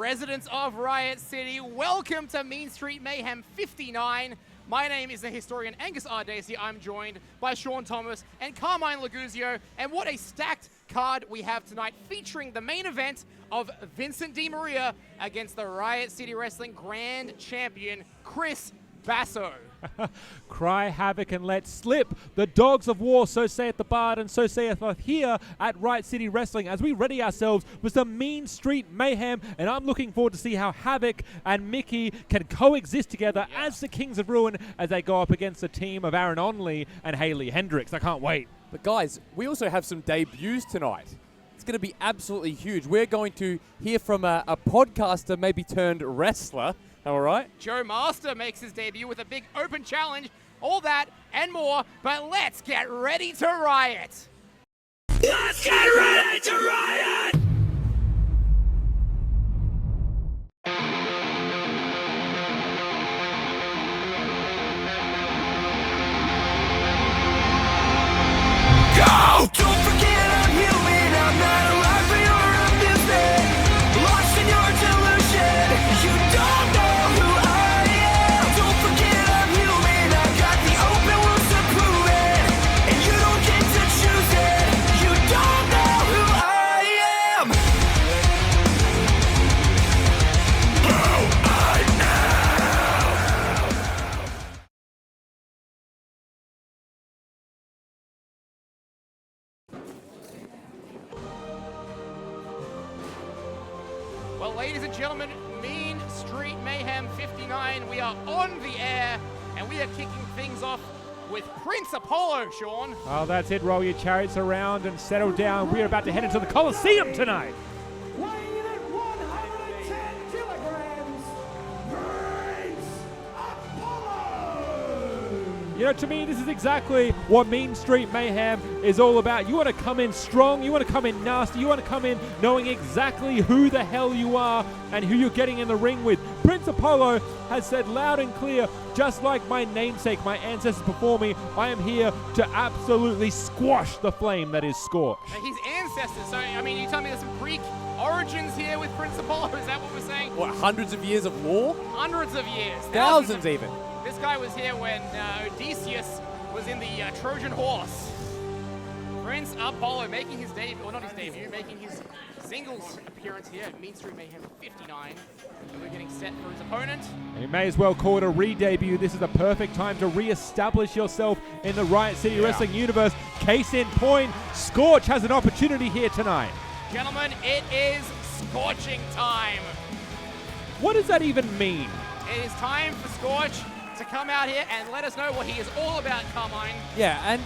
residents of Riot City, welcome to Mean Street Mayhem 59. My name is the historian Angus R. Dacey. I'm joined by Sean Thomas and Carmine Laguzio. And what a stacked card we have tonight, featuring the main event of Vincent Di Maria against the Riot City Wrestling Grand Champion, Chris Basso. Cry havoc and let slip the dogs of war, so saith the bard, and so saith us here at Riot City Wrestling as we ready ourselves with some Mean Street Mayhem. And I'm looking forward to see how Havoc and Mickey can coexist together as the Kings of Ruin as they go up against the team of Aaron Onley and Haley Hendricks. I can't wait. But guys, we also have some debuts tonight. It's going to be absolutely huge. We're going to hear from a podcaster, maybe turned wrestler. All right. Joe Master makes his debut with a big open challenge. All that and more, but let's get ready to riot. Let's get ready to riot! Go! Don't forget I'm human, I'm not alive for your amusement. Lost in your delusion, you don't know who I am. Don't forget I'm human, I got the open wounds to prove it. And you don't get to choose it, you don't know who I am. Who I am. Well, ladies and gentlemen, Mean Street Mayhem 59, we are on the air, and we are kicking things off with Prince Apollo, Sean. Oh, that's it. Roll your chariots around and settle down. We're about to head into the Coliseum tonight. Weighing in at 110 kilograms, Prince Apollo! You know, to me, this is exactly what Mean Street Mayhem is all about. You want to come in strong, you want to come in nasty, you want to come in knowing exactly who the hell you are and who you're getting in the ring with. Prince Apollo has said loud and clear, just like my namesake, my ancestors before me, I am here to absolutely squash the flame that is Scorch. Now, his ancestors, so, I mean, you tell me there's some Greek origins here with Prince Apollo, is that what we're saying? What, hundreds of years of war? Hundreds of years. Thousands even. This guy was here when Odysseus was in the Trojan horse. Prince Apollo making his debut, or not his debut, making his singles appearance here at Mean Street Mayhem 59. We're getting set for his opponent. And you may as well call it a re-debut. This is the perfect time to re-establish yourself in the Riot City Wrestling universe. Case in point, Scorch has an opportunity here tonight. Gentlemen, it is scorching time. What does that even mean? It is time for Scorch to come out here and let us know what he is all about, Carmine. Yeah, and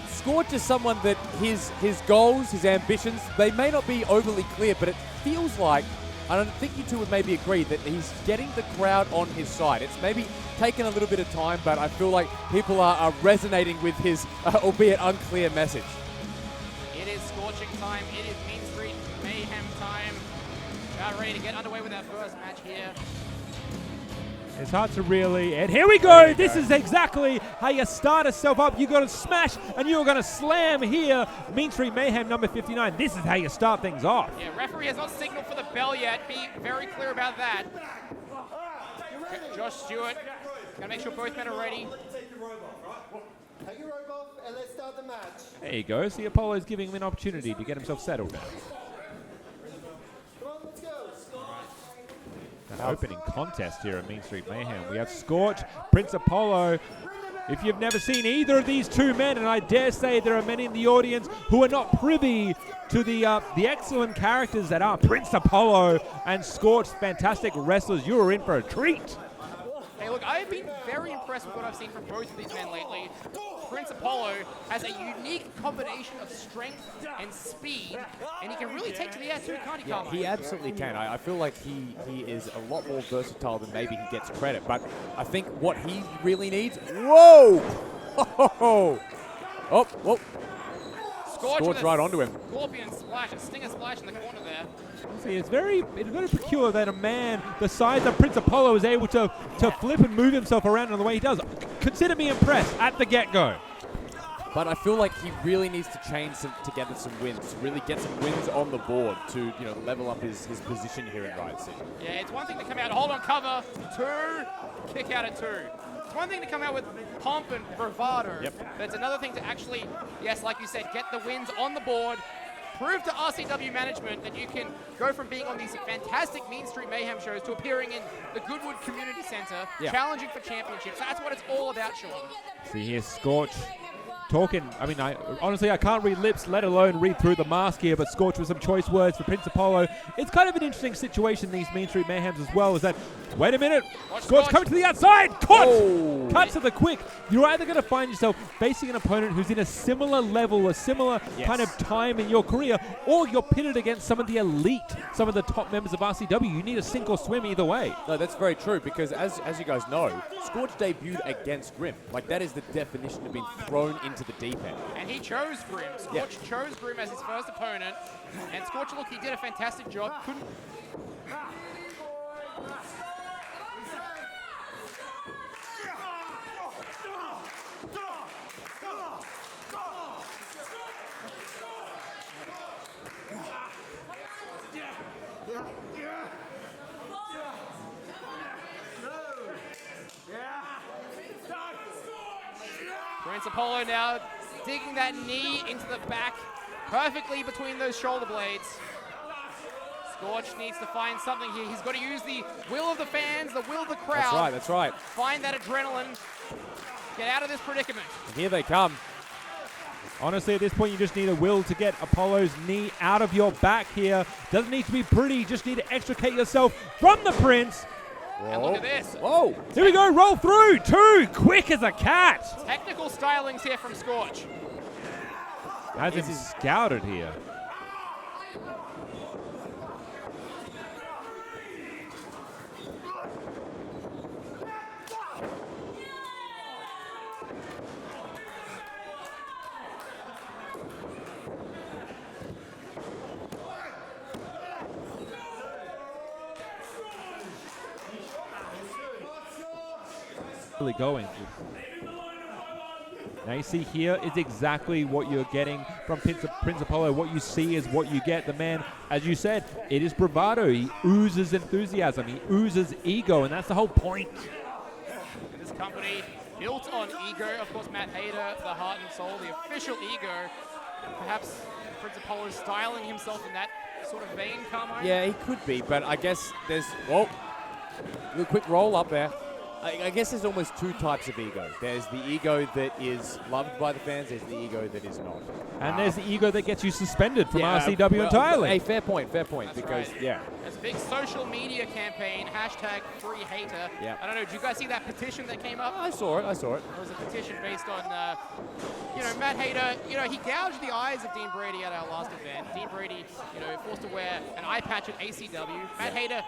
Scorch is someone that his goals, his ambitions, they may not be overly clear, but it feels like, I don't think you two would maybe agree, that he's getting the crowd on his side. It's maybe taken a little bit of time, but I feel like people are resonating with his, albeit unclear, message. It is scorching time. It is Mean Street Mayhem time. We are ready to get underway with our first match here. It's hard to really, and here we go. This is exactly how you start yourself up. You're going to smash and you're going to slam here. Mean Street Mayhem number 59. This is how you start things off. Yeah, referee has not signaled for the bell yet. Be very clear about that. Josh Stewart, gotta make sure both men are ready. Take your robe off, right? Take your robe off and let's start the match. There you go. See, Apollo's giving him an opportunity to get himself settled now. Come on, let's go. An opening contest here at Mean Street Mayhem. We have Scorch, Prince Apollo. If you've never seen either of these two men, and I dare say there are many in the audience who are not privy to the excellent characters that are Prince Apollo and Scorch, fantastic wrestlers, you are in for a treat. Hey, look, I've been very impressed with what I've seen from both of these men lately. Prince Apollo has a unique combination of strength and speed, and he can really take to the air too, can't he, Carmine? He absolutely can. I feel like he is a lot more versatile than maybe he gets credit. But I think what he really needs... Whoa! Oh, whoa. Scorch right onto him. Scorpion splash, a stinger splash in the corner there. See, it's very peculiar that a man the size of Prince Apollo is able to flip and move himself around in the way he does. Consider me impressed at the get-go. But I feel like he really needs to chain together some wins, to really get some wins on the board to level up his position here in Riot City. Yeah, it's one thing to come out, hold on cover, 2, kick out at 2. It's one thing to come out with pomp and bravado, but it's another thing to actually, yes, like you said, get the wins on the board, prove to RCW management that you can go from being on these fantastic Mean Street Mayhem shows to appearing in the Goodwood Community Center, challenging for championships. That's what it's all about, Sean. See here, Scorch talking. I mean, honestly, I can't read lips, let alone read through the mask here, but Scorch with some choice words for Prince Apollo. It's kind of an interesting situation, these Mean Street Mayhems as well, is that, wait a minute, Scorch coming to the outside, caught! Oh. Cut to the quick. You're either going to find yourself facing an opponent who's in a similar level, a similar kind of time in your career, or you're pitted against some of the elite, some of the top members of RCW. You need a sink or swim either way. No, that's very true, because as you guys know, Scorch debuted against Grim. Like, that is the definition of being thrown into the deep end. And he chose Grim. Scorch chose Grim as his first opponent. And Scorch, look, he did a fantastic job. Couldn't... Prince Apollo now digging that knee into the back perfectly between those shoulder blades. Scorch needs to find something here. He's got to use the will of the fans, the will of the crowd. That's right. Find that adrenaline. Get out of this predicament. And here they come. Honestly, at this point, you just need a will to get Apollo's knee out of your back here. Doesn't need to be pretty. You just need to extricate yourself from the Prince. Whoa. And look at this. Whoa. Here we go. Roll through. 2. Quick as a cat. Technical stylings here from Scorch. Has him scouted here. Really going. Now you see here is exactly what you're getting from Prince Apollo. What you see is what you get. The man, as you said, it is bravado. He oozes enthusiasm. He oozes ego, and that's the whole point. This company built on ego. Of course, Matt Hayter, the heart and soul, the official ego. Perhaps Prince Apollo is styling himself in that sort of vein, Carmine? Yeah, he could be, but I guess there's... Whoa. A quick roll up there. I guess there's almost two types of ego. There's the ego that is loved by the fans. There's the ego that is not. And there's the ego that gets you suspended from RCW entirely. Hey, fair point. That's because, right. There's a big social media campaign, #FreeHater. Yeah. I don't know, did you guys see that petition that came up? I saw it. It was a petition based on, Matt Hayter, he gouged the eyes of Dean Brady at our last event. Dean Brady, forced to wear an eye patch at ACW. Matt Hayter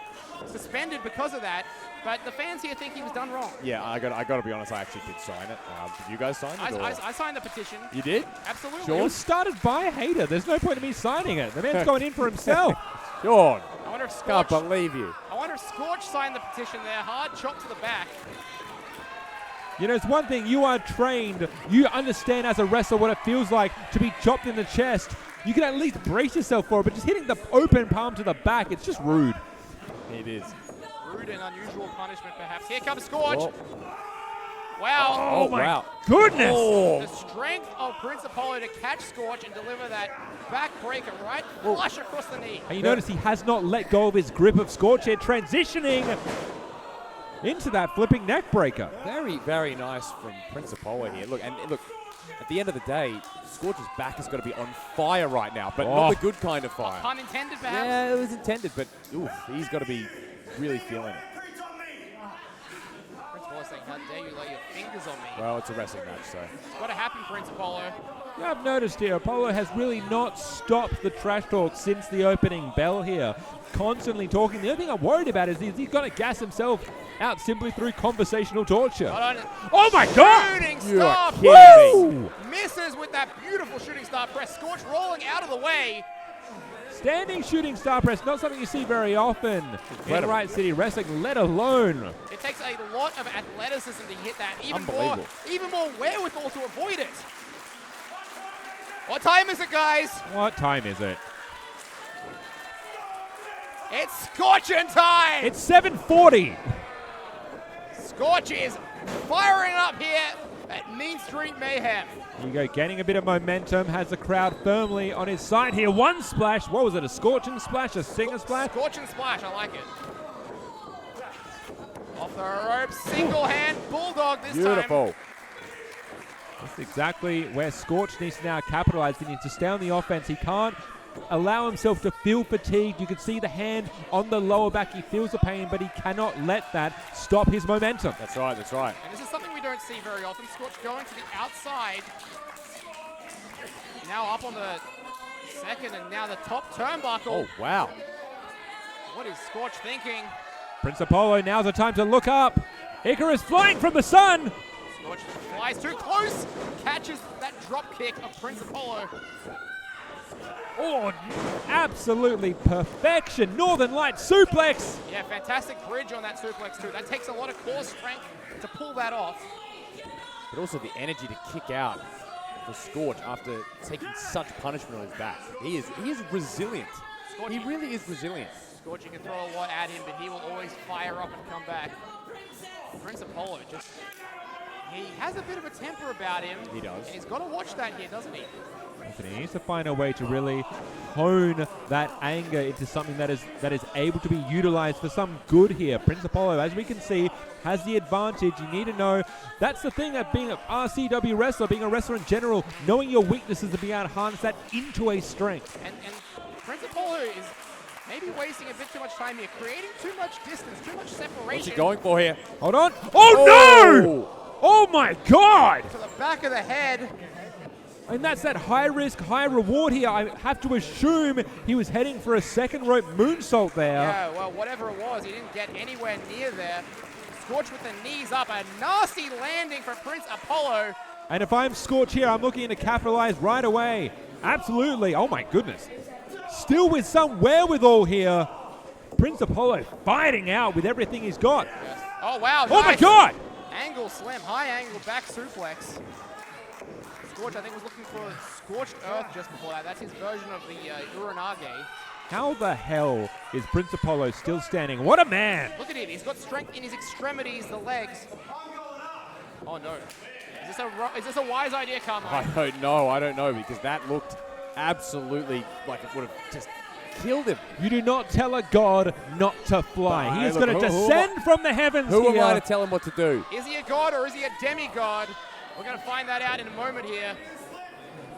suspended because of that, but the fans here think he was done wrong. Yeah, I got to be honest, I actually did sign it. Did you guys sign it? I signed the petition. You did? Absolutely. It was started by Hayter. There's no point in me signing it. The man's going in for himself. Sean, I wonder if Scorch, can't believe you. I wonder if Scorch signed the petition there. Hard chop to the back. It's one thing, you are trained. You understand as a wrestler what it feels like to be chopped in the chest. You can at least brace yourself for it, but just hitting the open palm to the back, it's just rude. It is. Rude and unusual punishment, perhaps. Here comes Scorch. Whoa. Wow. Oh, wow. Goodness! Oh. The strength of Prince Apollo to catch Scorch and deliver that backbreaker right flush across the knee. And you notice he has not let go of his grip of Scorch here, transitioning into that flipping neck breaker. Very, very nice from Prince Apollo here. Look, at the end of the day, Scorch's back has got to be on fire right now, but not the good kind of fire. Pun intended, perhaps? Yeah, it was intended, but he's got to be really feeling it. Prince Apollo saying, how dare you lay your fingers on me? Well, it's a wrestling match, so. It's got to happen, Prince Apollo. Yeah, I've noticed here, Apollo has really not stopped the trash talk since the opening bell here. Constantly talking. The only thing I'm worried about is he's going to gas himself out simply through conversational torture. Oh my God! Shooting You star are kidding press! Misses with that beautiful shooting star press. Scorch rolling out of the way. Standing shooting star press, not something you see very often in Riot City Wrestling, let alone. It takes a lot of athleticism to hit that. Even Unbelievable. more wherewithal to avoid it. What time is it, guys? What time is it? It's Scorching time! It's 7:40. Scorch is firing up here at Mean Street Mayhem. Here you go, gaining a bit of momentum, has the crowd firmly on his side here. One splash. What was it? A scorching splash? A singer splash? Scorching splash, I like it. Off the rope, single hand bulldog this time. Beautiful. That's exactly where Scorch needs to now capitalize. He needs to stay on the offense. He can't allow himself to feel fatigued. You can see the hand on the lower back. He feels the pain, but he cannot let that stop his momentum. That's right, that's right. And this is something we don't see very often. Scorch going to the outside. Now up on the second and now the top turnbuckle. Oh, wow. What is Scorch thinking? Prince Apollo, now's the time to look up. Icarus flying from the sun. Scorch flies too close. Catches that drop kick of Prince Apollo. Oh, absolutely perfection. Northern Light suplex. Yeah, fantastic bridge on that suplex too. That takes a lot of core strength to pull that off. But also the energy to kick out for Scorch after taking such punishment on his back. He is resilient. Scorch, He really is resilient. Scorch, you can throw a lot at him, but he will always fire up and come back. Prince Apollo he has a bit of a temper about him. He does. And he's got to watch that here, doesn't he? He needs to find a way to really hone that anger into something that is able to be utilized for some good here. Prince Apollo, as we can see, has the advantage. You need to know, that's the thing of being an RCW wrestler, being a wrestler in general, knowing your weaknesses and being able to harness that into a strength. And Prince Apollo is maybe wasting a bit too much time here, creating too much distance, too much separation. What's he going for here? Hold on. Oh, no! Oh, my God! To the back of the head. And that's that high risk, high reward here. I have to assume he was heading for a second rope moonsault there. Yeah, well, whatever it was, he didn't get anywhere near there. Scorch with the knees up, a nasty landing for Prince Apollo. And if I'm Scorch here, I'm looking to capitalize right away. Absolutely. Oh, my goodness. Still with some wherewithal here. Prince Apollo fighting out with everything he's got. Yes. Oh, wow. Oh, my nice. God! Angle slam, high angle back suplex. Scorch, I think, was looking for Scorched Earth just before that. That's his version of the Uranage. How the hell is Prince Apollo still standing? What a man! Look at him. He's got strength in his extremities, the legs. Oh, no. Is this a wise idea, Carmine? I don't know, because that looked absolutely like it would have just killed him. You do not tell a god not to fly. He is Look, going to who descend from the heavens Who here. am I to tell him what to do? Is he a god or is he a demigod? We're going to find that out in a moment here.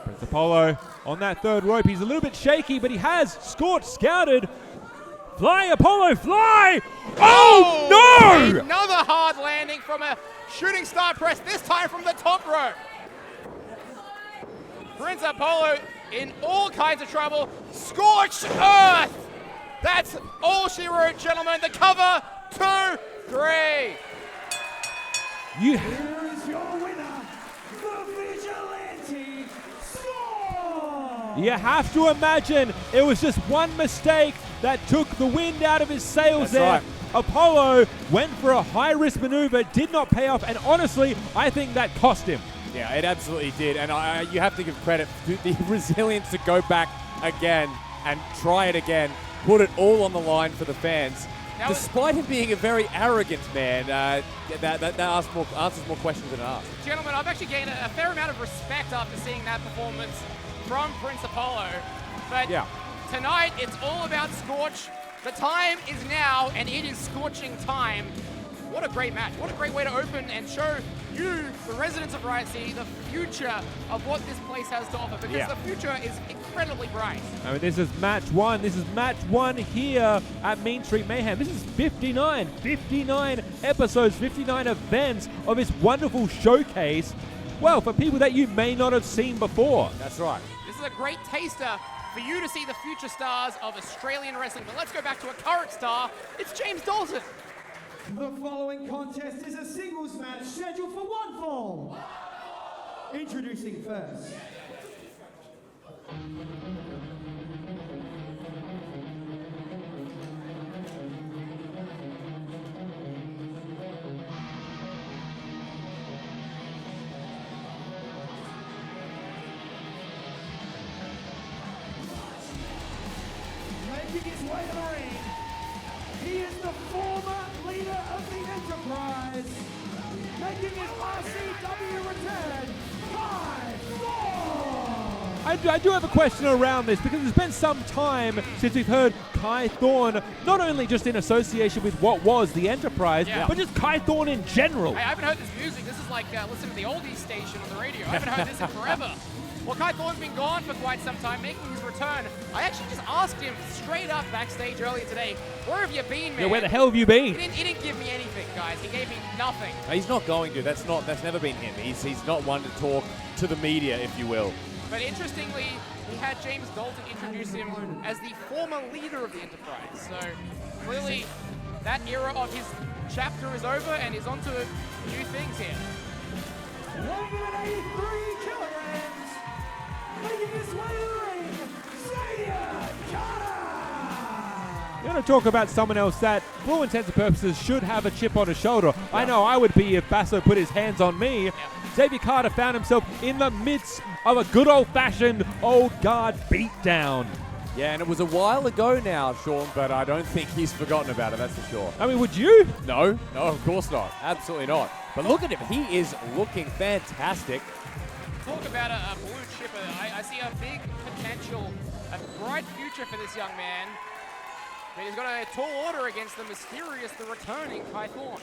Prince Apollo on that third rope. He's a little bit shaky, but he has Scorch scouted. Fly, Apollo, fly! Oh, no! Another hard landing from a shooting star press, this time from the top rope. Prince Apollo in all kinds of trouble. Scorched Earth! That's all she wrote, gentlemen. The cover, 2, 3. You. Here is your winner, the Vigilante Scorch! You have to imagine it was just one mistake that took the wind out of his sails. That's there. right. Apollo went for a high-risk maneuver, did not pay off, and honestly, I think that cost him. Yeah, it absolutely did. And you have to give credit to the resilience to go back again and try it again, put it all on the line for the fans. Now Despite him being a very arrogant man, that answers more questions than it asks. Gentlemen, I've actually gained a fair amount of respect after seeing that performance from Prince Apollo. But Yeah. tonight, it's all about Scorch. The time is now, and it is scorching time. What a great match. What a great way to open and show you, the residents of Riot City, the future of what this place has to offer. Because the future is incredibly bright. I mean, this is match one. This is match one here at Mean Street Mayhem. This is 59 episodes, 59 events of this wonderful showcase. Well, for people that you may not have seen before. That's right. This is a great taster for you to see the future stars of Australian wrestling. But let's go back to a current star. It's James Dalton. The following contest is a singles match scheduled for one fall. Introducing first. the former leader of the Enterprise, making his RCW return, I do have a question around this because it's been some time since we've heard Kai Thorne, not only just in association with what was the Enterprise, but just Kai Thorne in general. I haven't heard this music. This is like listening to the oldies station on the radio. I haven't heard this in forever. Well, Kai Thorne's been gone for quite some time, making his return. I actually just asked him straight up backstage earlier today, where have you been, man? Yeah, where the hell have you been? He didn't give me anything, guys. He gave me nothing. He's not going to. That's never been him. He's not one to talk to the media, if you will. But interestingly, he had James Dalton introduce him as the former leader of the Enterprise. So clearly, that era of his chapter is over and he's on to new things here. weighing at 83 kilograms, making his way to the ring, Xavier Carter! You want to talk about someone else that, for all intents and purposes, should have a chip on his shoulder. Yeah. I know I would be if Basso put his hands on me. Yeah. Xavier Carter found himself in the midst of a good old-fashioned old guard beatdown. Yeah, and it was a while ago now, Sean, but I don't think he's forgotten about it, that's for sure. I mean, would you? No, of course not. Absolutely not. But look at him. He is looking fantastic. Talk about a blue chipper. I see a big potential, a bright future for this young man. But he's got a tall order against the mysterious, the returning Kai Thorne.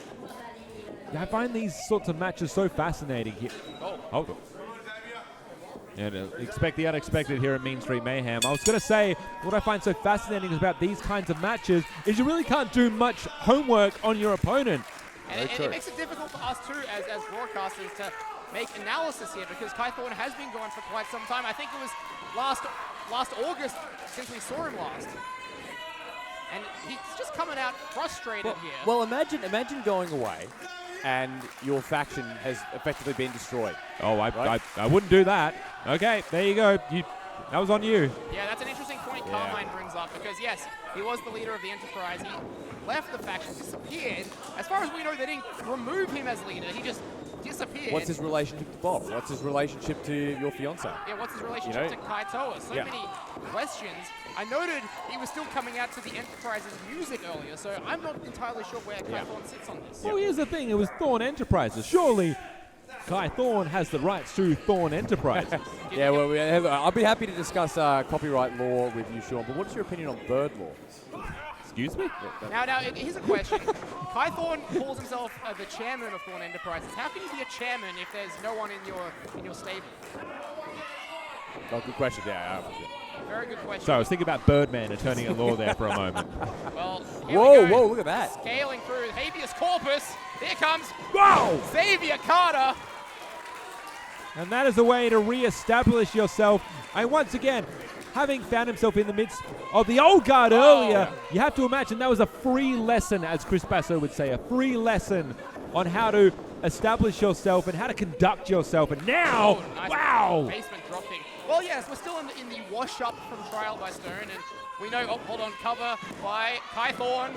Yeah, I find these sorts of matches so fascinating here. Oh. Hold on. Yeah, expect the unexpected here at Mean Street Mayhem. I was going to say, what I find so fascinating about these kinds of matches is you really can't do much homework on your opponent. And it makes it difficult for us too, as broadcasters, to make analysis here, because Kai Thorne has been going for quite some time. I think it was last August since we saw him last. And he's just coming out frustrated here. Well, imagine going away and your faction has effectively been destroyed. Oh, I wouldn't do that. Okay, there you go. That was on you. Yeah, that's an interesting point Carmine brings up, because yes, he was the leader of the Enterprise. He left the faction, disappeared. As far as we know, they didn't remove him as leader. He just disappeared. What's his relationship to Bob? What's his relationship to your fiancé? Yeah, what's his relationship to Kaitoa? So many questions. I noted he was still coming out to the Enterprise's music earlier, so I'm not entirely sure where Kai Thorne sits on this. Well, here's the thing. It was Thorne Enterprises. Surely Kai Thorne has the rights to Thorne Enterprises. Yeah, well, I'll be happy to discuss copyright law with you, Sean, but what's your opinion on bird law? Excuse me? Now, here's a question. Kai Thorne calls himself the chairman of Thorne Enterprises. How can you be a chairman if there's no one in your stable? Oh, good question. Yeah. Very good question. So I was thinking about Birdman attorney at law there for a moment. Well, whoa, look at that. Scaling through habeas corpus. Here comes Xavier Carter. And that is a way to re-establish yourself. And once again, having found himself in the midst of the old guard earlier, you have to imagine that was a free lesson, as Chris Basso would say, a free lesson on how to establish yourself and how to conduct yourself. And now, nice basement dropping. Well, yes, we're still in the wash-up from Trial by Stone, and we know, hold on, cover by Kai Thorne.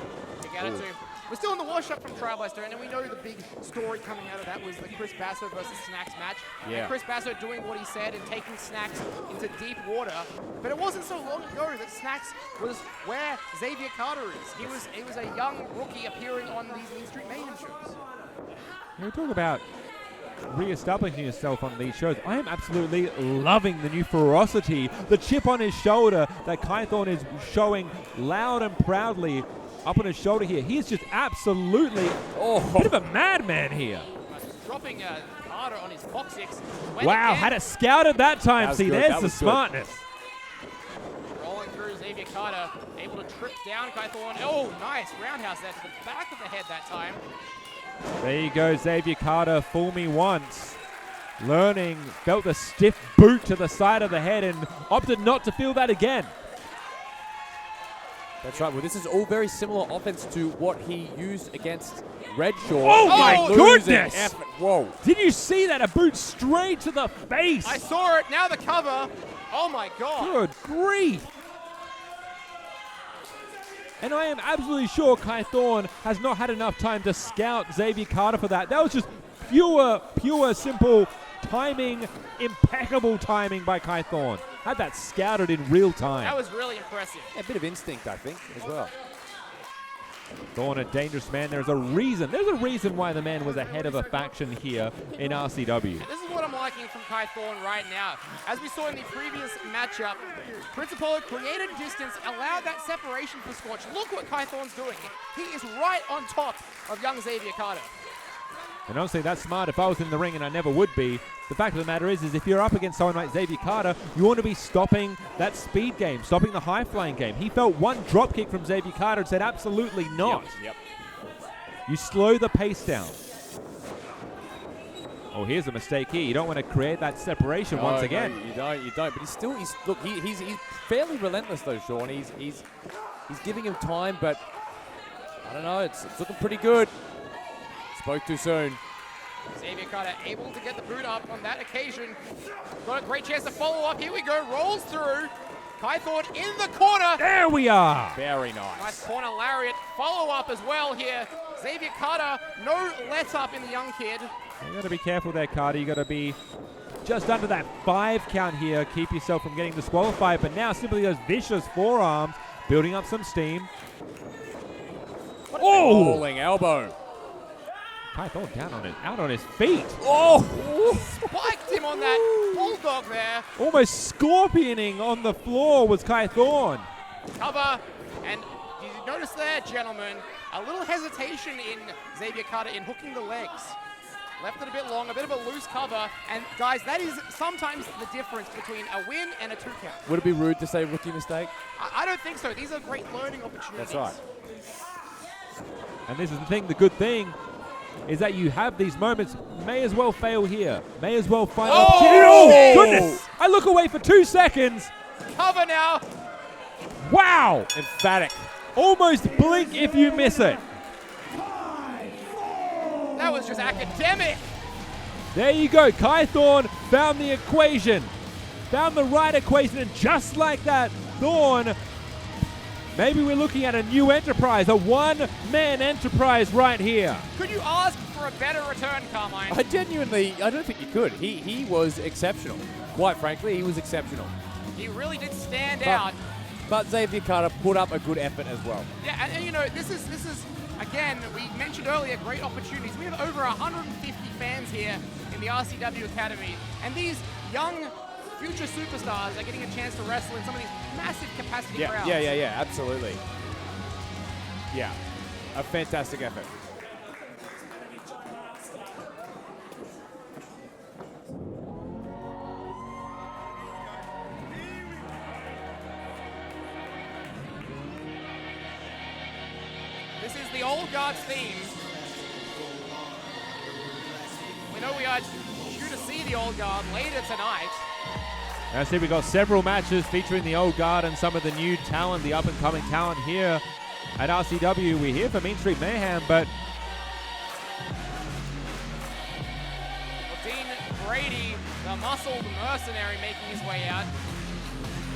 We're still in the wash-up from Trial by Stone, and we know the big story coming out of that was the Chris Basso versus Snacks match. Yeah. And Chris Basso doing what he said and taking Snacks into deep water. But it wasn't so long ago that Snacks was where Xavier Carter is. He was a young rookie appearing on these Mean Street Mayhem shows. We talk about re-establishing yourself on these shows. I am absolutely loving the new ferocity, the chip on his shoulder that Kai Thorne is showing loud and proudly up on his shoulder here. He is just absolutely a bit of a madman here. Dropping Carter on his coccyx. Wow, had it scouted that time. See, there's the smartness. Rolling through Xavier Carter, able to trip down Kai Thorne. Oh, nice roundhouse there to the back of the head that time. There you go, Xavier Carter, fool me once. Learning, felt a stiff boot to the side of the head and opted not to feel that again. That's right. Well, this is all very similar offense to what he used against Redshaw. Oh, my goodness! Effort. Whoa. Did you see that? A boot straight to the face. I saw it. Now the cover. Oh, my God. Good grief. And I am absolutely sure Kai Thorne has not had enough time to scout Xavier Carter for that. That was just pure, simple timing, impeccable timing by Kai Thorne. Had that scouted in real time. That was really impressive. A bit of instinct, I think, as well. Thorne, a dangerous man. There's a reason why the man was ahead of a faction here in RCW. And this is what I'm liking from Kai Thorne right now. As we saw in the previous matchup, Prince Apollo created distance, allowed that separation for Scorch. Look what Kai Thorne's doing. He is right on top of young Xavier Carter. And honestly, that's smart. If I was in the ring, and I never would be, the fact of the matter is if you're up against someone like Xavier Carter, you want to be stopping that speed game, stopping the high-flying game. He felt one drop kick from Xavier Carter and said, absolutely not. Yep. You slow the pace down. Oh, here's a mistake here. You don't want to create that separation once again. No, you don't. But he's fairly relentless though, Sean. He's giving him time, but I don't know. It's looking pretty good. Spoke too soon. Xavier Carter able to get the boot up on that occasion. Got a great chance to follow up. Here we go. Rolls through. Kai Thorne in the corner. There we are. Very nice. Nice corner lariat. Follow up as well here. Xavier Carter, no let up in the young kid. You got to be careful there, Carter. You got to be just under that 5 count here. Keep yourself from getting disqualified. But now simply those vicious forearms, building up some steam. Oh! Rolling elbow. Kai Thorne out on his feet. Oh! Spiked him on that bulldog there. Almost scorpioning on the floor was Kai Thorne. Cover, and did you notice there, gentlemen, a little hesitation in Xavier Carter in hooking the legs. Left it a bit long, a bit of a loose cover, and guys, that is sometimes the difference between a win and a 2 count. Would it be rude to say rookie mistake? I don't think so. These are great learning opportunities. That's right. And this is the thing, the good thing is that you have these moments. May as well fail here. May as well find opportunity. Oh, goodness! I look away for 2 seconds. Cover now. Wow! Emphatic. Almost blink if you miss it. That was just academic. There you go. Kai Thorne found the equation. Found the right equation, and just like that, Thorne, maybe we're looking at a new enterprise, a one-man enterprise right here. Could you ask for a better return, Carmine? I don't think you could. He was exceptional. Quite frankly, he was exceptional. He really did stand out. But Xavier Carter put up a good effort as well. Yeah, and you know, this is again, we mentioned earlier, great opportunities. We have over 150 fans here in the RCW Academy, and these young future superstars are getting a chance to wrestle in some of these massive capacity crowds. Yeah, absolutely. Yeah, a fantastic effort. This is the Old Guard's theme. We know we are due to see the Old Guard later tonight. I see we've got several matches featuring the Old Guard and some of the new talent, the up-and-coming talent here at RCW. We're here for Mean Street Mayhem, but Dean Brody, the muscled mercenary, making his way out.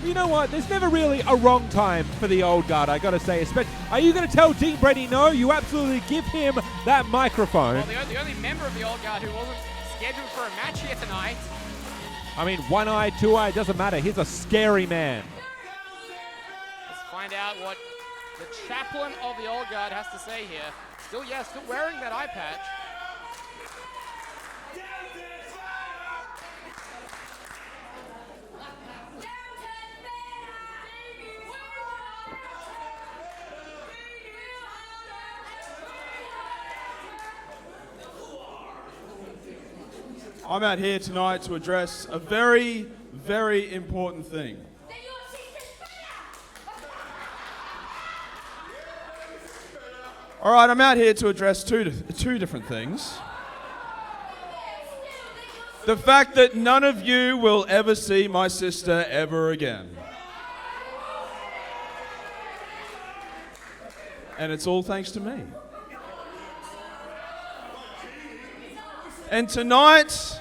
you know what? There's never really a wrong time for the Old Guard, I got to say. Are you going to tell Dean Brady no? You absolutely give him that microphone. Well, the only member of the Old Guard who wasn't scheduled for a match here tonight. I mean, 1 eye, 2 eye, doesn't matter. He's a scary man. Let's find out what the chaplain of the Old Guard has to say here. Still wearing that eye patch. I'm out here tonight to address a very, very important thing. All right, I'm out here to address two different things. The fact that none of you will ever see my sister ever again. And it's all thanks to me. And tonight,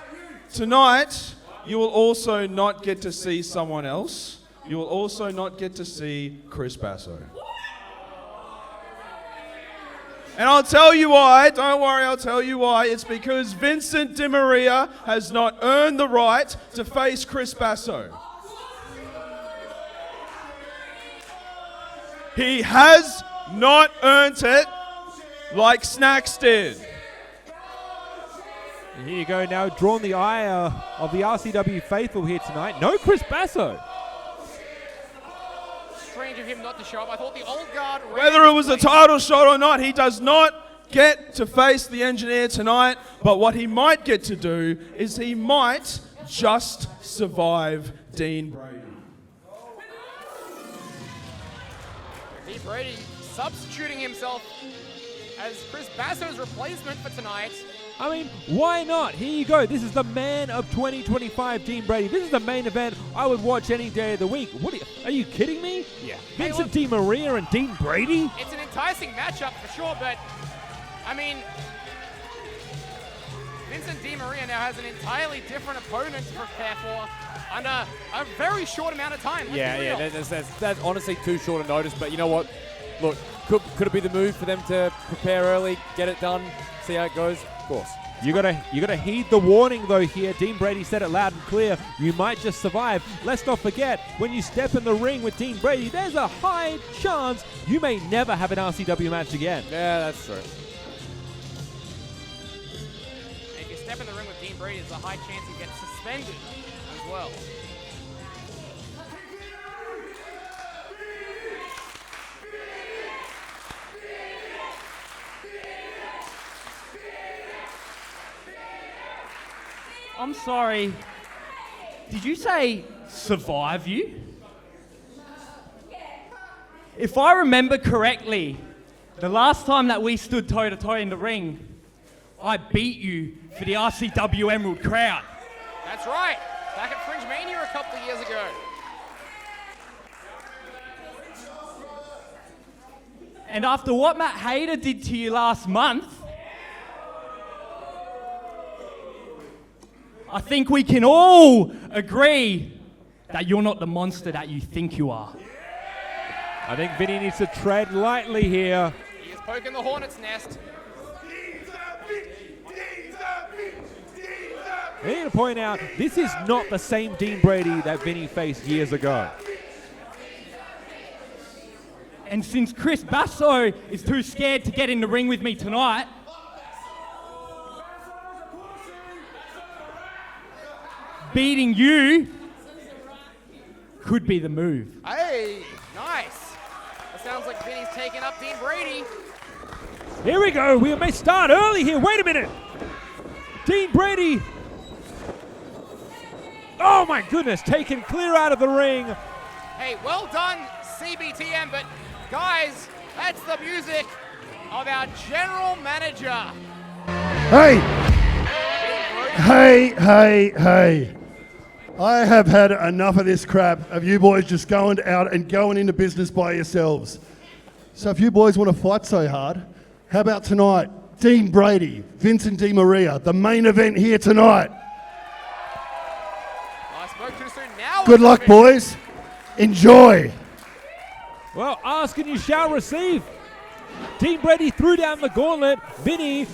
you will also not get to see someone else. You will also not get to see Chris Basso. And I'll tell you why. Don't worry, I'll tell you why. It's because Vincent Di Maria has not earned the right to face Chris Basso. He has not earned it like Snacks did. And here you go now, drawn the ire of the RCW faithful here tonight. No Chris Basso. Strange of him not to show up. I thought the old guard... Whether it was a title shot or not, he does not get to face the engineer tonight. But what he might get to do is he might just survive Dean Brody. Dean Brody substituting himself as Chris Basso's replacement for tonight. I mean, why not? Here you go. This is the man of 2025, Dean Brady. This is the main event I would watch any day of the week. Are you kidding me? Yeah. Vincent Di Maria and Dean Brady? It's an enticing matchup for sure, but I mean, Vincent Di Maria now has an entirely different opponent to prepare for under a very short amount of time. That's honestly too short a notice, but you know what? Look, could it be the move for them to prepare early, get it done, see how it goes? Of course. You gotta heed the warning though here. Dean Brady said it loud and clear. You might just survive. Let's not forget, when you step in the ring with Dean Brady, there's a high chance you may never have an RCW match again. Yeah, that's true. If you step in the ring with Dean Brady, there's a high chance you get suspended as well. I'm sorry. Did you say survive you? If I remember correctly, the last time that we stood toe to toe in the ring, I beat you for the RCW Emerald Crown. That's right. Back at Fringe Mania a couple of years ago. And after what Matt Hayter did to you last month, I think we can all agree that you're not the monster that you think you are. I think Vinny needs to tread lightly here. He is poking the hornet's nest. I need to point out, this is not the same Dean Brady that Vinny faced years ago. And since Chris Basso is too scared to get in the ring with me tonight, beating you could be the move. Hey, nice. That sounds like Vinny's taking up Dean Brady. Here we go. We may start early here. Wait a minute. Dean Brady. Oh my goodness, taken clear out of the ring. Hey, well done, CBTM, but guys, that's the music of our general manager. Hey! Hey! I have had enough of this crap of you boys just going out and going into business by yourselves. So if you boys want to fight so hard, how about tonight? Dean Brady, Vincent Di Maria, the main event here tonight. I spoke too soon. Now Good luck, boys. Enjoy. Well, ask and you shall receive. Dean Brady threw down the gauntlet. Vinny,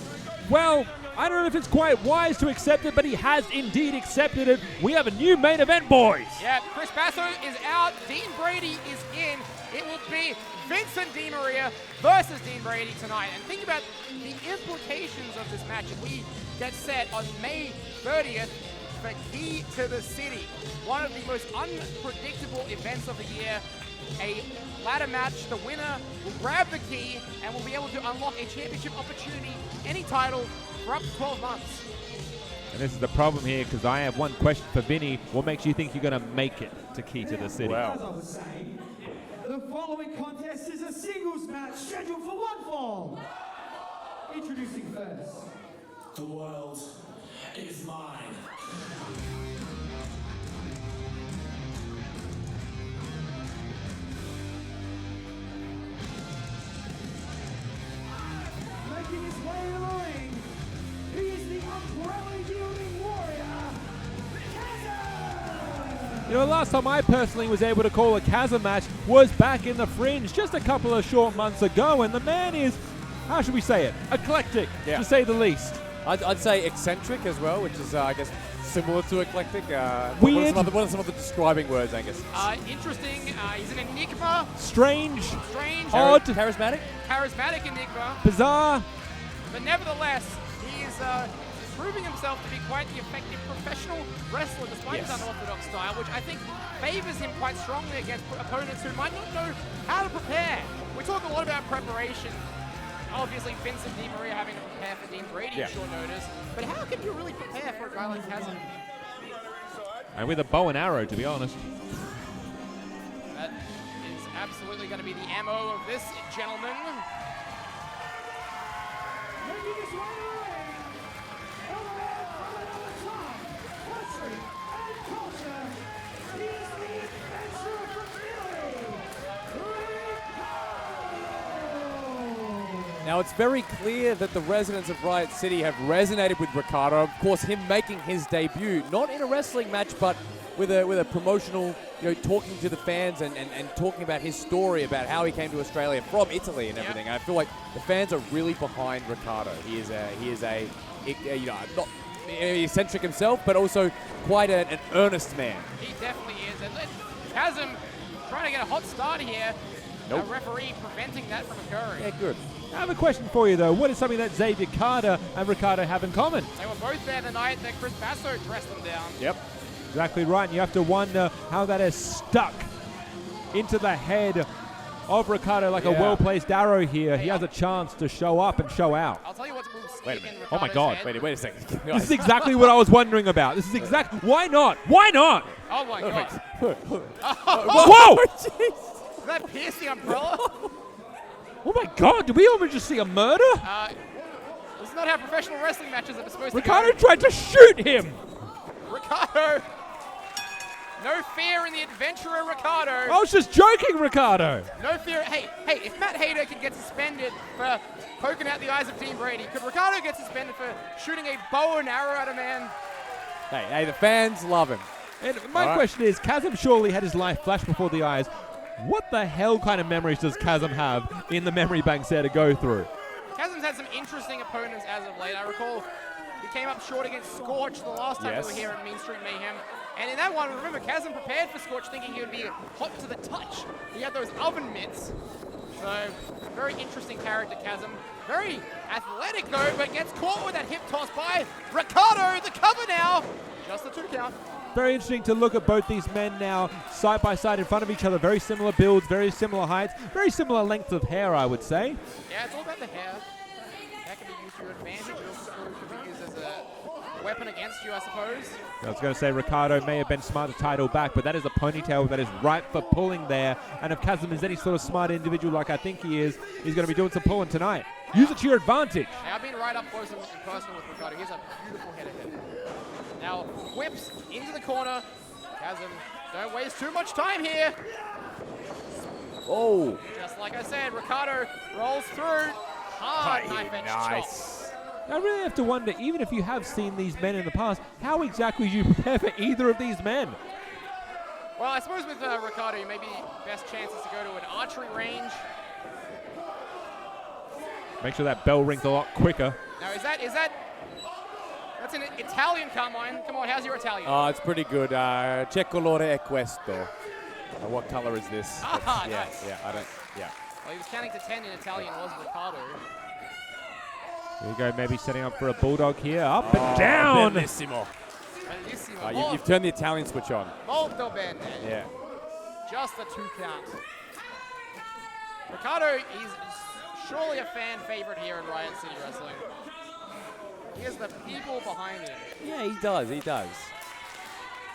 well, I don't know if it's quite wise to accept it, but he has indeed accepted it. We have a new main event, boys. Yeah, Chris Basso is out. Dean Brady is in. It will be Vincent Di Maria versus Dean Brady tonight. And think about the implications of this match. If we get set on May 30th for Key to the City, one of the most unpredictable events of the year. A ladder match, the winner will grab the key and will be able to unlock a championship opportunity, any title, for up to 12 months. And this is the problem here, because I have one question for Vinny. What makes you think you're going to make it to Key to the City? Wow. As I was saying, the following contest is a singles match scheduled for one fall. Introducing first. The world is mine. Making his way to the ring, he is the umbrella-wielding warrior, Chasm! You know, last time I personally was able to call a Chasm match was back in the Fringe just a couple of short months ago, and the man is, how should we say it, eclectic, to say the least. I'd say eccentric as well, which is, I guess, similar to eclectic? Weird. What are some other describing words, Angus? Interesting. He's an enigma. Strange. Strange. Odd. Charismatic? Charismatic enigma. Bizarre. But nevertheless, he is proving himself to be quite the effective professional wrestler despite his unorthodox style, which I think favors him quite strongly against opponents who might not know how to prepare. We talk a lot about preparation. Obviously, Vince and Di Maria having to prepare for Dean Brady at short notice. But how can you really prepare for a guy like Chasm? And with a bow and arrow, to be honest. That is absolutely going to be the ammo of this gentleman. Now, it's very clear that the residents of Riot City have resonated with Ricardo. Of course, him making his debut, not in a wrestling match, but with a promotional, talking to the fans and talking about his story about how he came to Australia from Italy and everything. And I feel like the fans are really behind Ricardo. He is not eccentric himself, but also quite an earnest man. He definitely is. And Chasm trying to get a hot start here. Nope. A referee preventing that from occurring. Yeah, good. I have a question for you, though. What is something that Xavier Carter and Ricardo have in common? They were both there the night that Chris Basso dressed them down. Yep. Exactly right. And you have to wonder how that has stuck into the head of Ricardo like a well-placed arrow here. He has a chance to show up and show out. I'll tell you what's moved Wait a in minute. Ricardo's Oh my God. head. Wait a second. This is exactly what I was wondering about. This is exactly... Why not? Why not? Oh my God. Whoa! Is that pierce the umbrella? Oh my God, did we almost just see a murder? This is not how professional wrestling matches are supposed Ricardo to go. tried to shoot him. Ricardo. No fear in the adventurer, Ricardo. I was just joking, Ricardo. No fear. Hey, if Matt Hayter could get suspended for poking out the eyes of Dean Brady, could Ricardo get suspended for shooting a bow and arrow at a man? Hey, the fans love him. And my question is, Chasm surely had his life flash before the eyes. What the hell kind of memories does Chasm have in the memory banks there to go through? Chasm's had some interesting opponents as of late. I recall he came up short against Scorch the last time we were here at Mean Street Mayhem. And in that one, remember, Chasm prepared for Scorch thinking he would be hot to the touch. He had those oven mitts. So, very interesting character, Chasm. Very athletic, though, but gets caught with that hip toss by Ricardo. The cover now. Just the 2 count. Very interesting to look at both these men now side by side in front of each other. Very similar builds, very similar heights, very similar length of hair, I would say. Yeah, it's all about the hair. That can be used to your advantage. It also could be used as a weapon against you, I suppose. I was going to say Ricardo may have been smart to title back, but that is a ponytail that is ripe for pulling there. And if Chasm is any sort of smart individual like I think he is, he's going to be doing some pulling tonight. Use it to your advantage. Now, I've been right up close and personal with Ricardo. He's a beautiful head ahead. Now, whips into the corner. Chasm, don't waste too much time here. Oh. Just like I said, Ricardo rolls through. Hard knife edge chop. I really have to wonder, even if you have seen these men in the past, how exactly do you prepare for either of these men? Well, I suppose with Ricardo, you maybe best chance is to go to an archery range. Make sure that bell rings a lot quicker. Now, is that that's an Italian Carmine. Come on, how's your Italian? Oh, it's pretty good. Che colore è questo? What color is this? Ah, yeah, nice. yeah, I don't, yeah. Well, he was counting to 10 in Italian, was Ricardo. Here you go, maybe setting up for a bulldog here. Up and down. Bellissimo. Bellissimo. You've turned the Italian switch on. Molto bene. Yeah. Just the 2 count. Ricardo is surely a fan favorite here in Riot City Wrestling. He has the people behind him. Yeah, he does. He does.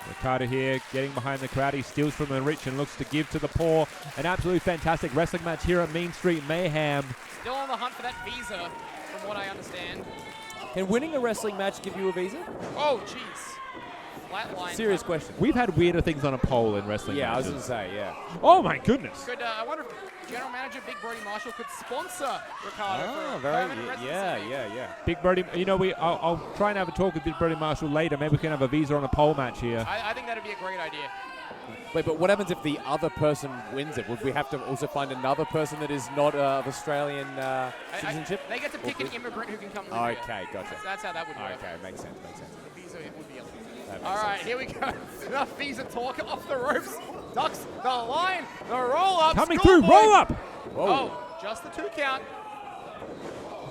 Ricardo here getting behind the crowd. He steals from the rich and looks to give to the poor. An absolutely fantastic wrestling match here at Mean Street Mayhem. Still on the hunt for that visa, from what I understand. Can winning a wrestling match give you a visa? Oh, jeez. Flatline. Serious question. We've had weirder things on a pole in wrestling Yeah, matches. I was going to say, yeah. Oh my goodness. Could I wonder if General Manager Big Brody Marshall could sponsor Ricardo for a very, permanent residency. yeah. Big Brody, I'll try and have a talk with Big Brody Marshall later. Maybe we can have a visa on a pole match here. I think that'd be a great idea. Wait, but what happens if the other person wins it? Would we have to also find another person that is not of Australian citizenship? They get to pick an immigrant who can come live here. Okay, gotcha. So that's how that would work. Okay, makes sense. The visa would be eligible. All right, here we go. Enough visa talk off the ropes. Ducks the line. The roll up. Coming through, roll up. Oh, just the 2 count.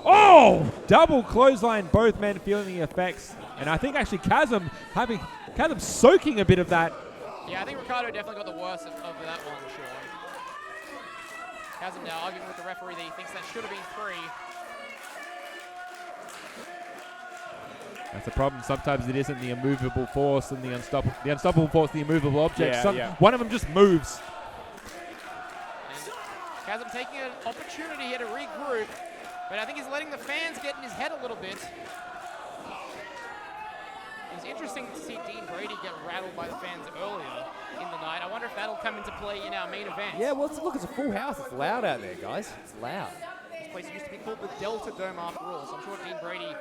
Oh, double clothesline, both men feeling the effects. And I think actually Chasm soaking a bit of that. Yeah, I think Ricardo definitely got the worst of that one, Sean. Chasm now arguing with the referee that he thinks that should have been 3. That's the problem. Sometimes it isn't the immovable force and the unstoppable force, the immovable object. Yeah. One of them just moves. And Chasm taking an opportunity here to regroup, but I think he's letting the fans get in his head a little bit. It was interesting to see Dean Brody get rattled by the fans earlier in the night. I wonder if that'll come into play in our main event. Yeah, well, look, it's a full house. It's loud out there, guys. It's loud. This place used to be called the Delta Dome after all, so I'm sure Dean Brody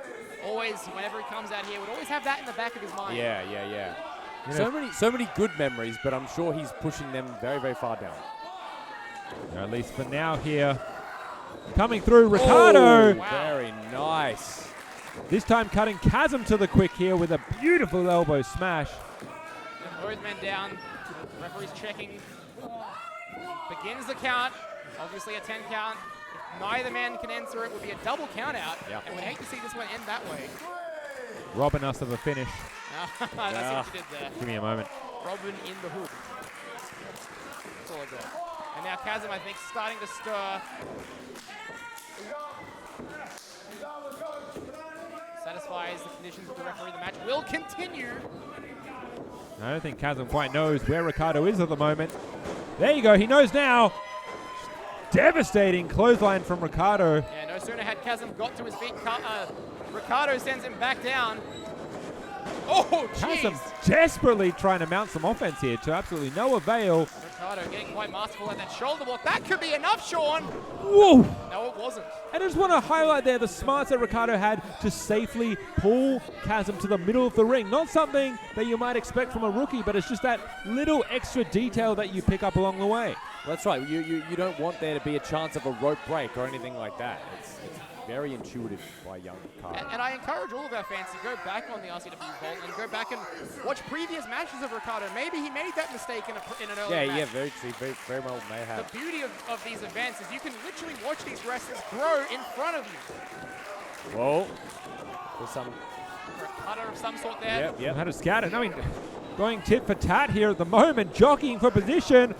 always, whenever he comes out here, would always have that in the back of his mind. Yeah. So many good memories, but I'm sure he's pushing them very, very far down. At least for now here. Coming through, Ricardo. Oh, wow. Very nice. This time cutting Chasm to the quick here with a beautiful elbow smash. Both men down. Referee's checking. Begins the count. Obviously a 10 count. If neither man can answer it, would be a double count out. Yep. And we'd hate to see this one end that way. Robbing us of a finish. That's what you did there. Give me a moment. Robin in the hood. That's all I got. And now Chasm, I think, starting to stir. Satisfies the conditions of the referee. The match will continue. I don't think Chasm quite knows where Ricardo is at the moment. There you go. He knows now. Devastating clothesline from Ricardo. Yeah, no sooner had Chasm got to his feet, Ricardo sends him back down. Oh, Chasm jeez! desperately trying to mount some offense here to absolutely no avail. Ricardo getting quite masterful at that shoulder block. That could be enough, Sean. Whoa! No, it wasn't. And I just want to highlight there the smarts that Ricardo had to safely pull Chasm to the middle of the ring. Not something that you might expect from a rookie, but it's just that little extra detail that you pick up along the way. Well, that's right. You don't want there to be a chance of a rope break or anything like that. It's very intuitive by young Ricardo. And I encourage all of our fans to go back on the RCW Vault and go back and watch previous matches of Ricardo. Maybe he made that mistake in an early match. Yeah, very well may have. The beauty of these events is you can literally watch these wrestlers grow in front of you. Whoa. There's some Ricardo of some sort there. Yep. How to scout it. I mean, going tit for tat here at the moment, jockeying for position.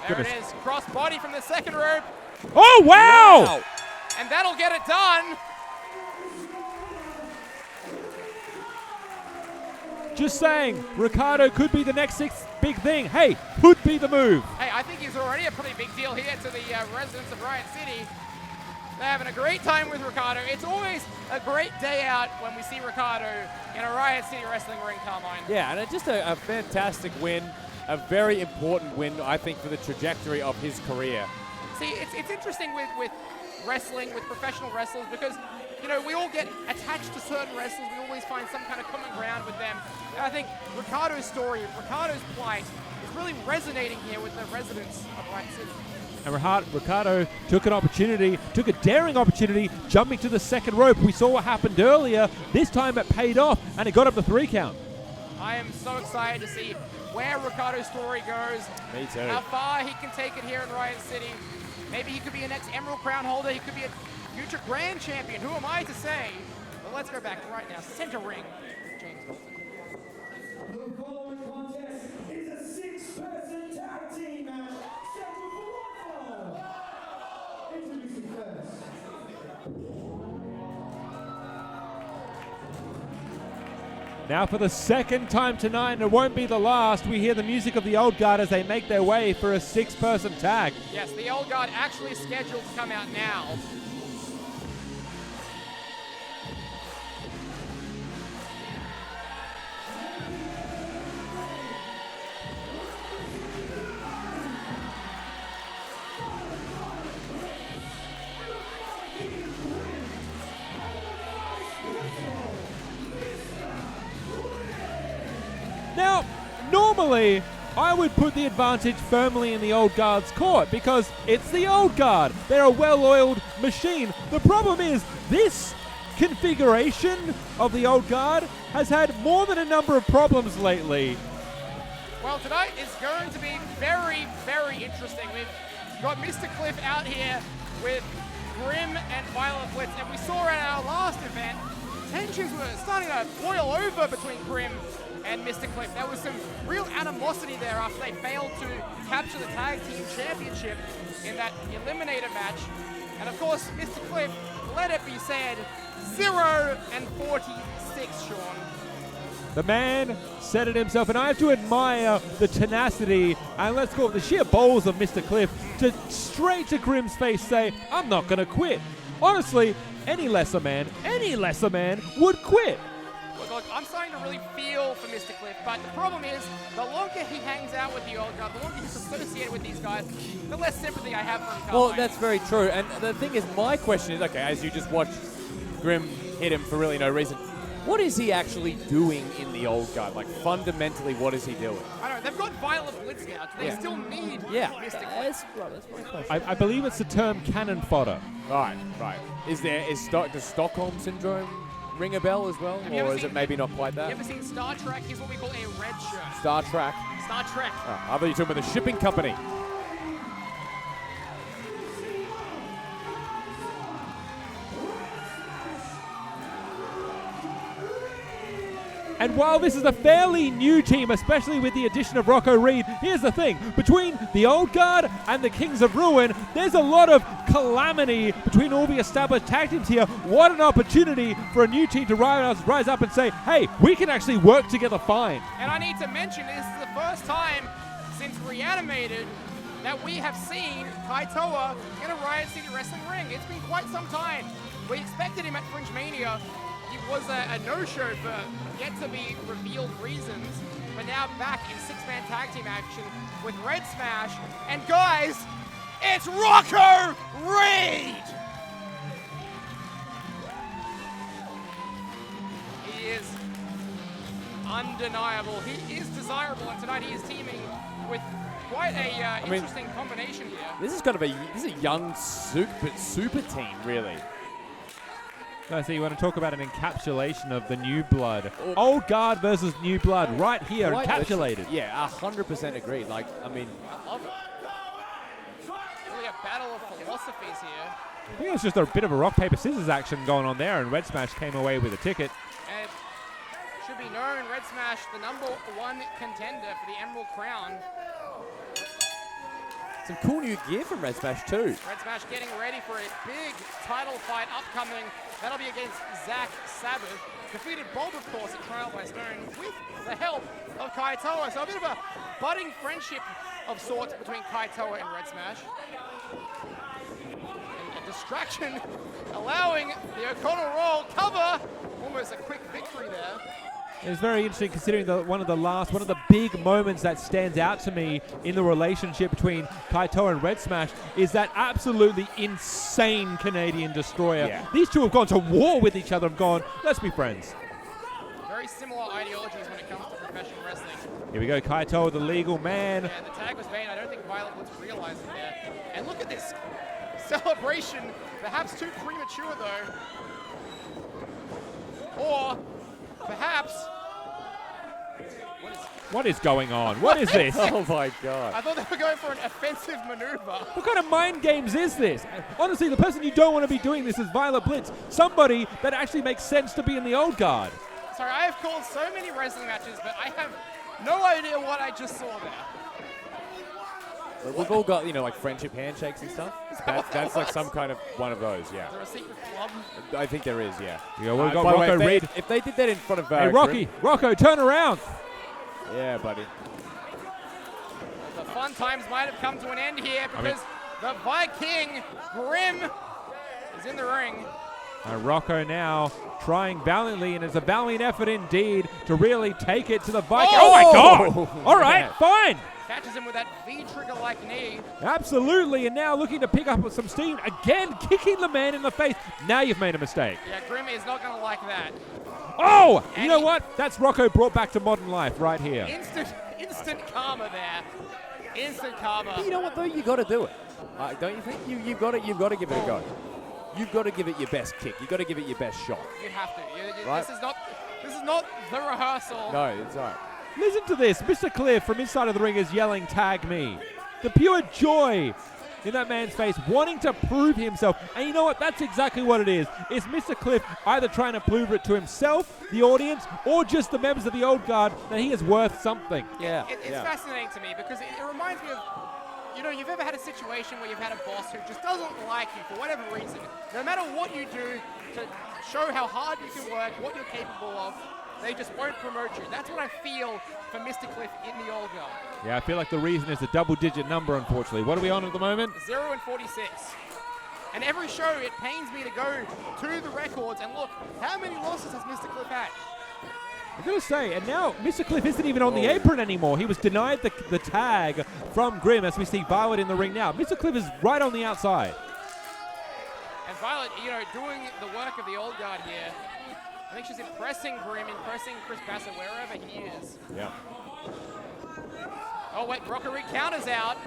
There it is. Cross body from the second rope. Oh, wow! And that'll get it done. Just saying, Ricardo could be the next big thing. Hey, could be the move. Hey, I think he's already a pretty big deal here to the residents of Riot City. They're having a great time with Ricardo. It's always a great day out when we see Ricardo in a Riot City wrestling ring, Carmine. Yeah, and just a fantastic win. A very important win, I think, for the trajectory of his career. See, it's interesting with wrestling, with professional wrestlers, because, you know, we all get attached to certain wrestlers. We always find some kind of common ground with them. And I think Ricardo's story, Ricardo's plight, is really resonating here with the residents of Riot City. And Ricardo took a daring opportunity, jumping to the second rope. We saw what happened earlier. This time it paid off, and it got up the 3 count. I am so excited to see where Ricardo's story goes. Me too. How far he can take it here in Riot City. Maybe he could be a next Emerald Crown holder. He could be a future Grand Champion. Who am I to say? But let's go back right now. Center ring. James Dalton. The following contest is a 6-person tag team match scheduled for one fall. Introducing first. Now for the second time tonight, and it won't be the last, we hear the music of the Old Guard as they make their way for a 6-person tag. Yes, the Old Guard actually scheduled to come out now. Now, normally, I would put the advantage firmly in the Old Guard's court because it's the Old Guard. They're a well-oiled machine. The problem is this configuration of the Old Guard has had more than a number of problems lately. Well, tonight is going to be very, very interesting. We've got Mr. Cliff out here with Grim and Violet Blitz, and we saw at our last event, tensions were starting to boil over between Grim and Mr. Cliff. There was some real animosity there after they failed to capture the tag team championship in that eliminator match. And of course, Mr. Cliff, let it be said, 0-46, Sean. The man said it himself, and I have to admire the tenacity and let's call it the sheer balls of Mr. Cliff to straight to Grim's face say, I'm not going to quit. Honestly, any lesser man would quit. Look, I'm starting to really feel for Mr. Cliff, but the problem is, the longer he hangs out with the Old Guard, the longer he's associated with these guys, the less sympathy I have for him. Well, that's very true. And the thing is, my question is, okay, as you just watched Grim hit him for really no reason, what is he actually doing in the Old Guard? Like, fundamentally, what is he doing? I don't know. They've got Violet Blitz now. Do they still need Mr. Cliff? That's my question. I believe it's the term cannon fodder. Right. Does Stockholm Syndrome ring a bell as well? Or is it maybe not quite that? You ever seen Star Trek? Here's what we call a red shirt. Star Trek. Star Trek. Oh, I thought you were talking about the shipping company. And while this is a fairly new team, especially with the addition of Rocco Reed, here's the thing. Between the Old Guard and the Kings of Ruin, there's a lot of calamity between all the established tag teams here. What an opportunity for a new team to rise up and say, hey, we can actually work together fine. And I need to mention, this is the first time since Reanimated that we have seen Kaitoa in a Riot City Wrestling ring. It's been quite some time. We expected him at Fringe Mania. It was a no-show for yet-to-be-revealed reasons, but now back in six-man tag team action with Red Smash. And guys, it's Rocco Reed! He is undeniable. He is desirable, and tonight he is teaming with quite a interesting combination here. This is kind of a young super team, really. So you want to talk about an encapsulation of the new blood. Old Guard versus new blood right here, encapsulated. Yeah, 100% agree. Like, I mean, I love it. Really a battle of philosophies here. I think it was just a bit of a rock, paper, scissors action going on there, and Red Smash came away with a ticket. And should be known, Red Smash, the #1 contender for the Emerald Crown. some cool new gear from Red Smash too. Red Smash getting ready for a big title fight upcoming. That'll be against Zach Sabbath. Defeated Bob, of course, at Trial by Stone with the help of Kaitoa. So a bit of a budding friendship of sorts between Kaitoa and Red Smash. And a distraction allowing the O'Connell roll cover. Almost a quick victory there. It's very interesting considering one of the big moments that stands out to me in the relationship between Kaitoa and Red Smash is that absolutely insane Canadian destroyer. Yeah. These two have gone to war with each other and gone, let's be friends. Very similar ideologies when it comes to professional wrestling. Here we go, Kaitoa, the legal man. And the tag was made. I don't think Violet was realizing that. And look at this celebration. Perhaps too premature, though. Or perhaps... What is going on? What is this? Oh my god. I thought they were going for an offensive maneuver. What kind of mind games is this? Honestly, the person you don't want to be doing this is Violet Blitz. Somebody that actually makes sense to be in the old guard. Sorry, I have called so many wrestling matches, but I have no idea what I just saw there. We've all got, like friendship handshakes and stuff. That's like some kind of one of those, yeah. Is there a secret club? I think there is, yeah. Yeah, we've got by the way, Rocco Reed. If they did that in front of Hey, Rocco, turn around. Yeah, buddy. The fun times might have come to an end here because the Viking Grim is in the ring. Rocco now trying valiantly, and it's a valiant effort indeed to really take it to the Viking. Oh, my God! All right, fine. Catches him with that V-trigger-like knee. Absolutely, and now looking to pick up some steam. Again, kicking the man in the face. Now you've made a mistake. Yeah, Grim is not going to like that. Oh! You know what? That's Rocco brought back to modern life right here. Instant karma there. Instant karma. But you know what, though? You got to do it. Don't you think? You've got to give it a go. you've got to give it your best kick. You've got to give it your best shot. You have to. Right. This is not the rehearsal. No, it's all right. Listen to this. Mr. Cliff from inside of the ring is yelling, "Tag me." The pure joy in that man's face, wanting to prove himself. And you know what? That's exactly what it is. It's Mr. Cliff either trying to prove it to himself, the audience, or just the members of the old guard that he is worth something. Yeah. It's fascinating to me because it reminds me of, you've ever had a situation where you've had a boss who just doesn't like you for whatever reason. No matter what you do to show how hard you can work, what you're capable of, they just won't promote you. That's what I feel for Mr. Cliff in the old guard. Yeah, I feel like the reason is a double-digit number, unfortunately. What are we on at the moment? 0-46. And every show, it pains me to go to the records and look, how many losses has Mr. Cliff had? I'm going to say, and now Mr. Cliff isn't even on the apron anymore. He was denied the tag from Grim as we see Violet in the ring now. Mr. Cliff is right on the outside. And Violet, doing the work of the old guard here. I think she's impressing Grim, impressing Chris Bassett wherever he is. Yeah. Oh, wait, Rocco Reed counters out.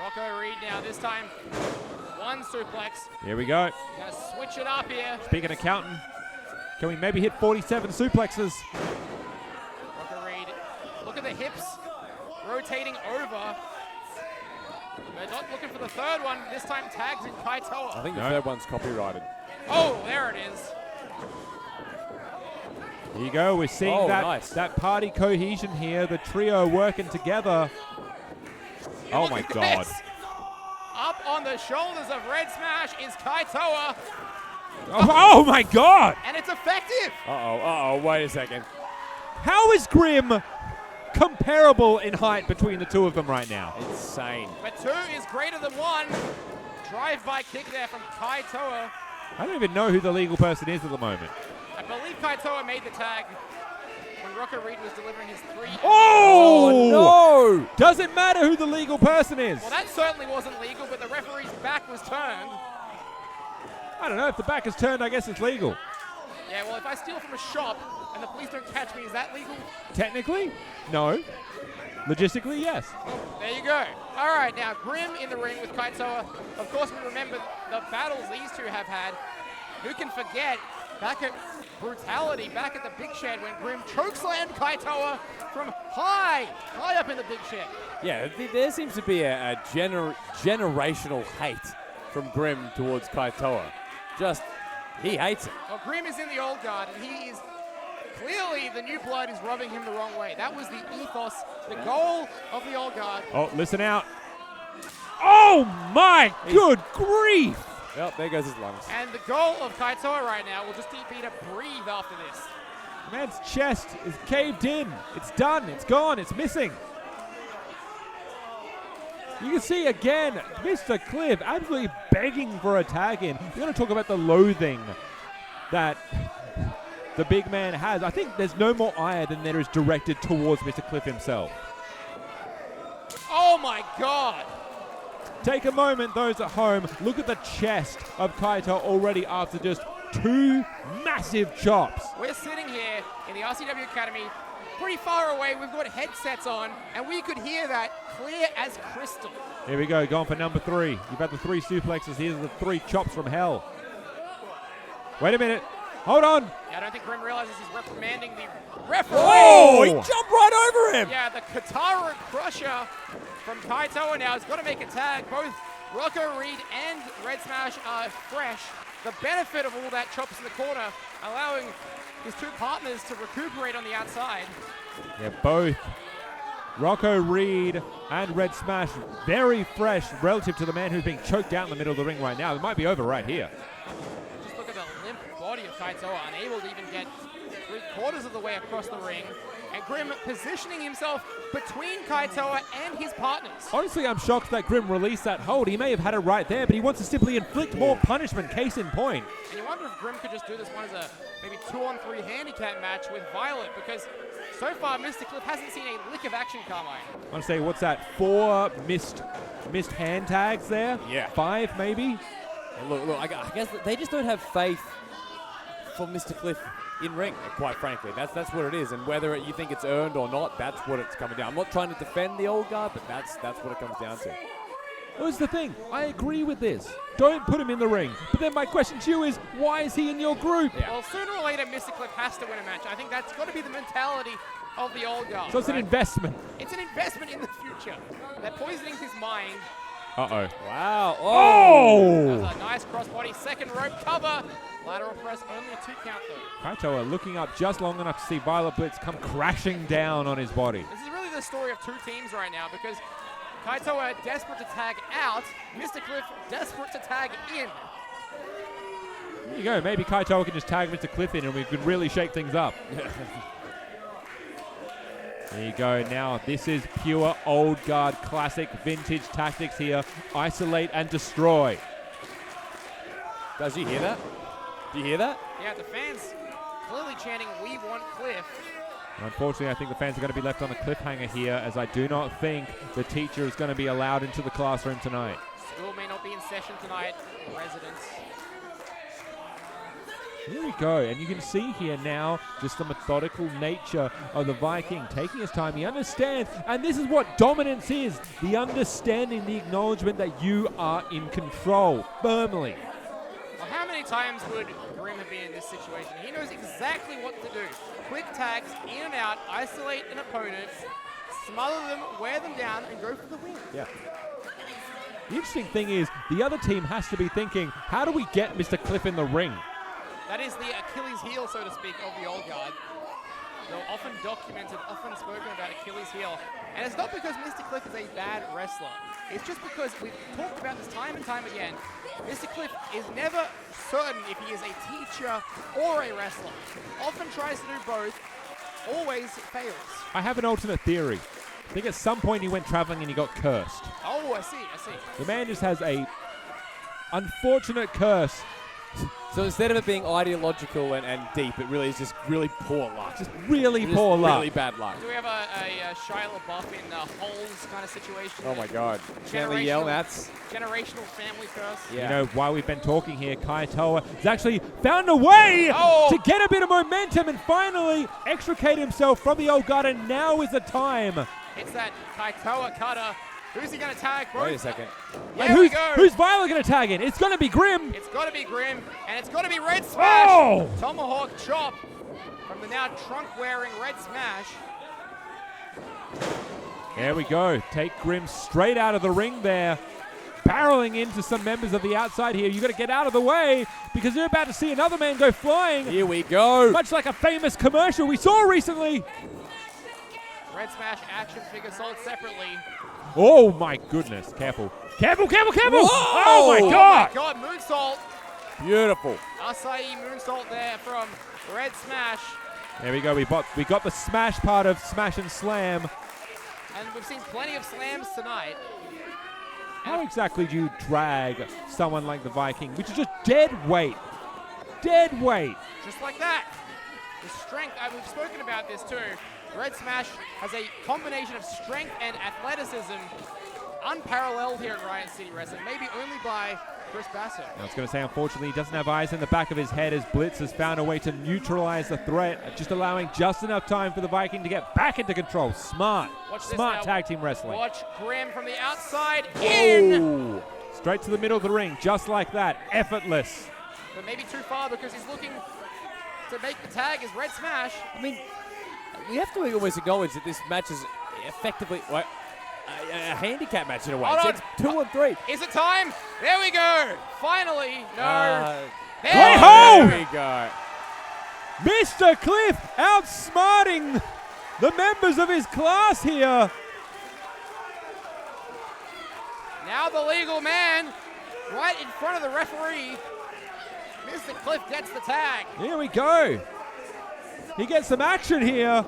Rocco Reed now, this time, one suplex. Here we go. Gonna switch it up here. Speaking of counting, can we maybe hit 47 suplexes? Rocco Reed, look at the hips, rotating over. They're not looking for the third one. This time tags in Kaitoa. I think the third one's copyrighted. Oh, there it is. Here you go. We're seeing nice. that party cohesion here. The trio working together. Oh Look my at God. this. Up on the shoulders of Red Smash is Kaitoa, Oh my God. and it's effective. Wait a second. How is Grim comparable in height between the two of them right now? Insane. But 2 is greater than 1. Drive-by kick there from Kaitoa. I don't even know who the legal person is at the moment. I believe Kaitoa made the tag when Rocco Reed was delivering his 3. Oh, no! Doesn't matter who the legal person is. Well, that certainly wasn't legal, but the referee's back was turned. I don't know. If the back is turned, I guess it's legal. Yeah, well, if I steal from a shop and the police don't catch me, is that legal? Technically, no. Logistically, yes. There you go. All right, now Grim in the ring with Kaitoa. Of course, we remember the battles these two have had. Who can forget back at Brutality, back at the Big Shed when Grim chokeslammed Kaitoa from high up in the Big Shed. Yeah, there seems to be a generational hate from Grim towards Kaitoa. He hates it. Well, Grim is in the old guard, and he is clearly the new blood is rubbing him the wrong way. That was the ethos, the goal of the old guard. Oh, listen out. Oh, my good grief. Well, there goes his lungs. And the goal of Kaitoa right now will just be to breathe after this. The man's chest is caved in. It's done. It's gone. It's missing. You can see again, Mr. Cliff absolutely begging for a tag in. You're going to talk about the loathing that the big man has. I think there's no more ire than there is directed towards Mr. Cliff himself. Oh my God. Take a moment, those at home. Look at the chest of Kaito already after just 2 massive chops. We're sitting here in the RCW Academy, pretty far away. We've got headsets on, and we could hear that clear as crystal. Here we go, going for number 3. You've had the 3 suplexes. Here's the 3 chops from hell. Wait a minute. Hold on. Yeah, I don't think Grim realizes he's reprimanding the referee. Oh, he jumped right over him. Yeah, the Katara Crusher from Kaitoa now has got to make a tag. Both Rocco Reed and Red Smash are fresh. The benefit of all that chops in the corner, allowing his 2 partners to recuperate on the outside. Yeah, both Rocco Reed and Red Smash very fresh relative to the man who's being choked out in the middle of the ring right now. It might be over right here. Just look at the limp body of Kaitoa, unable to even get 3/4 of the way across the ring. And Grim positioning himself between Kaitoa and his partners. Honestly, I'm shocked that Grim released that hold. He may have had it right there, but he wants to simply inflict more punishment, case in point. And you wonder if Grim could just do this one as a maybe 2-on-3 handicap match with Violet, because so far Mr. Cliff hasn't seen a lick of action, Carmine. I want to say, what's that? 4 missed hand tags there? Yeah. 5 maybe? And look, I guess they just don't have faith for Mr. Cliff in ring, quite frankly. That's what it is. And whether you think it's earned or not, that's what it's coming down. I'm not trying to defend the old guard, but that's what it comes down to. Well, that's the thing. I agree with this. Don't put him in the ring. But then my question to you is, why is he in your group? Well, sooner or later, Mr. Cliff has to win a match. I think that's got to be the mentality of the old guard. So it's an investment. It's an investment in the future. They're poisoning his mind. Uh-oh. Wow. Oh! That was a nice crossbody, second rope cover. Lateral press, only a 2 count though. Kaitoa looking up just long enough to see Violet Blitz come crashing down on his body. This is really the story of two teams right now because Kaitoa desperate to tag out, Mr. Cliff desperate to tag in. There you go. Maybe Kaitoa can just tag Mr. Cliff in and we could really shake things up. There you go. Now, this is pure old guard classic vintage tactics here. Isolate and destroy. Does you hear that? Do you hear that? Yeah, the fans clearly chanting, "We want Cliff." Unfortunately, I think the fans are going to be left on a cliffhanger here, as I do not think the teacher is going to be allowed into the classroom tonight. School may not be in session tonight. Residents. Here we go, and you can see here now just the methodical nature of the Viking taking his time. He understands, and this is what dominance is, the understanding, the acknowledgement that you are in control firmly. Well, how many times would Grim have been in this situation? He knows exactly what to do. Quick tags, in and out, isolate an opponent, smother them, wear them down, and go for the win. Yeah. The interesting thing is, the other team has to be thinking, how do we get Mr. Cliff in the ring? That is the Achilles heel, so to speak, of the old guard. They're often documented, often spoken about Achilles heel. And it's not because Mr. Cliff is a bad wrestler. It's just because we've talked about this time and time again. Mr. Cliff is never certain if he is a teacher or a wrestler. Often tries to do both, always fails. I have an alternate theory. I think at some point he went traveling and he got cursed. Oh, I see. The man just has a unfortunate curse. So instead of it being ideological and deep, it really is just really poor luck. Just really poor luck. Really bad luck. Do we have a Shia LaBeouf in Holes kind of situation? Oh my God. Gently yell, that's... Generational family curse. Yeah. You know, while we've been talking here, Kaitoa has actually found a way to get a bit of momentum and finally extricate himself from the old guard, and now is the time. It's that Kaitoa cutter. Who's he going to tag? Wait a second. There we go. Who's Violet going to tag in? It's going to be Grim. It's got to be Grim, and it's got to be Red Smash. Oh! Tomahawk chop from the now trunk-wearing Red Smash. There we go. Take Grim straight out of the ring there. Barreling into some members of the outside here. You got to get out of the way because you're about to see another man go flying. Here we go. Much like a famous commercial we saw recently. Red Smash action figure sold separately. Oh my goodness. Careful. Careful, careful, careful. Whoa! Oh my God. Oh my God, moonsault. Beautiful. Acai moonsault there from Red Smash. There we go. We got the smash part of Smash and Slam. And we've seen plenty of slams tonight. How exactly do you drag someone like the Viking, which is just dead weight? Dead weight. Just like that. The strength, we've spoken about this too. Red Smash has a combination of strength and athleticism unparalleled here at Riot City Wrestling, maybe only by Chris Basso. I was going to say, unfortunately, he doesn't have eyes in the back of his head as Blitz has found a way to neutralize the threat, just allowing just enough time for the Viking to get back into control. Smart. Smart tag team wrestling. Watch Grim from the outside in. Ooh. Straight to the middle of the ring, just like that. Effortless. But maybe too far because he's looking to make the tag as Red Smash. I mean, we have to always acknowledge that this match is effectively a handicap match in a way. It's 2 on 3. Is it time? There we go. Finally. No. There we go. Mr. Cliff outsmarting the members of his class here. Now the legal man right in front of the referee. Mr. Cliff gets the tag. Here we go. He gets some action here.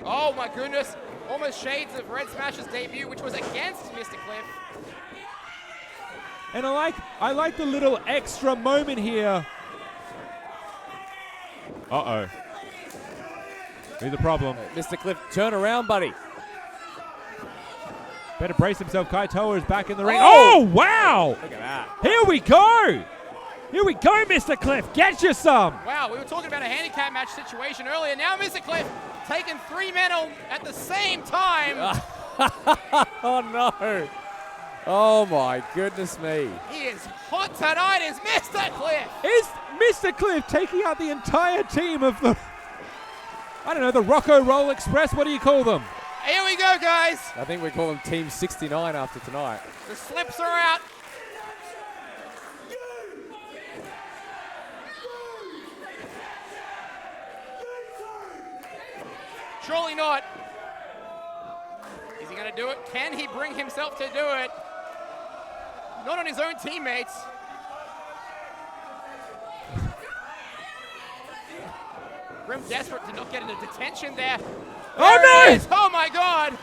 Oh my goodness. Almost shades of Red Smash's debut, which was against Mr. Cliff. And I like the little extra moment here. Uh-oh. Who's the problem? Mr. Cliff, turn around, buddy. Better brace himself. Kaitoa is back in the ring. Oh! Oh, wow! Look at that. Here we go! Here we go, Mr. Cliff. Get you some. Wow, we were talking about a handicap match situation earlier. Now Mr. Cliff taking 3 men at the same time. Oh, no. Oh my goodness me. He is hot tonight, is Mr. Cliff. Is Mr. Cliff taking out the entire team of the, I don't know, the Rocco Roll Express? What do you call them? Here we go, guys. I think we call them Team 69 after tonight. The slips are out. Surely not. Is he going to do it? Can he bring himself to do it? Not on his own teammates. Grim desperate to not get into detention there. Oh, There no! it is. Oh my God!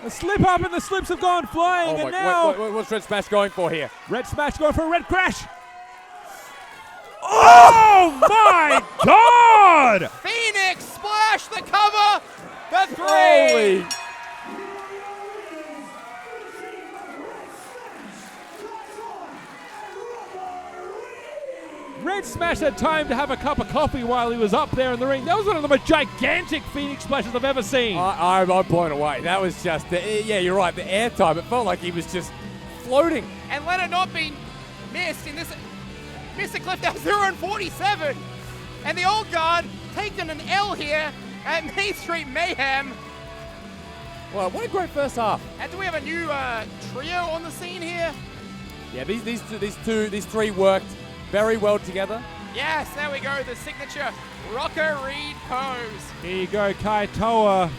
A slip up and the slips have gone flying, Oh and my, now what's Red Smash going for here? Red Smash going for a red crash. Oh my God! Phoenix splash the cover. The three. Holy. Red Smash had time to have a cup of coffee while he was up there in the ring. That was one of the most gigantic Phoenix splashes I've ever seen. I'm blown away. That was just, yeah, you're right, the airtime. It felt like he was just floating. And let it not be missed in this. Mr. Cliff now 0-47. And the old guard taking an L here at Main Street Mayhem. Well, what a great first half. And do we have a new trio on the scene here? Yeah, these three worked very well together. Yes, there we go. The signature Rocco Reed pose. Here you go, Kaitoa,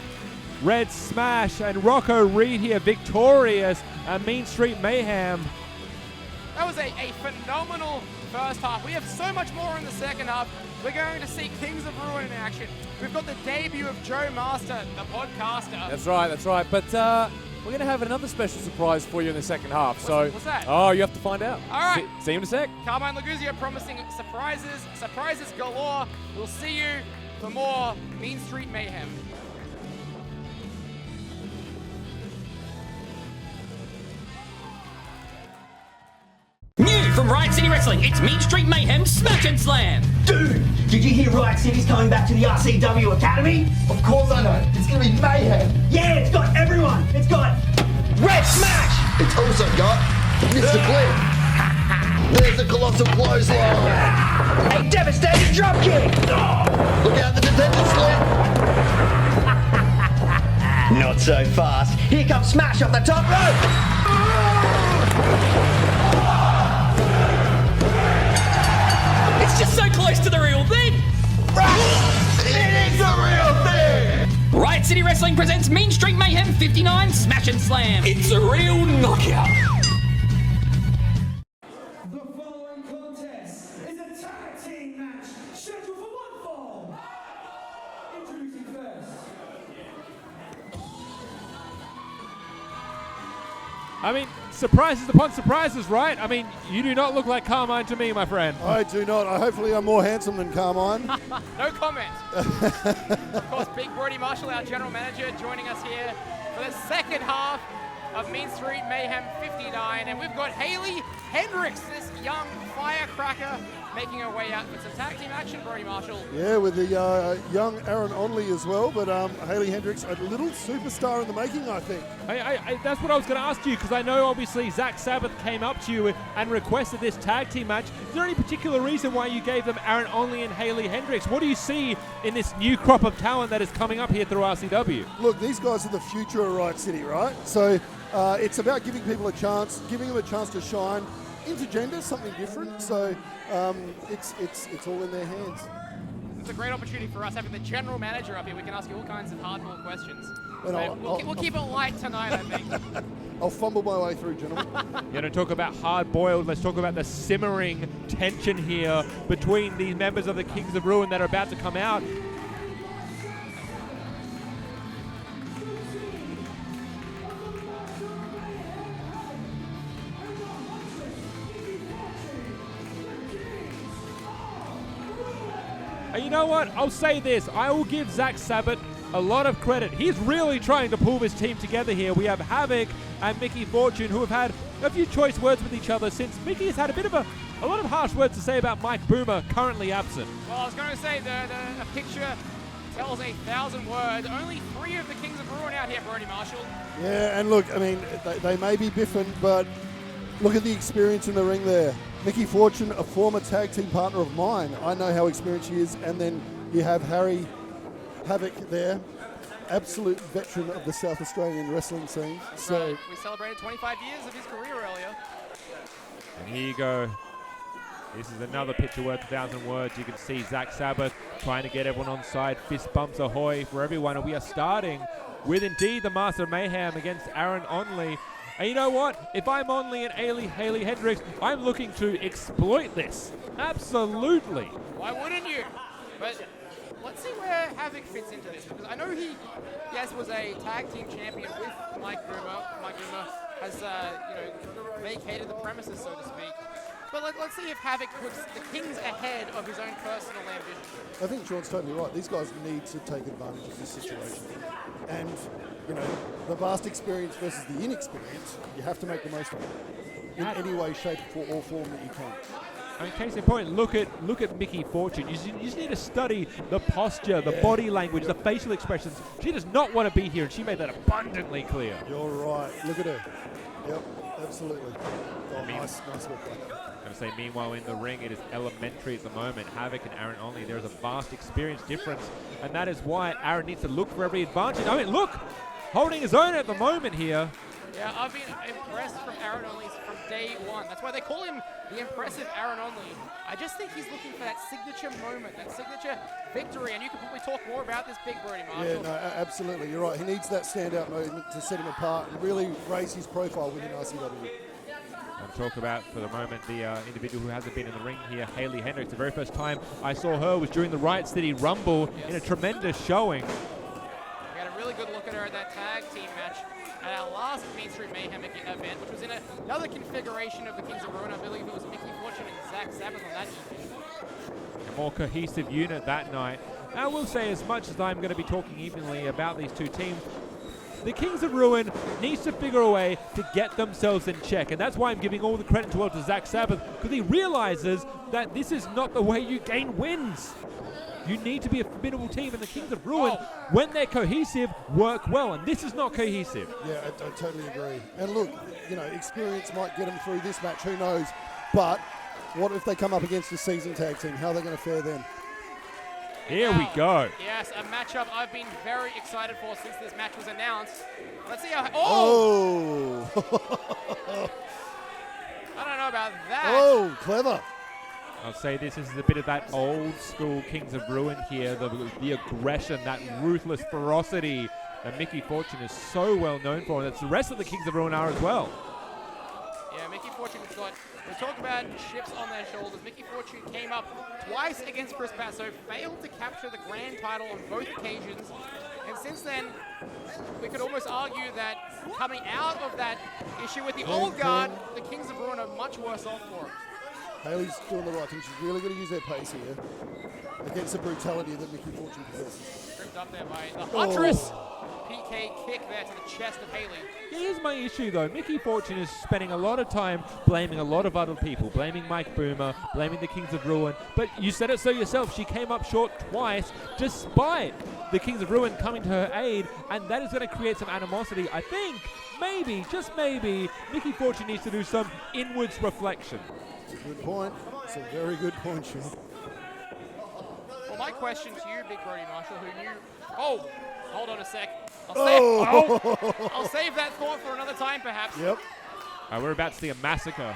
Red Smash, and Rocco Reed here victorious at Mean Street Mayhem. That was a phenomenal first half. We have so much more in the second half. We're going to see Kings of Ruin in action. We've got the debut of Joe Master, the podcaster. That's right. But we're going to have another special surprise for you in the second half. What's that? Oh, you have to find out. All right. See you in a sec. Carmine Laguzio promising surprises galore. We'll see you for more Mean Street Mayhem. New from Riot City Wrestling, it's Mean Street Mayhem Smash and Slam. Dude, did you hear Riot City's coming back to the RCW Academy? Of course I know. It's going to be mayhem. Yeah, it's got everyone. It's got Red Smash. It's also got Mr. Cliff. There's the colossal clothesline. A devastating dropkick. Look out the detention slip. Not so fast. Here comes Smash off the top rope. It's just so close to the real thing. It is the real thing. Riot City Wrestling presents Mean Street Mayhem 59 Smash and Slam. It's a real knockout. The following contest is a tag team match scheduled for one fall. Introducing first. I mean, surprises upon surprises, right? I mean, you do not look like Carmine to me, my friend. I do not. Hopefully I'm more handsome than Carmine. No comment. Of course, Big Brody Marshall, our general manager, joining us here for the second half of Mean Street Mayhem 59. And we've got Haley Hendricks, this young firecracker, making her way out with some tag team action. Brody Marshall. Yeah, with the young Aaron Onley as well, but Haley Hendricks, a little superstar in the making, I think. That's what I was going to ask you, because I know obviously Zach Sabbath came up to you and requested this tag team match. Is there any particular reason why you gave them Aaron Onley and Haley Hendricks? What do you see in this new crop of talent that is coming up here through RCW? Look, these guys are the future of Riot City, right? So it's about giving people a chance, giving them a chance to shine. Intergender, something different. So it's all in their hands. It's a great opportunity for us having the general manager up here. We can ask you all kinds of hardball questions. And We'll keep it light tonight, I think. I'll fumble my way through, gentlemen. You're going to talk about hard-boiled. Let's talk about the simmering tension here between these members of the Kings of Ruin that are about to come out. And you know what? I'll say this. I will give Zach Sabbath a lot of credit. He's really trying to pull this team together here. We have Havoc and Mickey Fortune, who have had a few choice words with each other since Mickey has had a lot of harsh words to say about Mike Boomer, currently absent. Well, I was going to say the picture tells 1,000 words. Only 3 of the Kings of Ruin out here, Brody Marshall. Yeah, and look, I mean, they may be biffing, but look at the experience in the ring there. Mickey Fortune, a former tag team partner of mine. I know how experienced she is. And then you have Harry Havoc there, absolute veteran of the South Australian wrestling scene. So we celebrated 25 years of his career earlier. And here you go. This is another picture worth 1,000 words. You can see Zach Sabbath trying to get everyone on side. Fist bumps ahoy for everyone. And we are starting with indeed the Master of Mayhem against Aaron Onley. And you know what? If I'm Onley and Haley Hendricks, I'm looking to exploit this. Absolutely. Why wouldn't you? But let's see where Havoc fits into this, because I know he, yes, was a tag team champion with Mike Boomer. Mike Boomer has, vacated the premises, so to speak. But let's see if Havoc puts the Kings ahead of his own personal ambition. I think Sean's totally right. These guys need to take advantage of this situation. And, the vast experience versus the inexperience, you have to make the most of it in any way, shape, or form that you can. I mean, case in point, look at Mickey Fortune. You just need to study the posture, the body language, the facial expressions. She does not want to be here, and she made that abundantly clear. You're right. Look at her. Yep, absolutely. Oh, nice work by her. I'm going to say, meanwhile, in the ring, it is elementary at the moment. Havoc and Aaron Onley, there is a vast experience difference, and that is why Aaron needs to look for every advantage. I mean, look, holding his own at the moment here. Yeah, I've been impressed from Aaron Onley from day one. That's why they call him the impressive Aaron Onley. I just think he's looking for that signature moment, that signature victory, and you can probably talk more about this, Big Brody Marshall. Yeah, no, absolutely. You're right. He needs that standout moment to set him apart and really raise his profile within RCW. And talk about, for the moment, the individual who hasn't been in the ring here, Haley Hendricks. The very first time I saw her was during the Riot City Rumble in a tremendous showing. We had a really good look at her at that tag team match at our last Main Street Mayhem event, which was in another configuration of the Kings of Ruin. I believe it was Mickey Fortune and Zach Sabbath on that evening. A more cohesive unit that night. I will say, as much as I'm going to be talking evenly about these two teams, the Kings of Ruin needs to figure a way to get themselves in check. And that's why I'm giving all the credit to Zach Sabbath, because he realizes that this is not the way you gain wins. You need to be a formidable team, and the Kings of Ruin, when they're cohesive, work well. And this is not cohesive. Yeah, I totally agree. And look, experience might get them through this match. Who knows? But what if they come up against a seasoned tag team? How are they going to fare then? Here we go. Yes, a matchup I've been very excited for since this match was announced. Let's see how... Oh! I don't know about that. Oh, clever. I'll say this is a bit of that old school Kings of Ruin here, the aggression, that ruthless ferocity that Mickey Fortune is so well known for, and that's the rest of the Kings of Ruin are as well. Yeah, Mickey Fortune's got... We talk about chips on their shoulders. Mickey Fortune came up twice against Chris Basso, failed to capture the grand title on both occasions, and since then, we could almost argue that coming out of that issue with the old guard, the Kings of Ruin are much worse off for it. Haley's doing the right thing. She's really going to use her pace here against the brutality that Mickey Fortune possesses. Tripped up there by the Huntress. PK kick there to the chest of Haley. Here's my issue, though. Mickey Fortune is spending a lot of time blaming a lot of other people, blaming Mike Boomer, blaming the Kings of Ruin. But you said it so yourself. She came up short twice, despite the Kings of Ruin coming to her aid, and that is going to create some animosity. I think, maybe, just maybe, Mickey Fortune needs to do some inwards reflection. It's a good point. It's a very good point, Sean. Well, my question to you, Big Brody Marshall, who knew... Oh, hold on a sec. I'll save that thought for another time, perhaps. Yep. We're about to see a massacre.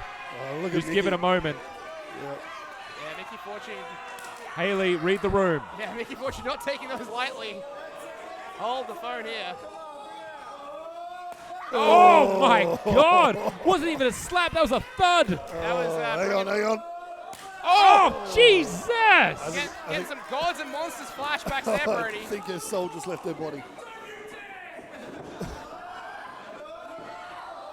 Look Just at give it a moment. Yep. Yeah, Mickey Fortune. Haley, read the room. Yeah, Mickey Fortune not taking those lightly. Hold the phone here. Oh my God! Wasn't even a slap. That was a thud. That was. Hang on. Oh, Jesus! Getting some gods and monsters flashbacks there, Brody. I think her soul just left her body.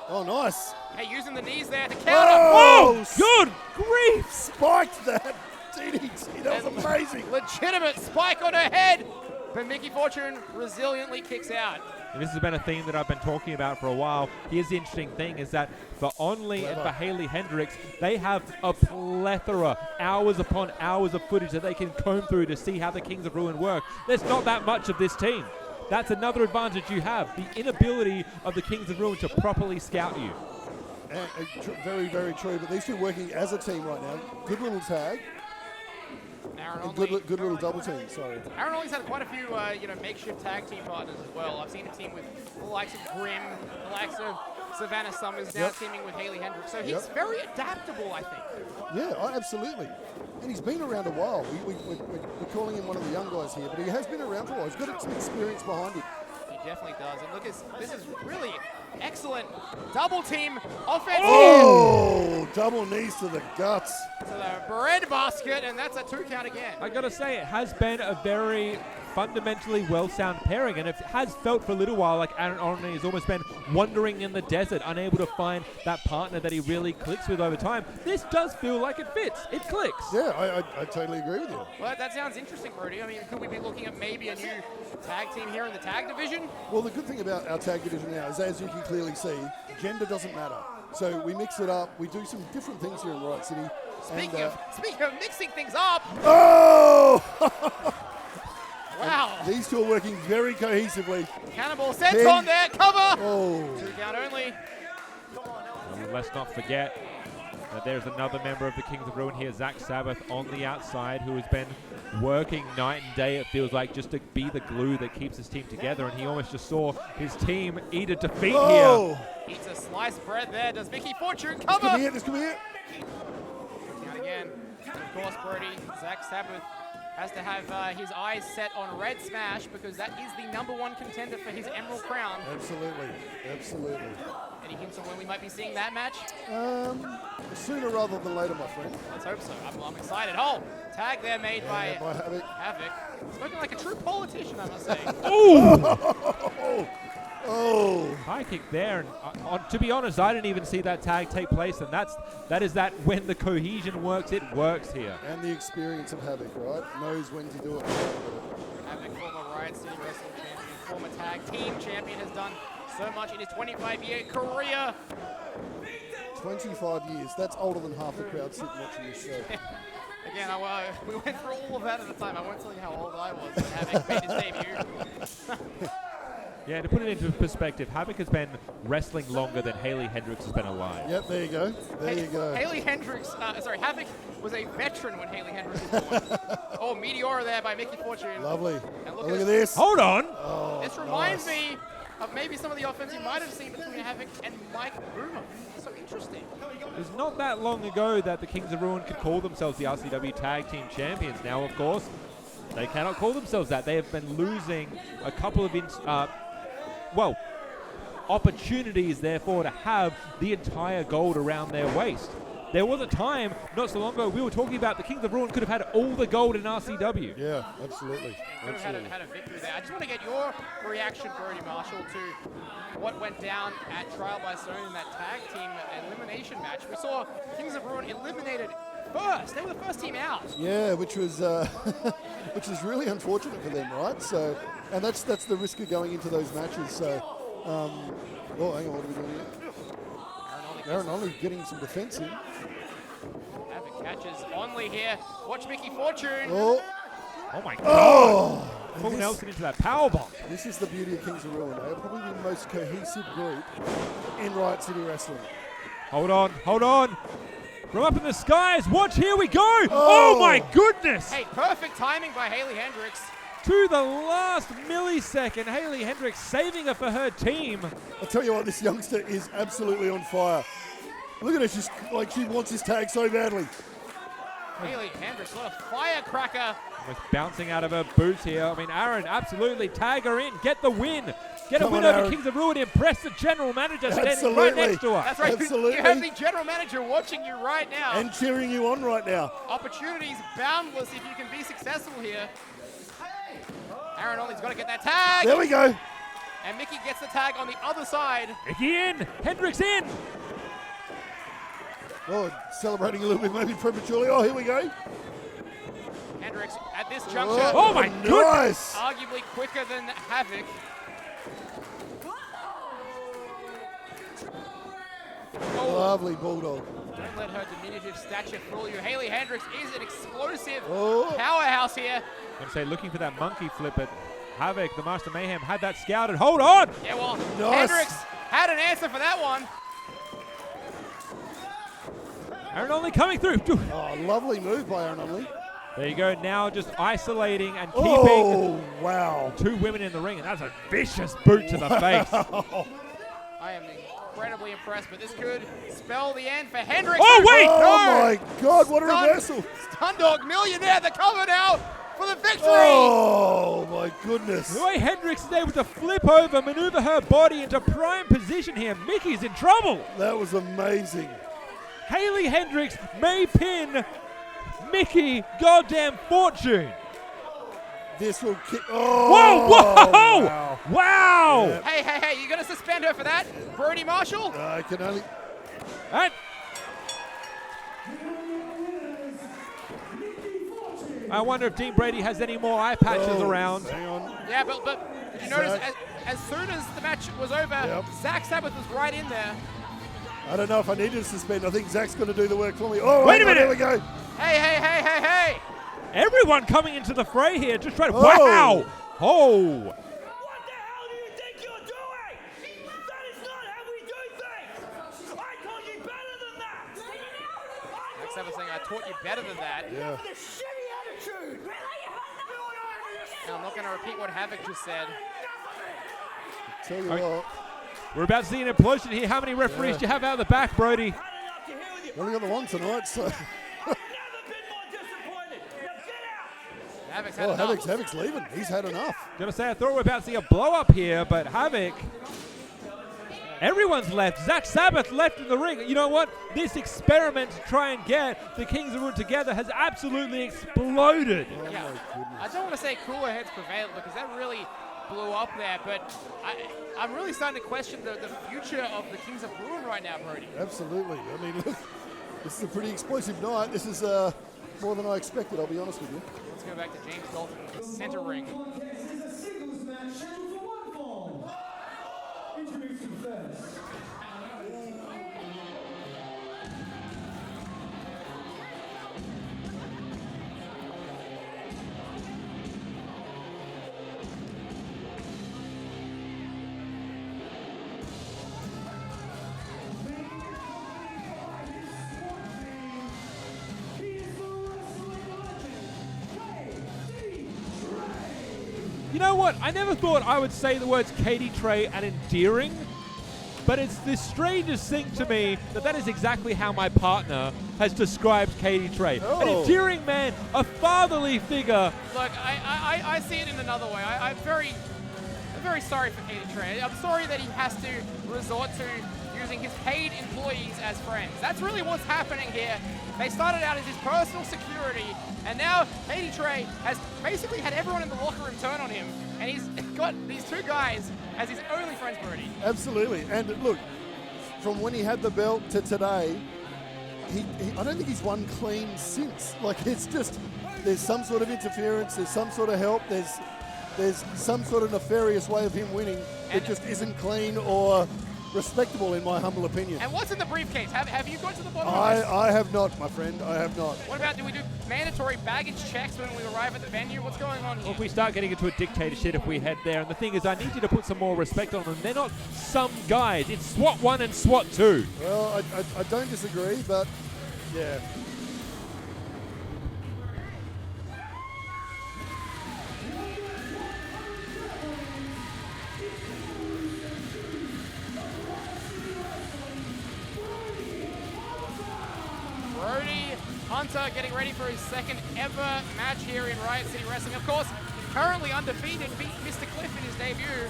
Oh, nice. Hey, using the knees there to counter. Oh, good grief! Spiked that DDT. That was amazing. Legitimate spike on her head. but Mickey Fortune resiliently kicks out. And this has been a theme that I've been talking about for a while. Here's the interesting thing is that for Only and for Hayley Hendricks, they have a plethora, hours upon hours of footage that they can comb through to see how the Kings of Ruin work. There's not that much of this team. That's another advantage you have, the inability of the Kings of Ruin to properly scout you. Very, very true. But these two working as a team right now. Good little tag. And good little double team. Sorry. Aaron Ollie's had quite a few, makeshift tag team partners as well. I've seen him team with the likes of Grim, the likes of Savannah Summers, now teaming with Hayley Hendricks. So he's very adaptable, I think. Yeah, absolutely. And he's been around a while. We're calling him one of the young guys here, but he has been around for a while. He's got some experience behind him. He definitely does. And look, this is really excellent double team offense. Oh, double knees to the guts. To the bread basket, and that's a 2 count again. I gotta say, it has been a very fundamentally well-sound pairing, and it has felt for a little while like Aaron Only has almost been wandering in the desert, unable to find that partner that he really clicks with over time. This does feel like it fits. It clicks. Yeah, I totally agree with you. Well, that sounds interesting, Brody. I mean, could we be looking at maybe a new tag team here in the tag division? Well, the good thing about our tag division now is, as you can clearly see, gender doesn't matter. So we mix it up. We do some different things here in Riot City. Speaking of mixing things up. Oh! Wow. These two are working very cohesively. Cannibal sets on there. Cover. Oh. 2 count only. And let's not forget that there's another member of the Kings of Ruin here, Zach Sabbath, on the outside, who has been working night and day, it feels like, just to be the glue that keeps his team together, and he almost just saw his team eat a defeat here. Eats a sliced bread there. Does Mickey Fortune cover? This could be it. Count again. Of course, Brody, Zach Sabbath has to have his eyes set on Red Smash because that is the #1 contender for his Emerald Crown. Absolutely. Any hints on when we might be seeing that match? Sooner rather than later, my friend. Let's hope so. I'm excited. Oh, tag there made by Havoc. Spoken like a true politician, I must say. Ooh! Oh! High kick there, and to be honest, I didn't even see that tag take place, and that is when the cohesion works, it works here. And the experience of Havoc, right? Knows when to do it. Havoc, former Riot City Wrestling champion, former tag team champion, has done so much in his 25-year career. 25 years. That's older than half the crowd sitting watching this show. Again, we went through all of that at the time. I won't tell you how old I was when Havoc made his debut. Yeah, to put it into perspective, Havoc has been wrestling longer than Hayley Hendricks has been alive. Yep, there you go. Havoc was a veteran when Hayley Hendricks was born. Oh, Meteora there by Mickey Fortune. Lovely. And look at this. Hold on. Oh, this reminds me of maybe some of the offense you might have seen between Havoc and Mike Boomer. So interesting. It was not that long ago that the Kings of Ruin could call themselves the RCW Tag Team Champions. Now, of course, they cannot call themselves that. They have been losing a couple of opportunities, therefore, to have the entire gold around their waist. There was a time, not so long ago, we were talking about the Kings of Ruin could have had all the gold in RCW. Yeah, absolutely. Could have had a victory there. I just want to get your reaction, Brody Marshall, to what went down at Trial by Stone in that tag team elimination match. We saw Kings of Ruin eliminated first. They were the first team out. Yeah, which was really unfortunate for them, right? So, and that's the risk of going into those matches. So, hang on, what are we doing here? Aaron Only getting some defense in. Havoc catches Only here. Watch Mickey Fortune. Oh my God! Full Nelson into that powerbomb. This is the beauty of Kings of Ruin. They're probably the most cohesive group in Riot City Wrestling. Hold on. From up in the skies, watch, here we go! Oh my goodness! Hey, perfect timing by Hayley Hendricks. To the last millisecond, Hayley Hendricks saving her for her team. I'll tell you what, this youngster is absolutely on fire. Look at her, she's like she wants this tag so badly. Hayley Hendricks, what a firecracker. Almost bouncing out of her boots here. I mean, Aaron, absolutely, tag her in, get the win. Get a win over Kings of Ruin, impress the general manager standing right next to her. That's right, you have the general manager watching you right now. And cheering you on right now. Opportunities boundless if you can be successful here. Aaron Only's got to get that tag. There we go. And Mickey gets the tag on the other side. Mickey in, Hendricks in. Oh, celebrating a little bit maybe prematurely. Oh, here we go. Hendricks at this juncture. Oh my goodness! Arguably quicker than Havoc. Lovely bulldog. Don't let her diminutive stature fool you. Hayley Hendricks is an explosive Oh. powerhouse here. I'm say looking for that monkey flip, but Havoc, the Master Mayhem, had that scouted. Hold on! Yeah, well, Nice. Hendricks had an answer for that one. Aaron Only coming through. Oh, lovely move by Aaron Only. There you go. Now just isolating and keeping Oh, wow. two women in the ring, and that's a vicious boot to the face. I am incredibly impressed, but this could spell the end for Hendricks. Oh, wait! Oh, No! my God, what a Stun- reversal. Stundog Millionaire, the cover now for the victory. Oh, my goodness. The way Hendricks is able to flip over, maneuver her body into prime position here, Mickey's in trouble. That was amazing. Hayley Hendricks may pin Mickey goddamn Fortune. This will kick. Oh, Whoa, whoa! Wow. Wow! Yeah. Hey, you gonna suspend her for that? Brody Marshall? I can only. And I wonder if Dean Brady has any more eye patches around. Hang on. Yeah, but did you notice Zach. as soon as the match was over, Yep. Zach Sabbath was right in there. I don't know if I need to suspend. I think Zach's going to do the work for me. Oh, Wait a hang on, minute. Here we go. Hey. Everyone coming into the fray here, just trying to. Oh. Wow! Oh! What the hell do you think you're doing? That is not how we do things. I taught you better than that. Zach Sabbath saying, I taught you better than that. Yeah. The shitty attitude. And I'm not gonna repeat what Havoc just said. Tell you Okay. what. We're about to see an implosion here. How many referees do you have out the back, Brody? We only got the one tonight, so. Havoc's had Oh, enough. Havoc's leaving. He's had enough. Gonna say, I thought we were about to see a blow up here, but Havoc. Everyone's left. Zach Sabbath left in the ring. You know what? This experiment to try and get the Kings of Root together has absolutely exploded. Yeah. I don't want to say cooler heads prevailed because that really blew up there, but I'm really starting to question the future of the Kings of Ruin right now, Brody. Absolutely. I mean, look, this is a pretty explosive night. This is more than I expected, I'll be honest with you. Let's go back to James Dalton in the center ring. This is a singles match scheduled for one fall. Introducing first. You know what? I never thought I would say the words Katie Trey and endearing, but it's the strangest thing to me that is exactly how my partner has described Katie Trey. An Oh. endearing man, a fatherly figure. Look, I see it in another way. I'm very sorry for Katie Trey. I'm sorry that he has to resort to using his paid employees as friends. That's really what's happening here. They started out as his personal security, and now Katie Trey has basically had everyone in the locker room turn on him, and he's got these two guys as his only friends, Brody. Absolutely. And look, from when he had the belt to today, I don't think he's won clean since. Like, it's just, there's some sort of interference, there's some sort of help, there's some sort of nefarious way of him winning that just isn't clean or respectable, in my humble opinion. And what's in the briefcase? Have you got to the bottom of this? I have not, my friend. I have not. What about, do we do mandatory baggage checks when we arrive at the venue? What's going on Well, here? if we start getting into a dictatorship, if we head there, and the thing is, I need you to put some more respect on them. They're not some guys. It's SWAT 1 and SWAT 2. Well, I don't disagree, but yeah. Brody Hunter getting ready for his second ever match here in Riot City Wrestling. Of course, currently undefeated, beat Mr. Cliff in his debut.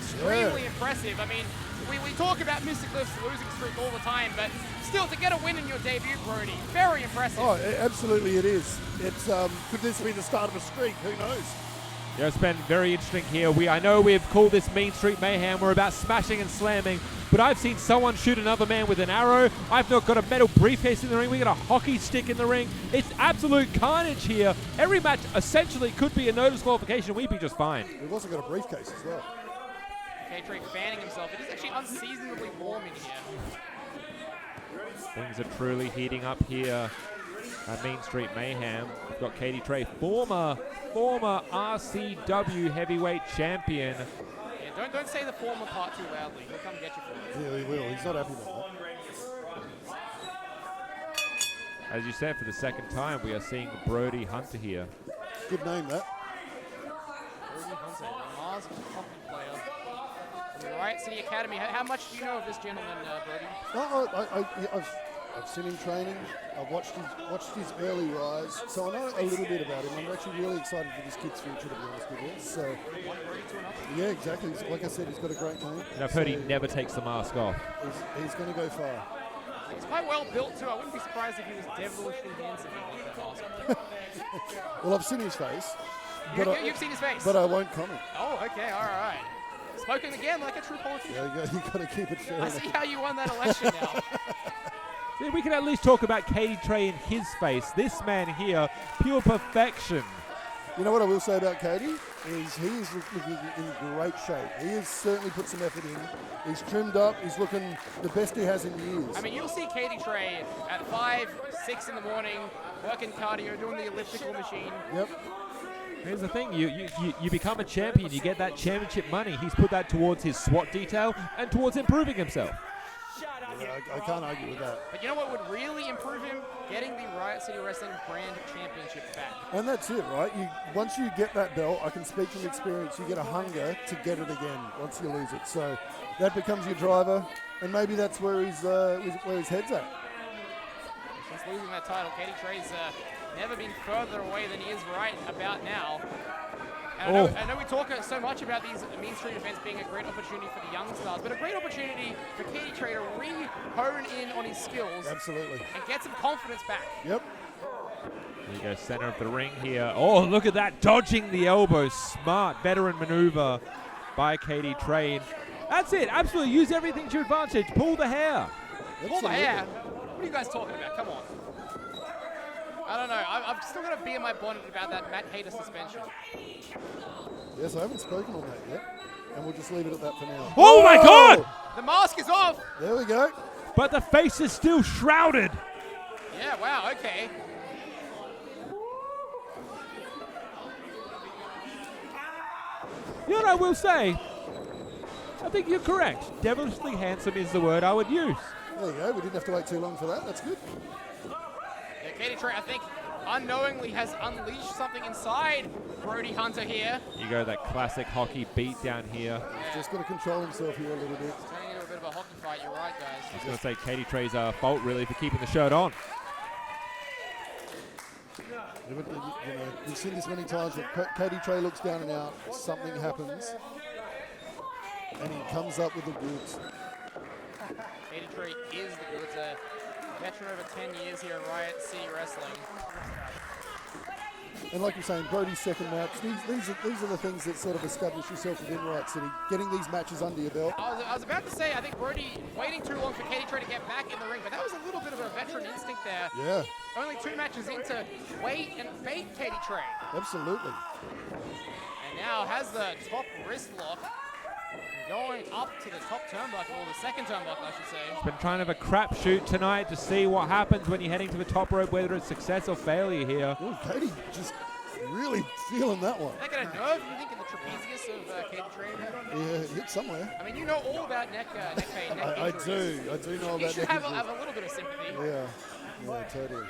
Extremely impressive. I mean, we talk about Mr. Cliff's losing streak all the time, but still, to get a win in your debut, Brody, very impressive. Oh, absolutely it is. It's could this be the start of a streak? Who knows? Yeah, it's been very interesting here. I know we've called this Mean Street Mayhem. We're about smashing and slamming, but I've seen someone shoot another man with an arrow. I've not got a metal briefcase in the ring. We got a hockey stick in the ring. It's absolute carnage here. Every match essentially could be a no disqualification. We'd be just fine. We've also got a briefcase as well. Okay, Trey fanning himself. It is actually unseasonably warm in here. Things are truly heating up here at Mean Street Mayhem. We've got Katie Trey, former RCW heavyweight champion. Yeah, don't say the former part too loudly. He'll come get you for it. Yeah, he will. He's not happy about that. As you said, for the second time, we are seeing Brody Hunter here. Good name, that. Brody Hunter, a Mars hockey player from the Riot City Academy. How much do you know of this gentleman, Brody? I've seen him training. I've watched his early rise, so I know a little bit about him. I'm actually really excited for this kid's future, to be honest with you. So, yeah, exactly. Like I said, he's got a great name. And I've heard he never takes the mask off. He's going to go far. He's quite well built too. I wouldn't be surprised if he was devilishly handsome with that mask. Well, I've seen his face. You've seen his face? But I won't comment. Oh, okay, all right. Spoken again like a true politician. There you go. You've got to keep it fair. I see how you won that election now. See, we can at least talk about Katie Trey in his face. This man here, pure perfection. You know what I will say about Katie is he is looking in great shape. He has certainly put some effort in. He's trimmed up. He's looking the best he has in years. I mean, you'll see Katie Trey at 5, 6 in the morning, working cardio, doing the elliptical machine. Yep. Here's the thing, you become a champion, you get that championship money. He's put that towards his SWAT detail and towards improving himself. Yeah, I can't argue with that. But you know what would really improve him? Getting the Riot City Wrestling Brand Championship back. And that's it, right? Once you get that belt, I can speak from experience, you get a hunger to get it again once you lose it. So that becomes your driver, and maybe that's where his head's at. Since losing that title, Katie Trey's never been further away than he is right about now. And I know we talk so much about these Mean Street events being a great opportunity for the young stars, but a great opportunity for Katie Trey to hone in on his skills. Absolutely. And get some confidence back. Yep. There you go, center of the ring here. Oh, look at that, dodging the elbow. Smart veteran maneuver by Katie Trey. That's it, absolutely, use everything to your advantage. Pull the hair. Pull the hair? What are you guys talking about? Come on. I don't know. I've still got a bee in my bonnet about that Matt Hater suspension. Yes, I haven't spoken on that yet. And we'll just leave it at that for now. Oh my God! The mask is off! There we go. But the face is still shrouded. Yeah, wow, okay. You know what I will say? I think you're correct. Devilishly handsome is the word I would use. There you go. We didn't have to wait too long for that. That's good. Yeah, Katie Trey, I think, unknowingly has unleashed something inside Brody Hunter here. You go that classic hockey beat down here. He's just got to control himself here a little bit. It's turning into a bit of a hockey fight. You're right, guys. I was going to say Katie Trey's fault, really, for keeping the shirt on. You've seen this many times. Katie Trey looks down and out. Something happens. And he comes up with the goods. Katie Trey is the goods. A veteran over 10 years here in Riot City Wrestling. And like you're saying, Brody's second match, these are the things that sort of establish yourself within Riot City. Getting these matches under your belt. I was about to say, I think Brody waiting too long for Katie Trey to get back in the ring, but that was a little bit of a veteran instinct there. Yeah. Only 2 matches in to wait and bait Katie Trey. Absolutely. And now has the top wrist lock. Going up to the top turnbuckle, or the second turnbuckle, I should say. It's been kind of a crapshoot tonight to see what happens when you're heading to the top rope, whether it's success or failure here. Ooh, Katie just really feeling that one. Did that get a nerve, you think, in the trapezius of Katie Trey? Yeah, hit somewhere. I mean, you know all about neck pain, neck I injuries. do know about You neck should have injuries. a little bit of sympathy. Yeah, totally.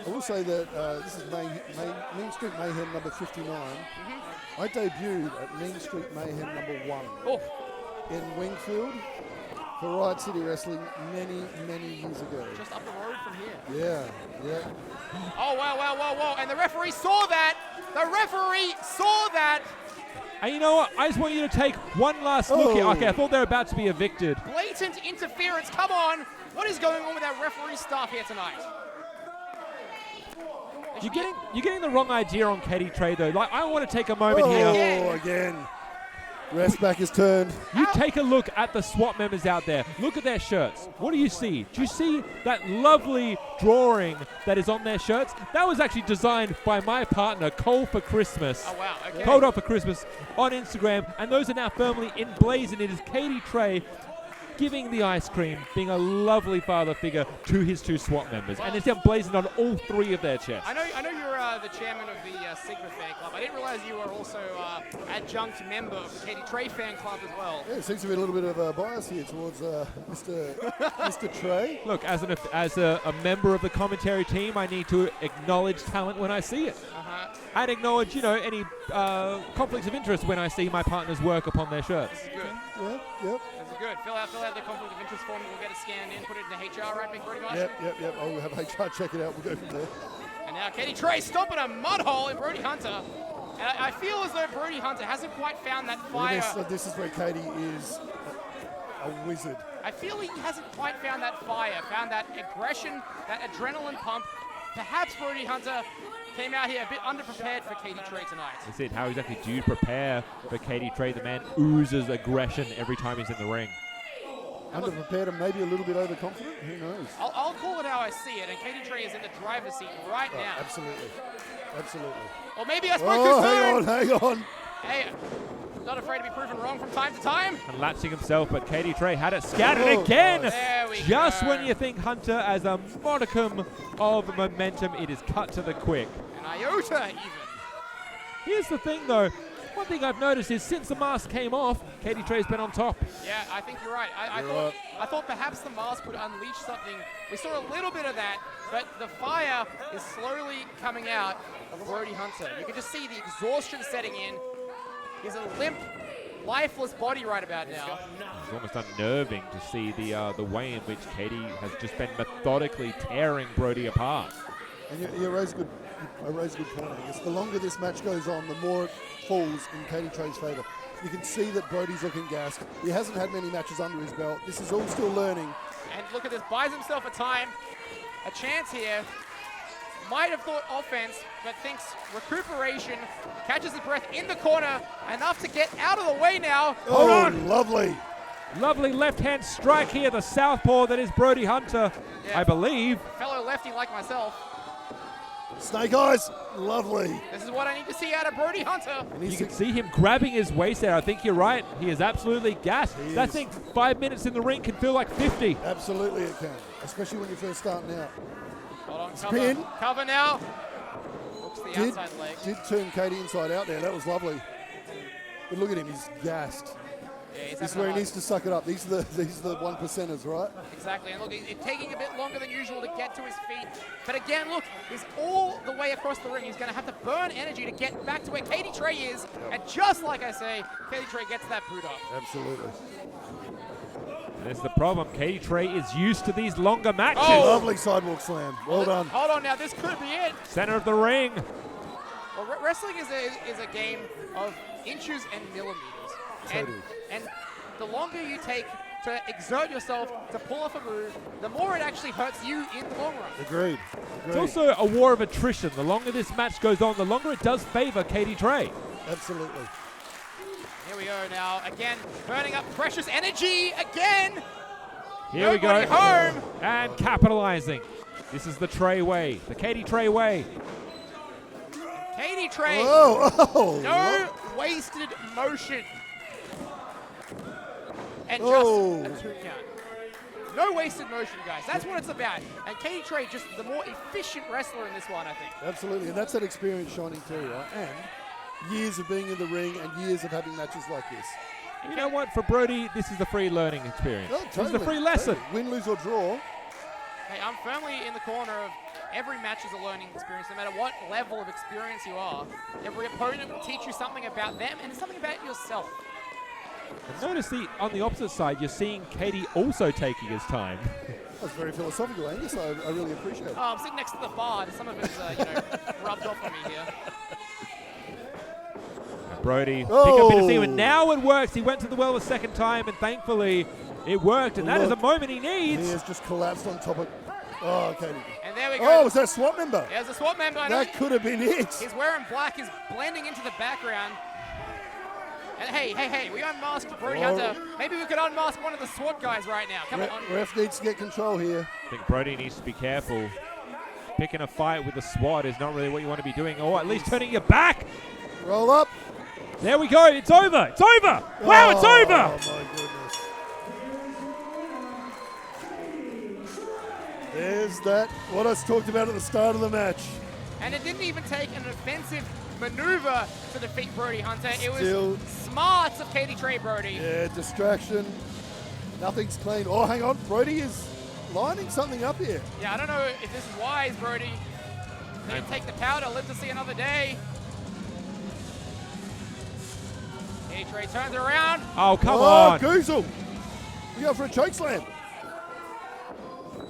I will say that this is Mean Street Mayhem number 59. I debuted at Mean Street Mayhem number 1 in Wingfield for Riot City Wrestling many years ago. Just up the road from here. Yeah. Oh, wow. And the referee saw that. The referee saw that. And you know what? I just want you to take one last look here. Okay, I thought they were about to be evicted. Blatant interference. Come on. What is going on with that referee staff here tonight? They You're getting the wrong idea on Katie Trey though. Like I want to take a moment here. Oh, again. Rest back is turned. You take a look at the SWAT members out there. Look at their shirts. What do you see? Do you see that lovely drawing that is on their shirts? That was actually designed by my partner, Cole for Christmas. Oh, wow. Okay. Cold Up for Christmas on Instagram. And those are now firmly emblazoned. It is Katie Trey giving the ice cream, being a lovely father figure to his 2 SWAT members. And it's emblazoned on all 3 of their chests. I know you're the chairman of the Sigma fan club. I didn't realize you were also adjunct member of the Katie Trey fan club as well. Yeah, it seems to be a little bit of a bias here towards Mr. Trey. Look, as a member of the commentary team, I need to acknowledge talent when I see it. And acknowledge, any conflicts of interest when I see my partner's work upon their shirts. This is good. Yep. This is good. Fill out the conflict of interest form. We'll get it scanned in, put it into HR, right, Brody? Yep. I'll have HR check it out. We'll go from there. And now Katie Trey stomping a mud hole in Brody Hunter. And I feel as though Brody Hunter hasn't quite found that fire. This is where Katie is a wizard. I feel he hasn't quite found that fire, found that aggression, that adrenaline pump. Perhaps Brody Hunter came out here a bit underprepared for Katie Trey tonight. That's it. How exactly do you prepare for Katie Trey? The man oozes aggression every time he's in the ring. Underprepared and maybe a little bit overconfident. Who knows? I'll call it how I see it, and Katie Trey is in the driver's seat right now. Absolutely. Or maybe I spoke too soon. Hang on. Hey, not afraid to be proven wrong from time to time. And latching himself, but Katie Trey had it scattered again. There we Just go. when you think Hunter has a modicum of momentum, it is cut to the quick. An iota even. Here's the thing though. One thing I've noticed is since the mask came off, Katie Trey's been on top. Yeah, I think you're right. I thought perhaps the mask would unleash something. We saw a little bit of that, but the fire is slowly coming out of Brody Hunter. You can just see the exhaustion setting in. He's a limp, lifeless body right about now. It's almost unnerving to see the way in which Katie has just been methodically tearing Brody apart. And you raise a good point. I guess the longer this match goes on, the more it falls in Katie Trey's favour. You can see that Brody's looking gassed. He hasn't had many matches under his belt. This is all still learning. And look at this, buys himself a time, a chance here. Might have thought offense, but thinks recuperation, catches his breath in the corner, enough to get out of the way now. Hold on. Lovely. Lovely left-hand strike here, the southpaw that is Brody Hunter, Yeah. I believe. Fellow lefty like myself. Snake eyes. Lovely. This is what I need to see out of Brody Hunter. You can see him grabbing his waist there. I think you're right. He is absolutely gassed. That thing, 5 minutes in the ring can feel like 50. Absolutely it can, especially when you're first starting out. Hold on, Spin. cover now. Hooks the outside leg. Did turn Katie inside out there. That was lovely. But look at him. He's gassed. Yeah, he's This is having where a he needs to suck it up. These are the 1%ers, right? Exactly, and look, it's taking a bit longer than usual to get to his feet. But again, look, he's all the way across the ring. He's going to have to burn energy to get back to where Katie Trey is. And just like I say, Katie Trey gets that boot up. Absolutely. And that's the problem. Katie Trey is used to these longer matches. Oh. Lovely sidewalk slam. Well done. Hold on now, this could be it. Center of the ring. Well, wrestling is a game of inches and millimeters. And the longer you take to exert yourself to pull off a move, the more it actually hurts you in the long run. Agreed. It's also a war of attrition. The longer this match goes on, the longer it does favor Katie Trey. Absolutely. Here we go now. Again, burning up precious energy again. Here we Nobody go. home. And capitalizing. This is the Trey way, the Katie Trey way. Katie Trey. Oh. No wasted motion. And Oh. just a 2 count. No wasted motion, guys. That's what it's about. And Katie Trey, just the more efficient wrestler in this one, I think. Absolutely. And that's that experience shining through, right? And years of being in the ring and years of having matches like this. You know what? For Brody, this is the free learning experience. Oh, This is the free lesson. Totally. Win, lose, or draw. Hey, I'm firmly in the corner of every match is a learning experience, no matter what level of experience you are. Every opponent will teach you something about them and something about yourself. And notice on the opposite side, you're seeing Katie also taking his time. That's very philosophical, Angus. I really appreciate it. Oh, I'm sitting next to the bar. Some of it's, rubbed off on me here. Brody, pick a bit of steam, and now it works. He went to the well a second time, and thankfully it worked, and that is a moment he needs. He has just collapsed on top of... Oh, Katie. And And there we go. Oh, was that SWAT member? There's a SWAT member. That could have been it. He's wearing black, is blending into the background. And hey, we unmasked Brody Hunter. Maybe we could unmask one of the SWAT guys right now. Come on. Ref needs to get control here. I think Brody needs to be careful. Picking a fight with the SWAT is not really what you want to be doing, or at least turning your back. Roll up. There we go. It's over. It's over. Wow, it's over. Oh, my goodness. There's that, what I talked about at the start of the match. And it didn't even take an offensive maneuver to defeat Brody Hunter. It Still. was smarts of Katie Trey Brody. Yeah, distraction. Nothing's clean. Oh, hang on. Brody is lining something up here. Yeah, I don't know if this is wise, Brody. Didn't take the powder, live to see another day. Katie Trey turns around. Oh, come on. Goozle. We go for a choke slam.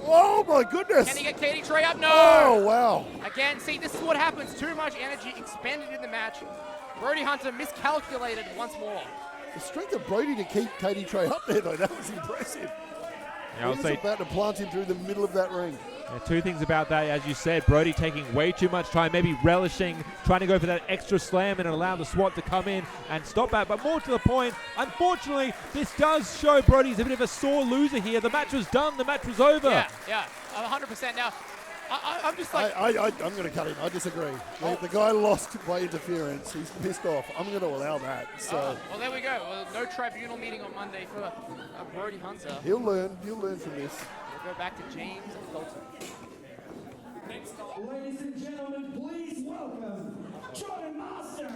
Oh, my goodness. Can he get Katie Trey up? No. Oh, wow. Again, see, this is what happens. Too much energy expended in the match. Brody Hunter miscalculated once more. The strength of Brody to keep Katie Trey up there, though, that was impressive. Yeah, He was about to plant him through the middle of that ring. Yeah, two things about that, as you said, Brody taking way too much time, maybe relishing, trying to go for that extra slam and allow the SWAT to come in and stop that. But more to the point, unfortunately, this does show Brody's a bit of a sore loser here. The match was done. The match was over. Yeah, 100%. Now, I'm just like... I'm going to cut him. I disagree. The guy lost by interference. He's pissed off. I'm going to allow that. So well, there we go. Well, no tribunal meeting on Monday for Brody Hunter. He'll learn. He'll learn from this. We'll go back to James and Dalton. Ladies and gentlemen, please welcome Jordan Master.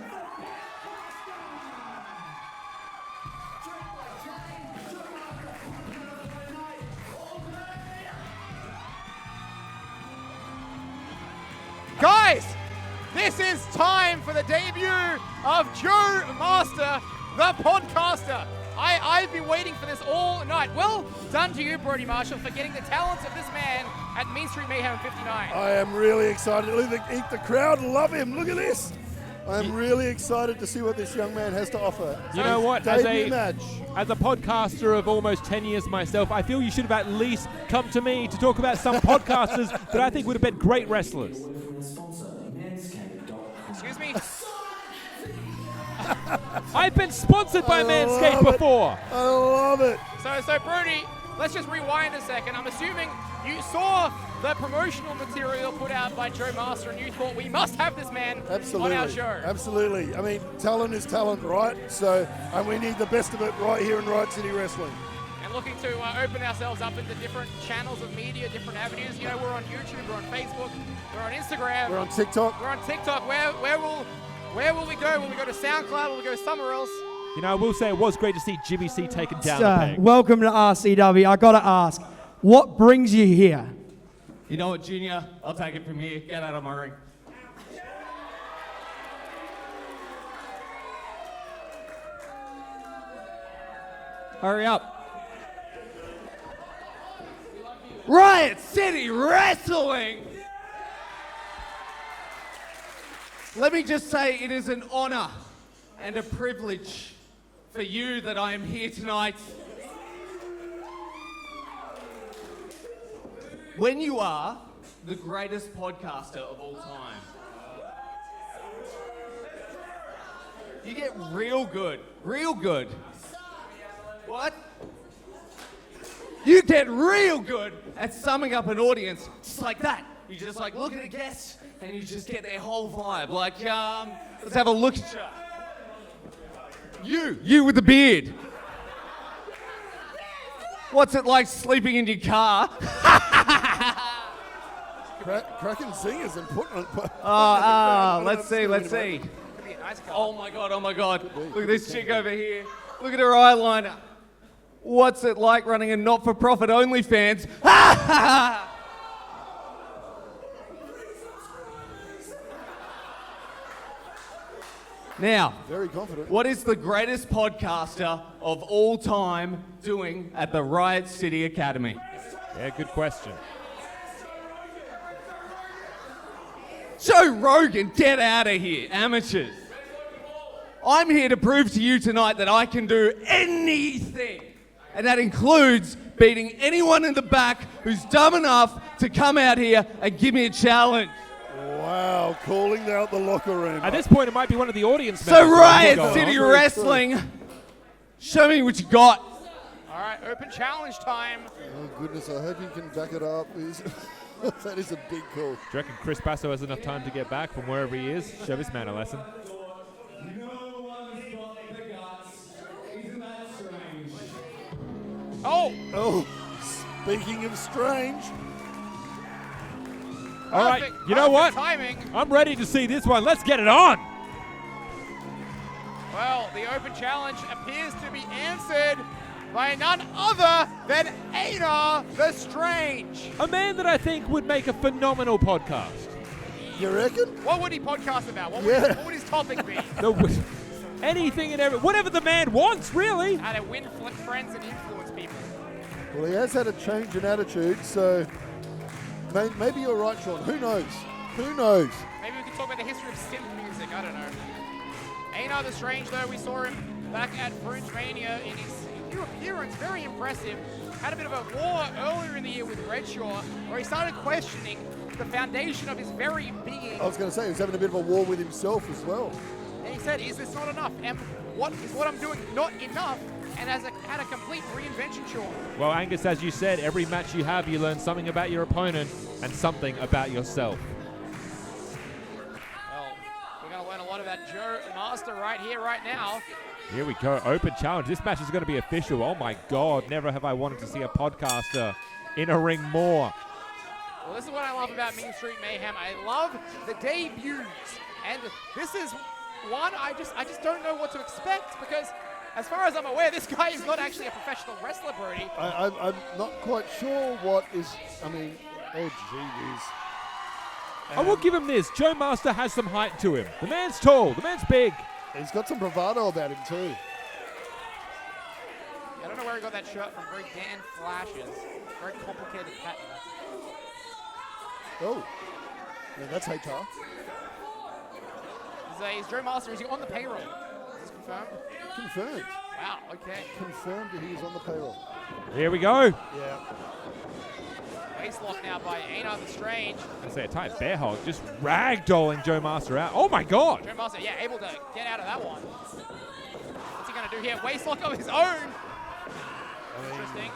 Guys, this is time for the debut of Joe Master, the podcaster. I've been waiting for this all night. Well done to you, Brody Marshall, for getting the talents of this man at Mean Street Mayhem 59. I am really excited. Look, the crowd love him. Look at this. I'm really excited to see what this young man has to offer. You know what? Debut match. As a podcaster of almost 10 years myself, I feel you should have at least come to me to talk about some podcasters that I think would have been great wrestlers. Excuse me? I've been sponsored by Manscaped before. I love it. So Brody, let's just rewind a second. I'm assuming you saw the promotional material put out by Joe Master and you thought we must have this man Absolutely. on our show. Absolutely. I mean, talent is talent, right? And we need the best of it right here in Riot City Wrestling. And looking to open ourselves up into different channels of media, different avenues. You know, we're on YouTube, we're on Facebook, we're on Instagram. We're on TikTok. We're on TikTok. Where will we go? Will we go to SoundCloud? Will we go somewhere else? You know, I will say it was great to see Jimmy C taken down the peg. Welcome to RCW. I got to ask, what brings you here? You know what, Junior? I'll take it from here. Get out of my ring. Hurry up. Riot City Wrestling! Let me just say it is an honor and a privilege for you that I am here tonight. When you are the greatest podcaster of all time, you get real good. Real good. What? You get real good at summing up an audience just like that. You just like look at a guest and you just get their whole vibe. Like, let's have a look at you. You with the beard. What's it like sleeping in your car? Cracking singers and putting let's see. Oh my God. Look at this chick over here. Look at her eyeliner. What's it like running a not-for-profit OnlyFans? Now, very confident. What is the greatest podcaster of all time doing at the Riot City Academy? Yeah, good question. Joe Rogan, get out of here, amateurs. I'm here to prove to you tonight that I can do anything. And that includes beating anyone in the back who's dumb enough to come out here and give me a challenge. Wow, calling out the locker room. At this point, it might be one of the audience So members. Riot City Wrestling, show me what you got. All right, open challenge time. Oh, goodness, I hope you can back it up. That is a big call. Do you reckon Chris Basso has enough time to get back from wherever he is? Show this man a lesson. Oh, speaking of strange. All right, you know what? Timing. I'm ready to see this one. Let's get it on. Well, the open challenge appears to be answered by none other than Anar the Strange. A man that I think would make a phenomenal podcast. You reckon? What would he podcast about? What would his topic be? Anything and everything. Whatever the man wants, really. How to win friends and influence people. Well, he has had a change in attitude, so maybe you're right, Sean. Who knows? Who knows? Maybe we could talk about the history of synth music. I don't know. Anar the Strange, though, we saw him back at Fringe Mania in his new appearance. Very impressive. Had a bit of a war earlier in the year with Redshaw, where he started questioning the foundation of his very being. I was going to say, he was having a bit of a war with himself as well. And he said, is this not enough? And what is what I'm doing not enough? And had a complete reinvention, Sean. Well, Angus, as you said, every match you have, you learn something about your opponent and something about yourself. Well, we're going to learn a lot about Joe Master right here, right now. Here we go. Open challenge. This match is going to be official. Oh, my God. Never have I wanted to see a podcaster in a ring more. Well, this is what I love about Mean Street Mayhem. I love the debuts. And this is one I just don't know what to expect because as far as I'm aware, this guy is not actually a professional wrestler, Brody. I'm not quite sure what is, oh, gee whiz. I will give him this. Joe Master has some height to him. The man's tall. The man's big. He's got some bravado about him, too. I don't know where he got that shirt from. Very Dan Flashes. Very complicated pattern. Oh. Yeah, that's HR. Is Joe Master, is he on the payroll? Is this confirmed? Confirmed. Wow, okay. Confirmed that he is on the payroll. Here we go. Yeah. Face lock now by Anar the Strange. I say a tight bear hog, just ragdolling Joe Master out. Oh my God! Joe Master, yeah, able to get out of that one. What's he gonna do here? Waist lock of his own. Interesting.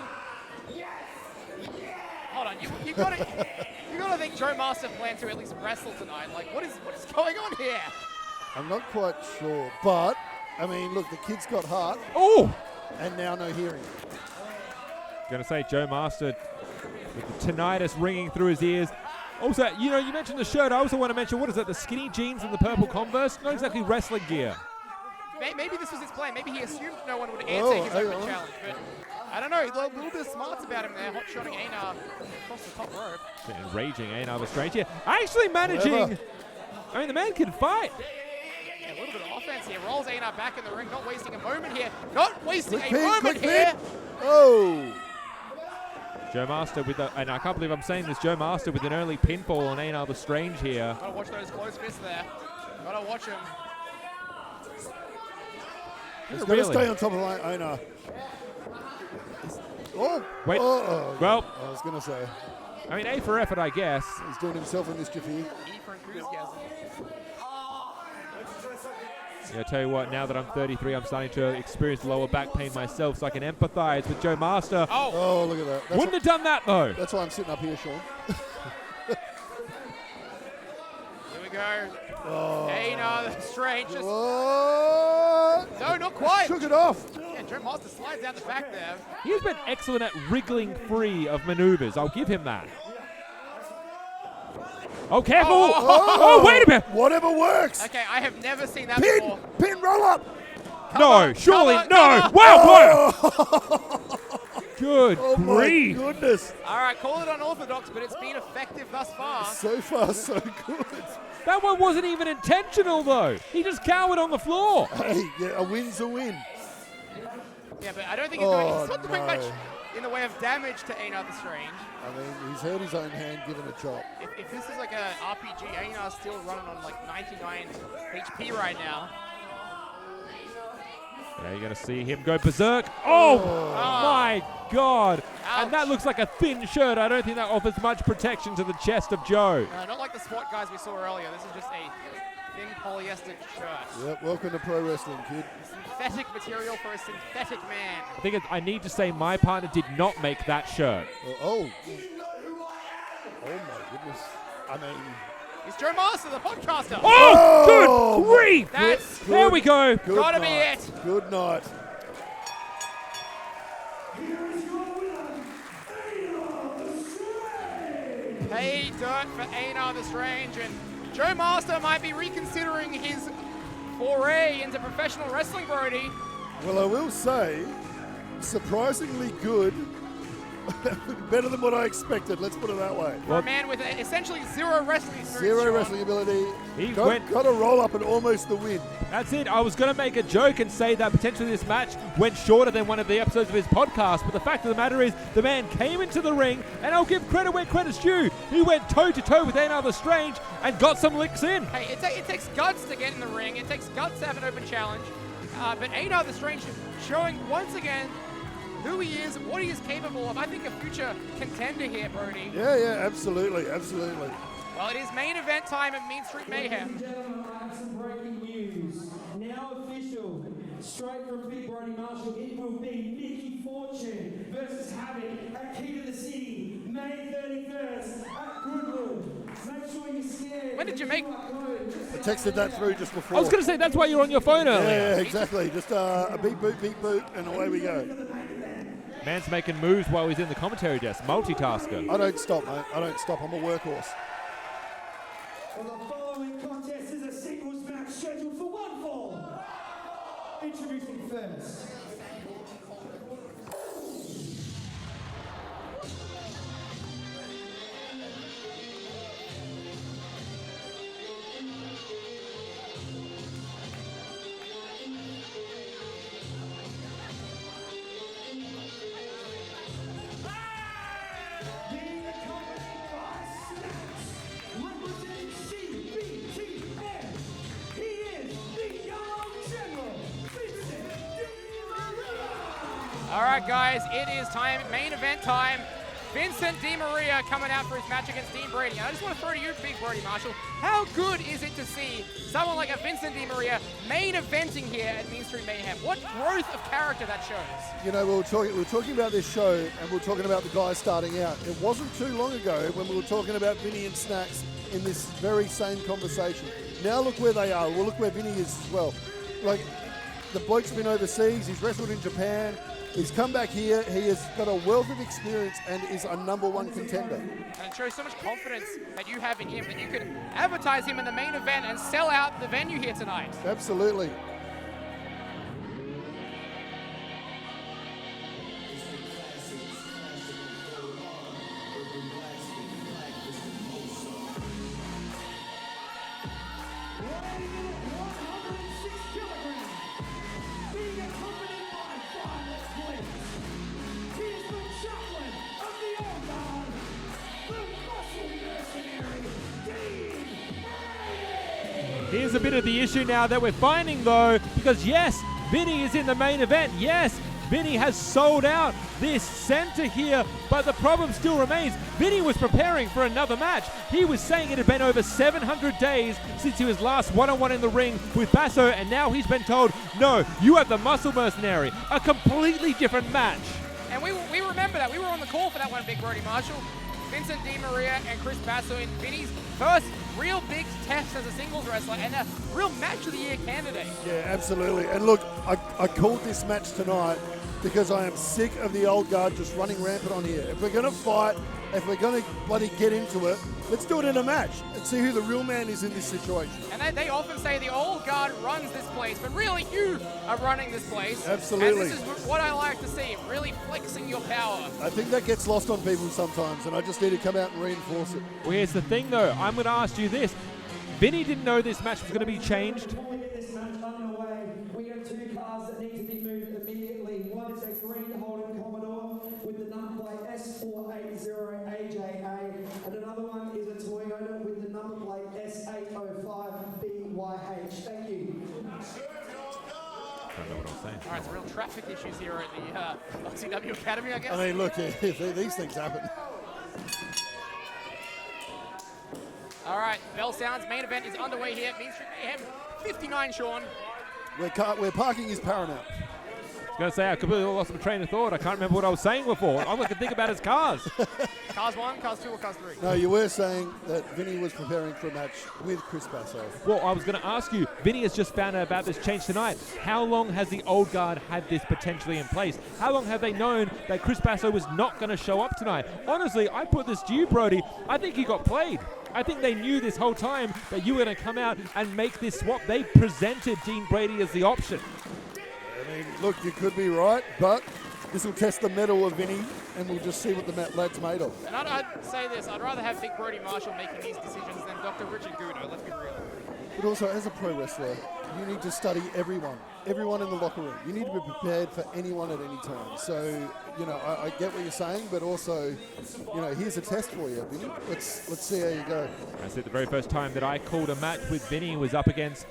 Hold on, you gotta think Joe Master plans to at least wrestle tonight. Like, what is going on here? I'm not quite sure, but look, the kid's got heart. Oh! And now no hearing. Gonna say Joe Master with the tinnitus ringing through his ears. Also, you mentioned the shirt. I also want to mention, what is that, the skinny jeans and the purple Converse? Not exactly wrestling gear. Maybe this was his plan. Maybe he assumed no one would answer his open challenge. But I don't know. A little bit of smarts about him there. Hot-shotting Anar across the top rope. Enraging Anar the Strange here. Actually managing. The man can fight. Yeah, a little bit of offense here. Rolls Anar back in the ring. Not wasting a moment here. Not wasting a moment here. Oh. Joe Master and I can't believe I'm saying this, Joe Master with an early pinfall on Anar the Strange here. Gotta watch those close fists there. Gotta watch him. He's got to stay on top of Anar. Oh. Wait. Oh. Well. I was going to say. A for effort, I guess. He's doing himself a mischief here. E for enthusiasm. Yeah, I tell you what, now that I'm 33, I'm starting to experience lower back pain myself, so I can empathize with Joe Master. Oh, look at that. Wouldn't have done that, though. That's why I'm sitting up here, Sean. Here we go. Oh. Anar the Strange. Just What? no, not quite. Shook it off. Yeah, Joe Master slides out the back there. He's been excellent at wriggling free of maneuvers. I'll give him that. Oh, careful! Oh, wait a minute! Whatever works. Okay, I have never seen that before. Pin, roll up. No, surely, no! Wow, boy! Good grief. My goodness. All right, call it unorthodox, but it's been effective thus far. So far, so good. That one wasn't even intentional, though. He just cowered on the floor. Hey, yeah, a win's a win. Yeah, but I don't think he's not doing much in the way of damage to Anar the Strange. He's hurt his own hand given a chop. If this is like a RPG, Anar's still running on like 99 HP right now. Yeah, you're going to see him go berserk. Oh, my God. And that looks like a thin shirt. I don't think that offers much protection to the chest of Joe. No, not like the SWAT guys we saw earlier. This is just a thin polyester shirt. Yep, welcome to pro wrestling, kid. Synthetic material for a synthetic man. I think I need to say my partner did not make that shirt. Oh my goodness. I mean... It's Joe Master, the podcaster. Oh, good grief! There we go. Gotta be it. Good night. Pay dirt for Anar the Strange, and Joe Master might be reconsidering his foray into professional wrestling, Brody. Well, I will say, surprisingly good. Better than what I expected, let's put it that way. For a man with essentially zero wrestling experience. Zero wrestling ability. He got a roll up and almost the win. That's it. I was going to make a joke and say that potentially this match went shorter than one of the episodes of his podcast, but the fact of the matter is the man came into the ring, and I'll give credit where credit's due. He went toe-to-toe with Anar the Strange and got some licks in. Hey, it takes guts to get in the ring. It takes guts to have an open challenge. But Anar the Strange showing once again who he is, what he is capable of. I think a future contender here, Brody. Yeah, absolutely. Well, it is main event time at Mean Street Mayhem. Ladies and gentlemen, I have some breaking news. Now official, straight from Big Brody Marshall, it will be Mickey Fortune versus Havoc at Key to the City, May 31st at Goodwood. Make sure you're scared. When did you make? I texted that through just before. I was going to say, that's why you're on your phone earlier. Yeah, exactly. Just a beep boop, and away we go. Man's making moves while he's in the commentary desk. Multitasker. I don't stop, mate. I don't stop. I'm a workhorse. Well, the following contest is a singles match scheduled for one fall. Introducing first. All right, guys, it is time, main event time. Vincent DiMaria coming out for his match against Dean Brady. And I just want to throw to you, Big Brody Marshall, how good is it to see someone like a Vincent DiMaria main eventing here at Mean Street Mayhem? What growth of character that shows. You know, we were talking about this show, and we were talking about the guys starting out. It wasn't too long ago when we were talking about Vinny and Snacks in this very same conversation. Now look where they are. Well, look where Vinny is as well. Like, the bloke's been overseas. He's wrestled in Japan. He's come back here. He has got a wealth of experience and is a #1 contender. And it shows so much confidence that you have in him that you could advertise him in the main event and sell out the venue here tonight. Absolutely. Here's a bit of the issue now that we're finding, though, because yes, Vinny is in the main event. Yes, Vinny has sold out this center here, but the problem still remains. Vinny was preparing for another match. He was saying it had been over 700 days since he was last one-on-one in the ring with Basso, and now he's been told, no, you have the Muscle Mercenary, a completely different match. And we remember that. We were on the call for that one, Big Brody Marshall. Vincent DiMaria and Chris Basso in Vinny's first real big test as a singles wrestler and a real match of the year candidate. Yeah, absolutely. And look, I called this match tonight because I am sick of the old guard just running rampant on here. If we're going to fight, if we're going to bloody get into it, let's do it in a match and see who the real man is in this situation. And they often say the old guard runs this place, but really you are running this place. Absolutely. And this is what I like to see, really flexing your power. I think that gets lost on people sometimes, and I just need to come out and reinforce it. Well, here's the thing, though. I'm going to ask you this. Vinny didn't know this match was going to be changed. Before we get this match underway, we have two cars that need to be moved immediately. One is a green Holden Commodore with the number plate S480AJA, and another one is a Toyota with the number plate S805BYH. Thank you. I don't know what I'm saying. All right, some real traffic issues here at the RCW Academy, I guess. I mean, look, these things happen. All right, bell sounds. Main event is underway here. Mean Street Mayhem 59, Sean. We're parking his Paramount. I was going to say, I completely lost my train of thought. I can't remember what I was saying before. All I can think about is cars. Cars 1, Cars 2, or Cars 3? No, you were saying that Vinny was preparing for a match with Chris Basso. Well, I was going to ask you, Vinny has just found out about this change tonight. How long has the old guard had this potentially in place? How long have they known that Chris Basso was not going to show up tonight? Honestly, I put this to you, Brody. I think he got played. I think they knew this whole time that you were going to come out and make this swap. They presented Dean Brady as the option. I mean, look, you could be right, but this will test the mettle of Vinny, and we'll just see what the lad's made of. And I'd say this, I'd rather have Big Brody Marshall making these decisions than Dr. Richard Gudo, let's be real. But also, as a pro wrestler, you need to study everyone in the locker room. You need to be prepared for anyone at any time. So, you know, I get what you're saying, but also, you know, here's a test for you, Vinny. Let's see how you go. That's it. The very first time that I called a match with Vinny was up against,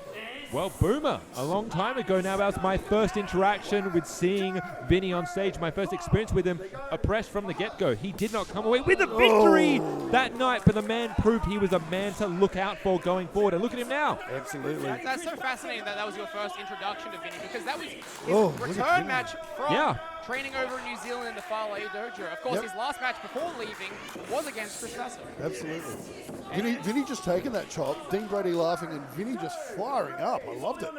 well, Boomer. A long time ago now. That was my first interaction with seeing Vinny on stage, my first experience with him, oppressed from the get-go. He did not come away with a victory that night, but the man proved he was a man to look out for going forward. And look at him now. Absolutely. That's so fascinating that was your first introduction to Vinny, because that was his return match from training over in New Zealand in the Farley Dojo. Of course, his last match before leaving was against Chris Basso. Absolutely. Vinny just taking that chop, Dean Brady laughing, and Vinny just firing up. I loved it.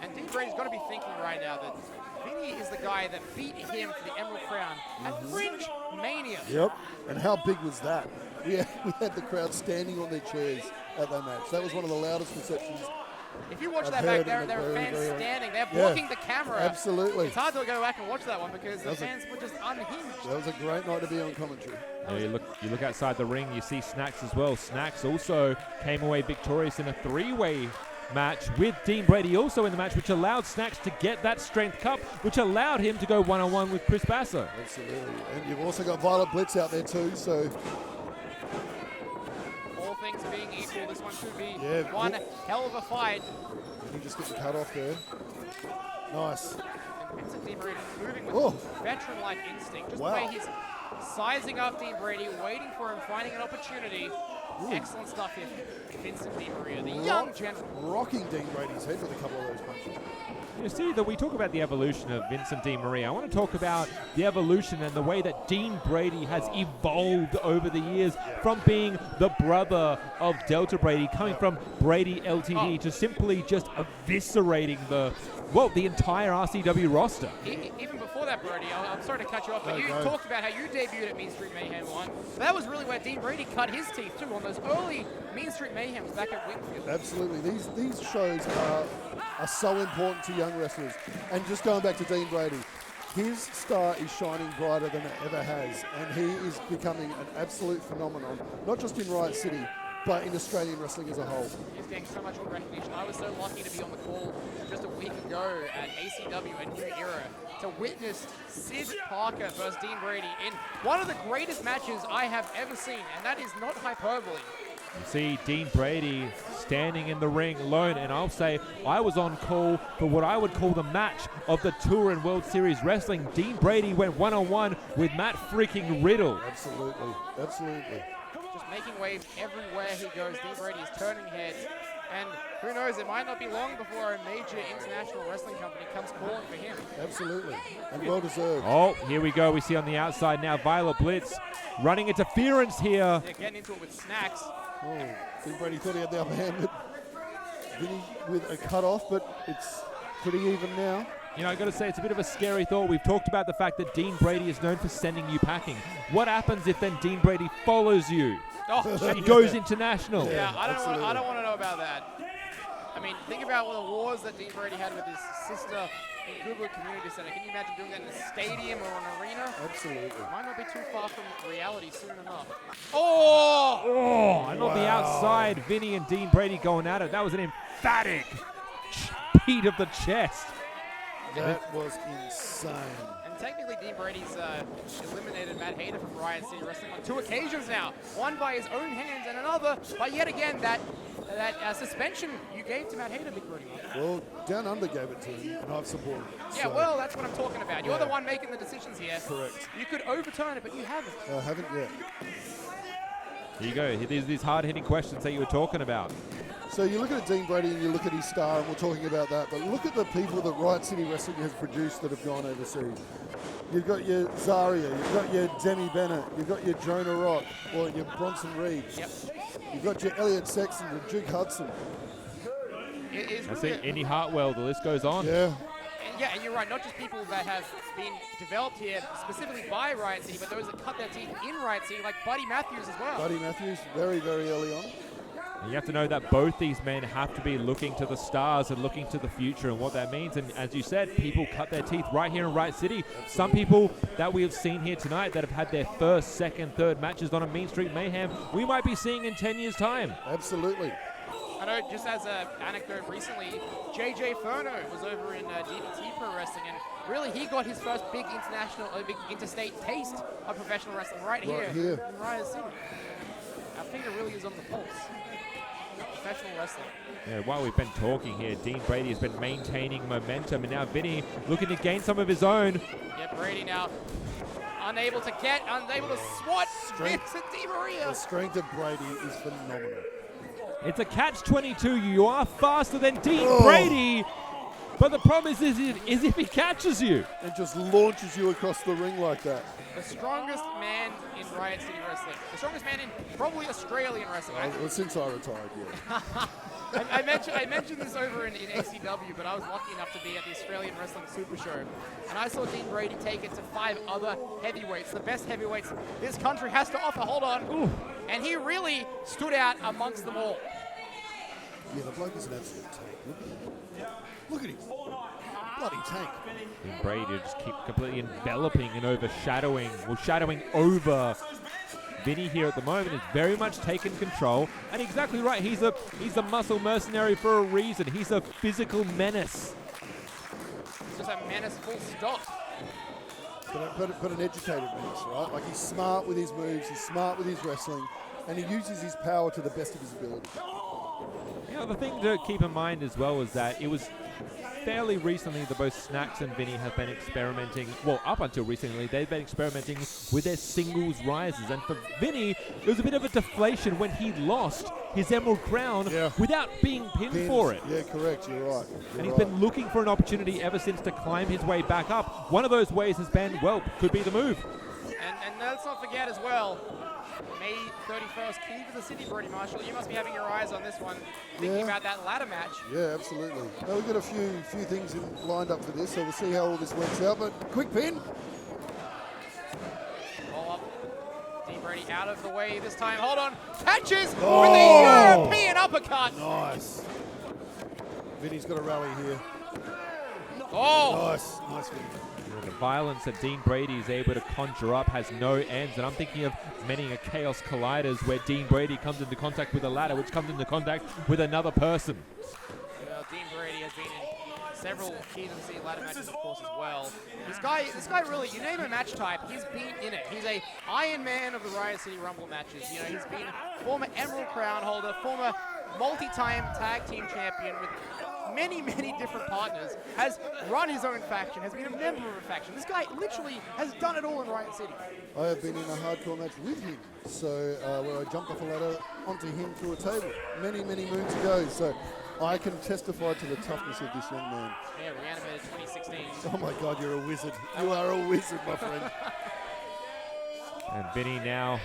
And Dean Brady's got to be thinking right now that Vinny is the guy that beat him for the Emerald Crown at Fringe Mania. Yep. And how big was that? We had the crowd standing on their chairs at that match. That was one of the loudest receptions. If you watch that back there, there are fans standing. They're blocking the camera. Absolutely. It's hard to go back and watch that one because the fans were just unhinged. That was a great night to be on commentary. You look outside the ring, you see Snacks as well. Snacks also came away victorious in a three-way match with Dean Brady also in the match, which allowed Snacks to get that Strength Cup, which allowed him to go one-on-one with Chris Basso. Absolutely. And you've also got Violet Blitz out there too, so... All things being equal, this one should be one hell of a fight. He just gets cut off there. Nice. And Vincent Dean Brady moving with veteran-like instinct. Just the way he's sizing up Dean Brady, waiting for him, finding an opportunity. Excellent stuff here, Vincent Di Maria, the young gentleman. Rocking Dean Brady's head with a couple of those punches. You see, that we talk about the evolution of Vincent Di Maria. I want to talk about the evolution and the way that Dean Brady has evolved over the years from being the brother of Delta Brady, coming from Brady LTD to simply just eviscerating the entire RCW roster. Even before that, Brody, I'm sorry to cut you off, but you talked about how you debuted at Mean Street Mayhem 1. That was really where Dean Brady cut his teeth, too, on those early Mean Street Mayhems back at Wingfield. Absolutely. These shows are so important to young wrestlers. And just going back to Dean Brady, his star is shining brighter than it ever has, and he is becoming an absolute phenomenon, not just in Riot City, but in Australian wrestling as a whole. He's getting so much recognition. I was so lucky to be on the call just a week ago at ACW at New Era to witness Sid Parker versus Dean Brady in one of the greatest matches I have ever seen, and that is not hyperbole. You see Dean Brady standing in the ring alone, and I'll say I was on call for what I would call the match of the Tour and World Series Wrestling. Dean Brady went one-on-one with Matt freaking Riddle. Absolutely, absolutely. Just making waves everywhere he goes. Dean Brady is turning heads, and who knows, it might not be long before a major international wrestling company comes calling for him. Absolutely, and well deserved. Oh, here we go. We see on the outside now Violet Blitz running interference here. They're getting into it with Snacks. Oh, Dean Brady thought he had the upper hand, but Vinny with a cut off, but it's pretty even now. You know, I got to say, it's a bit of a scary thought. We've talked about the fact that Dean Brady is known for sending you packing. What happens if then Dean Brady follows you? He goes international. Yeah, I don't want to know about that. I mean, think about all the wars that Dean Brady had with his sister in Goodwood Community Center. Can you imagine doing that in a stadium or an arena? Absolutely. Might not be too far from reality soon enough. And on the outside, Vinny and Dean Brady going at it. That was an emphatic beat of the chest. That was insane. And technically, Dean Brady's eliminated Matt Hayter from Riot City Wrestling on 2 occasions now. One by his own hands and another by yet again that that suspension you gave to Matt Hayter, Big Brody. Well, Down Under gave it to him, and I've supported it. Yeah, So, well, that's what I'm talking about. You're the one making the decisions here. Correct. You could overturn it, but you haven't. I haven't yet. Here you go. There's these hard-hitting questions that you were talking about. So you look at Dean Brody and you look at his star, and we're talking about that, but look at the people that Riot City Wrestling has produced that have gone overseas. You've got your Zaria, you've got your Demi Bennett, you've got your Jonah Rock, or your Bronson Reed. Yep. You've got your Elliot Sexton, your Duke Hudson. I see Indy Hartwell, the list goes on. Yeah. And you're right, not just people that have been developed here specifically by Riot City, but those that cut their teeth in Riot City, like Buddy Matthews as well. Buddy Matthews, very, very early on. And you have to know that both these men have to be looking to the stars and looking to the future and what that means. And as you said, people cut their teeth right here in Riot City. Some people that we have seen here tonight that have had their first, second, third matches on a Mean Street Mayhem, we might be seeing in 10 years' time. Absolutely. I know, just as an anecdote recently, JJ Furno was over in DDT Pro Wrestling, and really he got his first big big interstate taste of professional wrestling right here in Riot City. Our finger really is on the pulse. Professional wrestling. Yeah, while we've been talking here, Dean Brady has been maintaining momentum, and now Vinny looking to gain some of his own. Yeah, Brady now unable to swat Vincent DiMaria. The strength of Brady is phenomenal. It's a catch-22. You are faster than Dean Brady, but the problem is if he catches you. And just launches you across the ring like that. The strongest man in Riot City Wrestling. The strongest man in probably Australian wrestling. Well, since I retired, yeah. I mentioned this over in XCW, but I was lucky enough to be at the Australian Wrestling Super Show. And I saw Dean Brady take it to 5 other heavyweights, the best heavyweights this country has to offer. Hold on. Ooh. And he really stood out amongst them all. Yeah, the bloke is an absolute tank. Look at him. Bloody tank. Dean Brady just keep completely enveloping and overshadowing, shadowing over Vinny here at the moment. Is very much taken control, and exactly right. He's a muscle mercenary for a reason. He's a physical menace. He's just a menace, full stop. But an educated menace, right? Like, he's smart with his moves, he's smart with his wrestling, and he uses his power to the best of his ability. You know, the thing to keep in mind as well is that it was fairly recently that both Snacks and Vinny have been experimenting, well, up until recently, they've been experimenting with their singles rises. And for Vinny, it was a bit of a deflation when he lost his Emerald Crown without being pinned for it. Yeah, correct, you're right. And he's been looking for an opportunity ever since to climb his way back up. One of those ways has been, well, could be the move. And let's not forget as well, May 31st, Key to the City, Brody Marshall. You must be having your eyes on this one, thinking about that ladder match. Yeah, absolutely. Now, we've got a few things lined up for this, so we'll see how all this works out. But quick pin. Roll up. Dean Brady out of the way this time. Hold on. Catches with a European uppercut. Nice. Vinny's got a rally here. Oh. Nice Vinny. The violence that Dean Brady is able to conjure up has no ends, and I'm thinking of many a Chaos Colliders where Dean Brady comes into contact with a ladder, which comes into contact with another person. Well, Dean Brady has been in several Key to the City ladder matches, of course, as well. This guy really, you name a match type, he's been in it. He's a Iron Man of the Riot City Rumble matches. You know, he's been a former Emerald Crown holder, former multi-time tag team champion with many different partners, has run his own faction, has been a member of a faction. This guy literally has done it all in Riot City. I have been in a hardcore match with him, so where I jumped off a ladder onto him through a table many moons ago, so I can testify to the toughness of this young man. Yeah, reanimated 2016. Oh my God, you're a wizard. You are a wizard, my friend. And Vinny now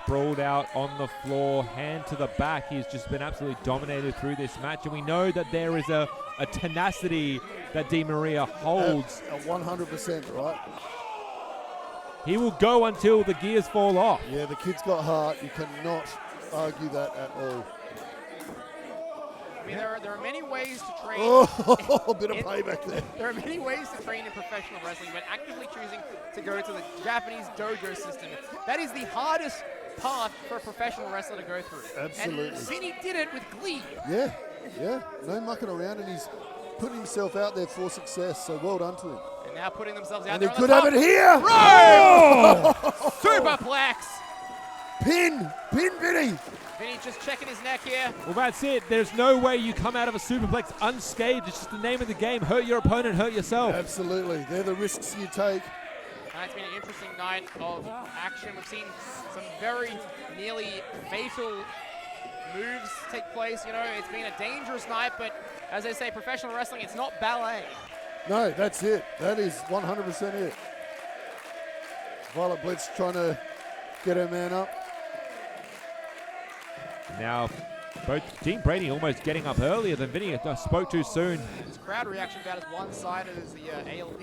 sprawled out on the floor, hand to the back. He's just been absolutely dominated through this match, and we know that there is a tenacity that DiMaria holds. 100%, right? He will go until the gears fall off. Yeah, the kid's got heart. You cannot argue that at all. I mean, there are many ways to train. Oh, a bit of payback there. There are many ways to train in professional wrestling, but actively choosing to go to the Japanese dojo system, that is the hardest path for a professional wrestler to go through. Absolutely. And Vinny did it with glee. Yeah. No mucking around, and he's putting himself out there for success, so well done to him. And now putting themselves out and there they on could the have top. it here. Right! Oh! Superplex. Pin Vinny. Vinny just checking his neck here. Well, that's it. There's no way you come out of a superplex unscathed. It's just the name of the game. Hurt your opponent, hurt yourself. Absolutely. They're the risks you take. It's been an interesting night of action. We've seen some very nearly fatal moves take place. You know, it's been a dangerous night, but as they say, professional wrestling, it's not ballet. No, that's it. That is 100% it. Violet Blitz trying to get her man up. Now, both Team Brady almost getting up earlier than Vinny. Spoke too soon. This crowd reaction about as one-sided as the ALP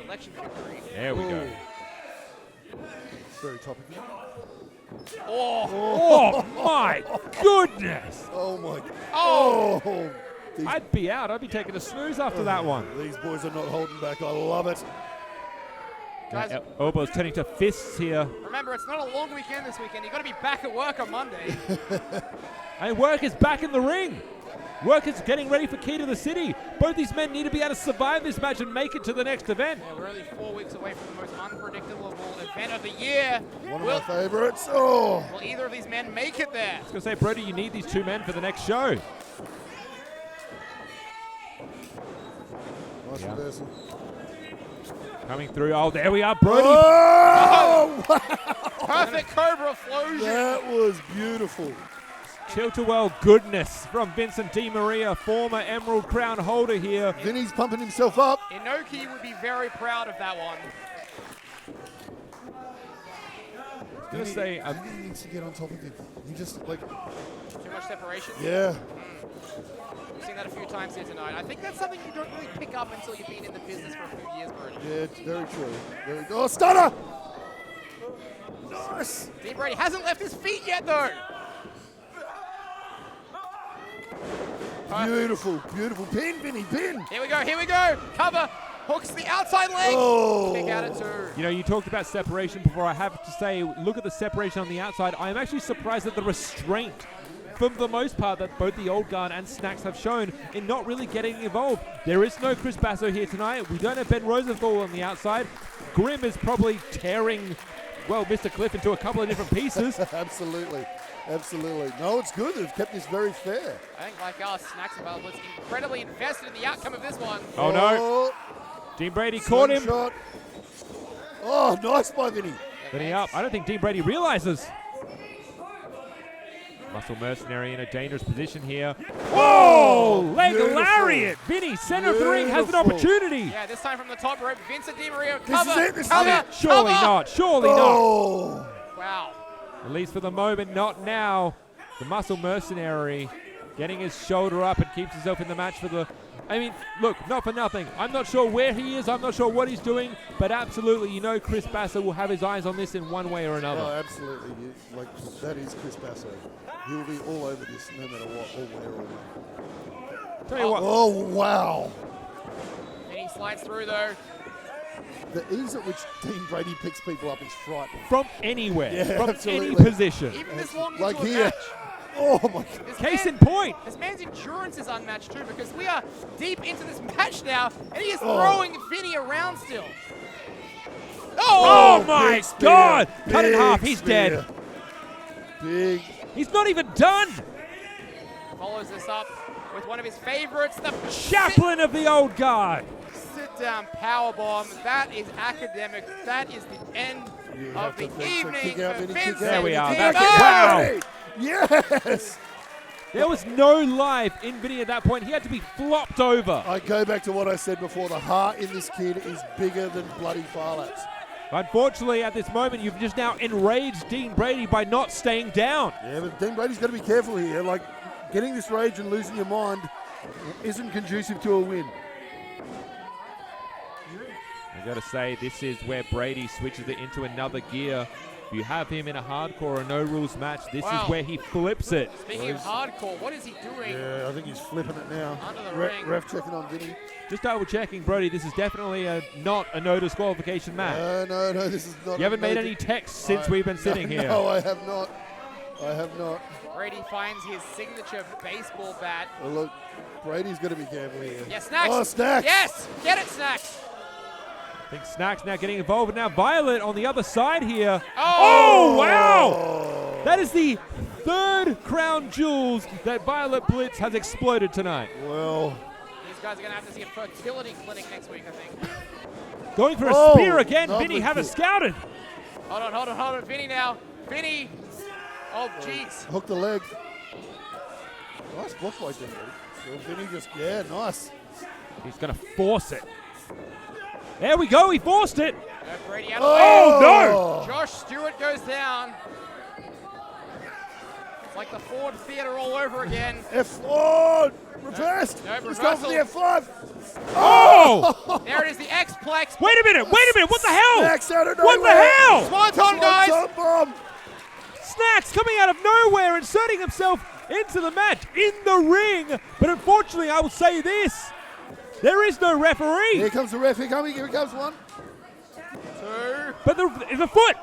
election victory. There we go. Very topical. Oh my goodness! Oh my. Oh! I'd be out. I'd be taking a snooze after that one. These boys are not holding back. I love it. Guys, elbows turning to fists here. remember, it's not a long weekend this weekend. You've got to be back at work on Monday. And Work is back in the ring. Work is getting ready for Key to the City. Both these men need to be able to survive this match and make it to the next event. Yeah, we're only 4 weeks away from the most unpredictable event of the year. One of my favorites. Oh! Will either of these men make it there? I was going to say, Brody, you need these two men for the next show. Nice reversal. Coming through. Oh, there we are, Brody. Oh! Wow. Perfect Cobra Flosion. That was beautiful. Tilt-a-well goodness from Vincent Di Maria, former Emerald Crown holder here. Vinny's pumping himself up. Inoki would be very proud of that one. I was going to say, Vinny needs to get on top of him. He just, like... Too much separation? Yeah. We've seen that a few times here tonight. I think that's something you don't really pick up until you've been in the business for a few years, Brody. Yeah, it's very true. Oh, stunner! Nice! Dean Brody hasn't left his feet yet, though. Beautiful, beautiful. Pin, Vinny, pin! Here we go, here we go. Cover, hooks the outside leg. Oh. Kick out at 2. you know, you talked about separation before. I have to say, look at the separation on the outside. I am actually surprised at the restraint, for the most part, that both the Old Guard and Snacks have shown in not really getting involved. There is no Chris Basso here tonight. We don't have Ben Rosenthal on the outside. Grim is probably tearing, well, Mr. Cliff into a couple of different pieces. Absolutely. Absolutely. No, it's good. They've kept this very fair. I think, like us, Snacks and was incredibly invested in the outcome of this one. Oh, no. Dean Brady caught him. Shot. Oh, nice by Vinny. Vinny up. I don't think Dean Brady realizes. Muscle Mercenary in a dangerous position here. Whoa! Leg Beautiful. lariat. Vinny, center of the ring, has an opportunity. Yeah, this time from the top rope. Vincent Di Maria, This cover, is it, this is cover, it. Surely cover. not. Surely Oh! Wow. not. At least for the moment, not now. The Muscle Mercenary getting his shoulder up and keeps himself in the match for the... I mean, look, not for nothing. I'm not sure where he is. I'm not sure what he's doing. But absolutely, you know Chris Basso will have his eyes on this in one way or another. Oh, absolutely. That is Chris Basso. He will be all over this no matter what, or where or when. Tell you what. Oh, wow. And he slides through, though. The ease at which Dean Brady picks people up is frightening. From anywhere. Yeah, from absolutely. any position. Even this long Like into a here. match. Oh, my God. This Case man- in point. This man's endurance is unmatched, too, because we are deep into this match now, and he is Oh. throwing Vinny around still. Oh, my big spear. God. Cut in Big half. He's spear. dead. Big. He's not even done. Follows this up with one of his favorites, the Chaplain of the Old Guard. sit-down powerbomb. That is academic. That is the end of the evening Kick out, for Vinny, Vincent. kick out, There we Vinny, are. kick That's out, it. Vinny. Yes! There was no life in Vinny at that point. He had to be flopped over. I go back to what I said before. The heart in this kid is bigger than bloody Farlaps. Unfortunately, at this moment, you've just now enraged Dean Brady by not staying down. Yeah, but Dean Brady's got to be careful here. Like, getting this rage and losing your mind isn't conducive to a win. I got to say, this is where Brady switches it into another gear. If you have him in a hardcore or no rules match, this Wow. is where he flips it. Speaking of hardcore, what is he doing? Yeah, I think he's flipping it now. Under the ring. Ref checking on Vinny. Just double checking, Brody, this is definitely not a no disqualification match. No, this is not. You haven't made any texts since we've been sitting here. No, I have not. I have not. Brady finds his signature baseball bat. Well, look, Brady's got to be careful here. Yeah, Snacks. Oh, Snacks. Yes, get it, Snacks. I think Snacks now getting involved, and now Violet on the other side here. Oh, wow! That is the third crown jewels that Violet Blitz has exploded tonight. Well, These guys are going to have to see a fertility clinic next week, I think. Going for a spear again. Vinny have it scouted. Hold on. Vinny now. Vinny. Oh, jeez. hook the leg. Nice block by Vinny. Vinny just, nice. He's going to force it. There we go. He forced it. Brady Oh, no. Josh Stewart goes down. It's like the Ford Theater all over again. F4! Reversed! He's going for the F5! Oh! There it is, the X-Plex. Wait a minute. What the hell? Snacks out of What the nowhere. hell? Swanton, guys. Swanton bomb. Snacks coming out of nowhere, inserting himself into the match, in the ring. But unfortunately, I will say this. There is no referee. Here comes the ref. Here comes one. Two. But the foot.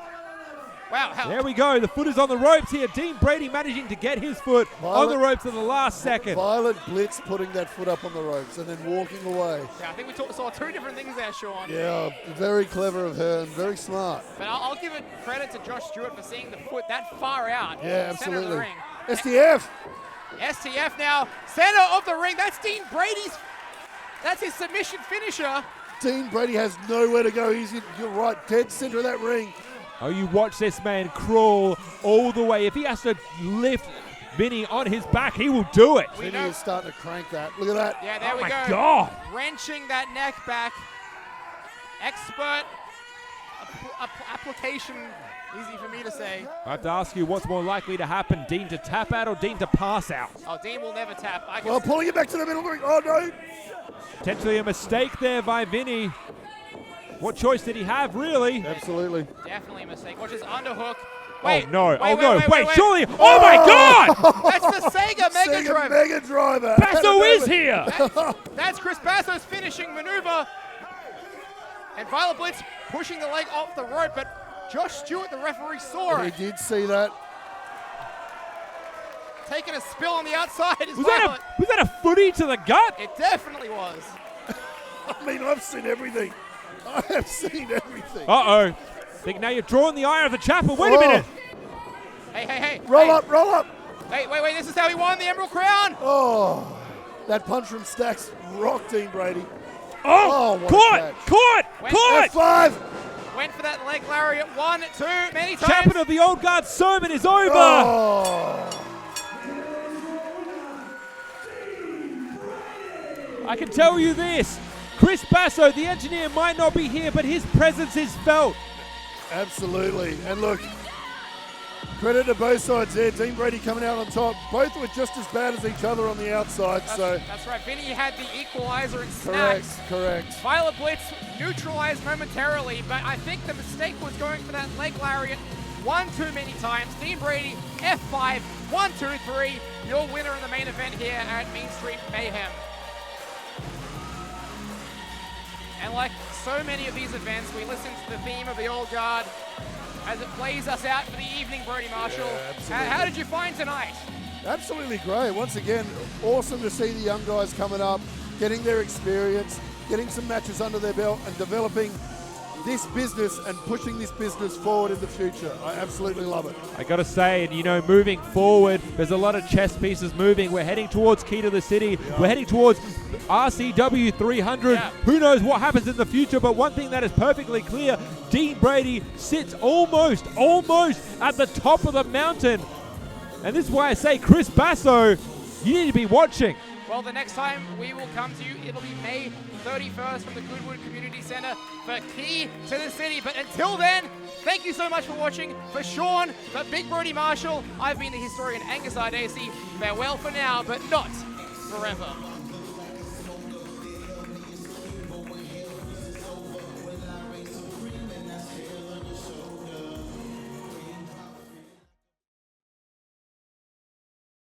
Wow. There we go. The foot is on the ropes here. Dean Brady managing to get his foot on the ropes in the last second. Violet Blitz putting that foot up on the ropes and then walking away. Yeah, I think we saw two different things there, Sean. Yeah, very clever of her and very smart. But I'll give it credit to Josh Stewart for seeing the foot that far out. Yeah, Center of the absolutely. ring. STF. STF now, center of the ring. That's Dean Brady's. That's his submission finisher. Dean Brady has nowhere to go. He's in, you're right, dead center of that ring. Oh, you watch this man crawl all the way. If he has to lift Vinny on his back, he will do it. Vinny is starting to crank that. Look at that. Yeah, there we go. Oh, my God. Wrenching that neck back. Expert application, easy for me to say. I have to ask you, what's more likely to happen? Dean to tap out or Dean to pass out? Oh, Dean will never tap. Well, pulling it back to the middle of the ring. Oh, no. Potentially a mistake there by Vinny. What choice did he have, really? Absolutely. Definitely a mistake. Watch his underhook. Wait, wait, surely. Oh, my God! That's the Sega Mega Drive. Mega Driver. Basso is here. That's Chris Basso's finishing maneuver. And Violet Blitz pushing the leg off the rope, but Josh Stewart, the referee, saw it. He did see that. Taking a spill on the outside is Was Violet. that a footy to the gut? It definitely was. I mean, I've seen everything. I have seen everything. Uh-oh. Think now you're drawing the eye of the chapel. Wait a minute. Hey. Roll up. Hey, wait. This is how he won the Emerald Crown. Oh, that punch from Stacks rocked Dean Brady. Oh, caught. F5. Went for that leg lariat 1, 2, many times. Champion of the Old Guard sermon is over. Oh. I can tell you this. Chris Basso, the engineer, might not be here, but his presence is felt. Absolutely. And look, credit to both sides there. Dean Brady coming out on top. Both were just as bad as each other on the outside. That's right. Vinny had the equalizer in Snacks. Correct. Violet Blitz neutralized momentarily, but I think the mistake was going for that leg lariat one too many times. Dean Brady, F5, 1, 2, 3. Your winner in the main event here at Main Street Mayhem. And like so many of these events, we listen to the theme of the Old Guard as it plays us out for the evening, Brody Marshall. How did you find tonight? Absolutely great. Once again, awesome to see the young guys coming up, getting their experience, getting some matches under their belt and developing this business and pushing this business forward in the future. I absolutely love it. I got to say, and moving forward, there's a lot of chess pieces moving. We're heading towards Key to the City. Yeah. We're heading towards RCW 300. Yeah. Who knows what happens in the future, but one thing that is perfectly clear, Dean Brady sits almost at the top of the mountain. And this is why I say, Chris Basso, you need to be watching. Well, the next time we will come to you, it'll be May 31st from the Goodwood Community Centre for Key to the City. But until then, thank you so much for watching. For Sean, for Big Brody Marshall, I've been the historian Angus Ardacey. Farewell for now, but not forever.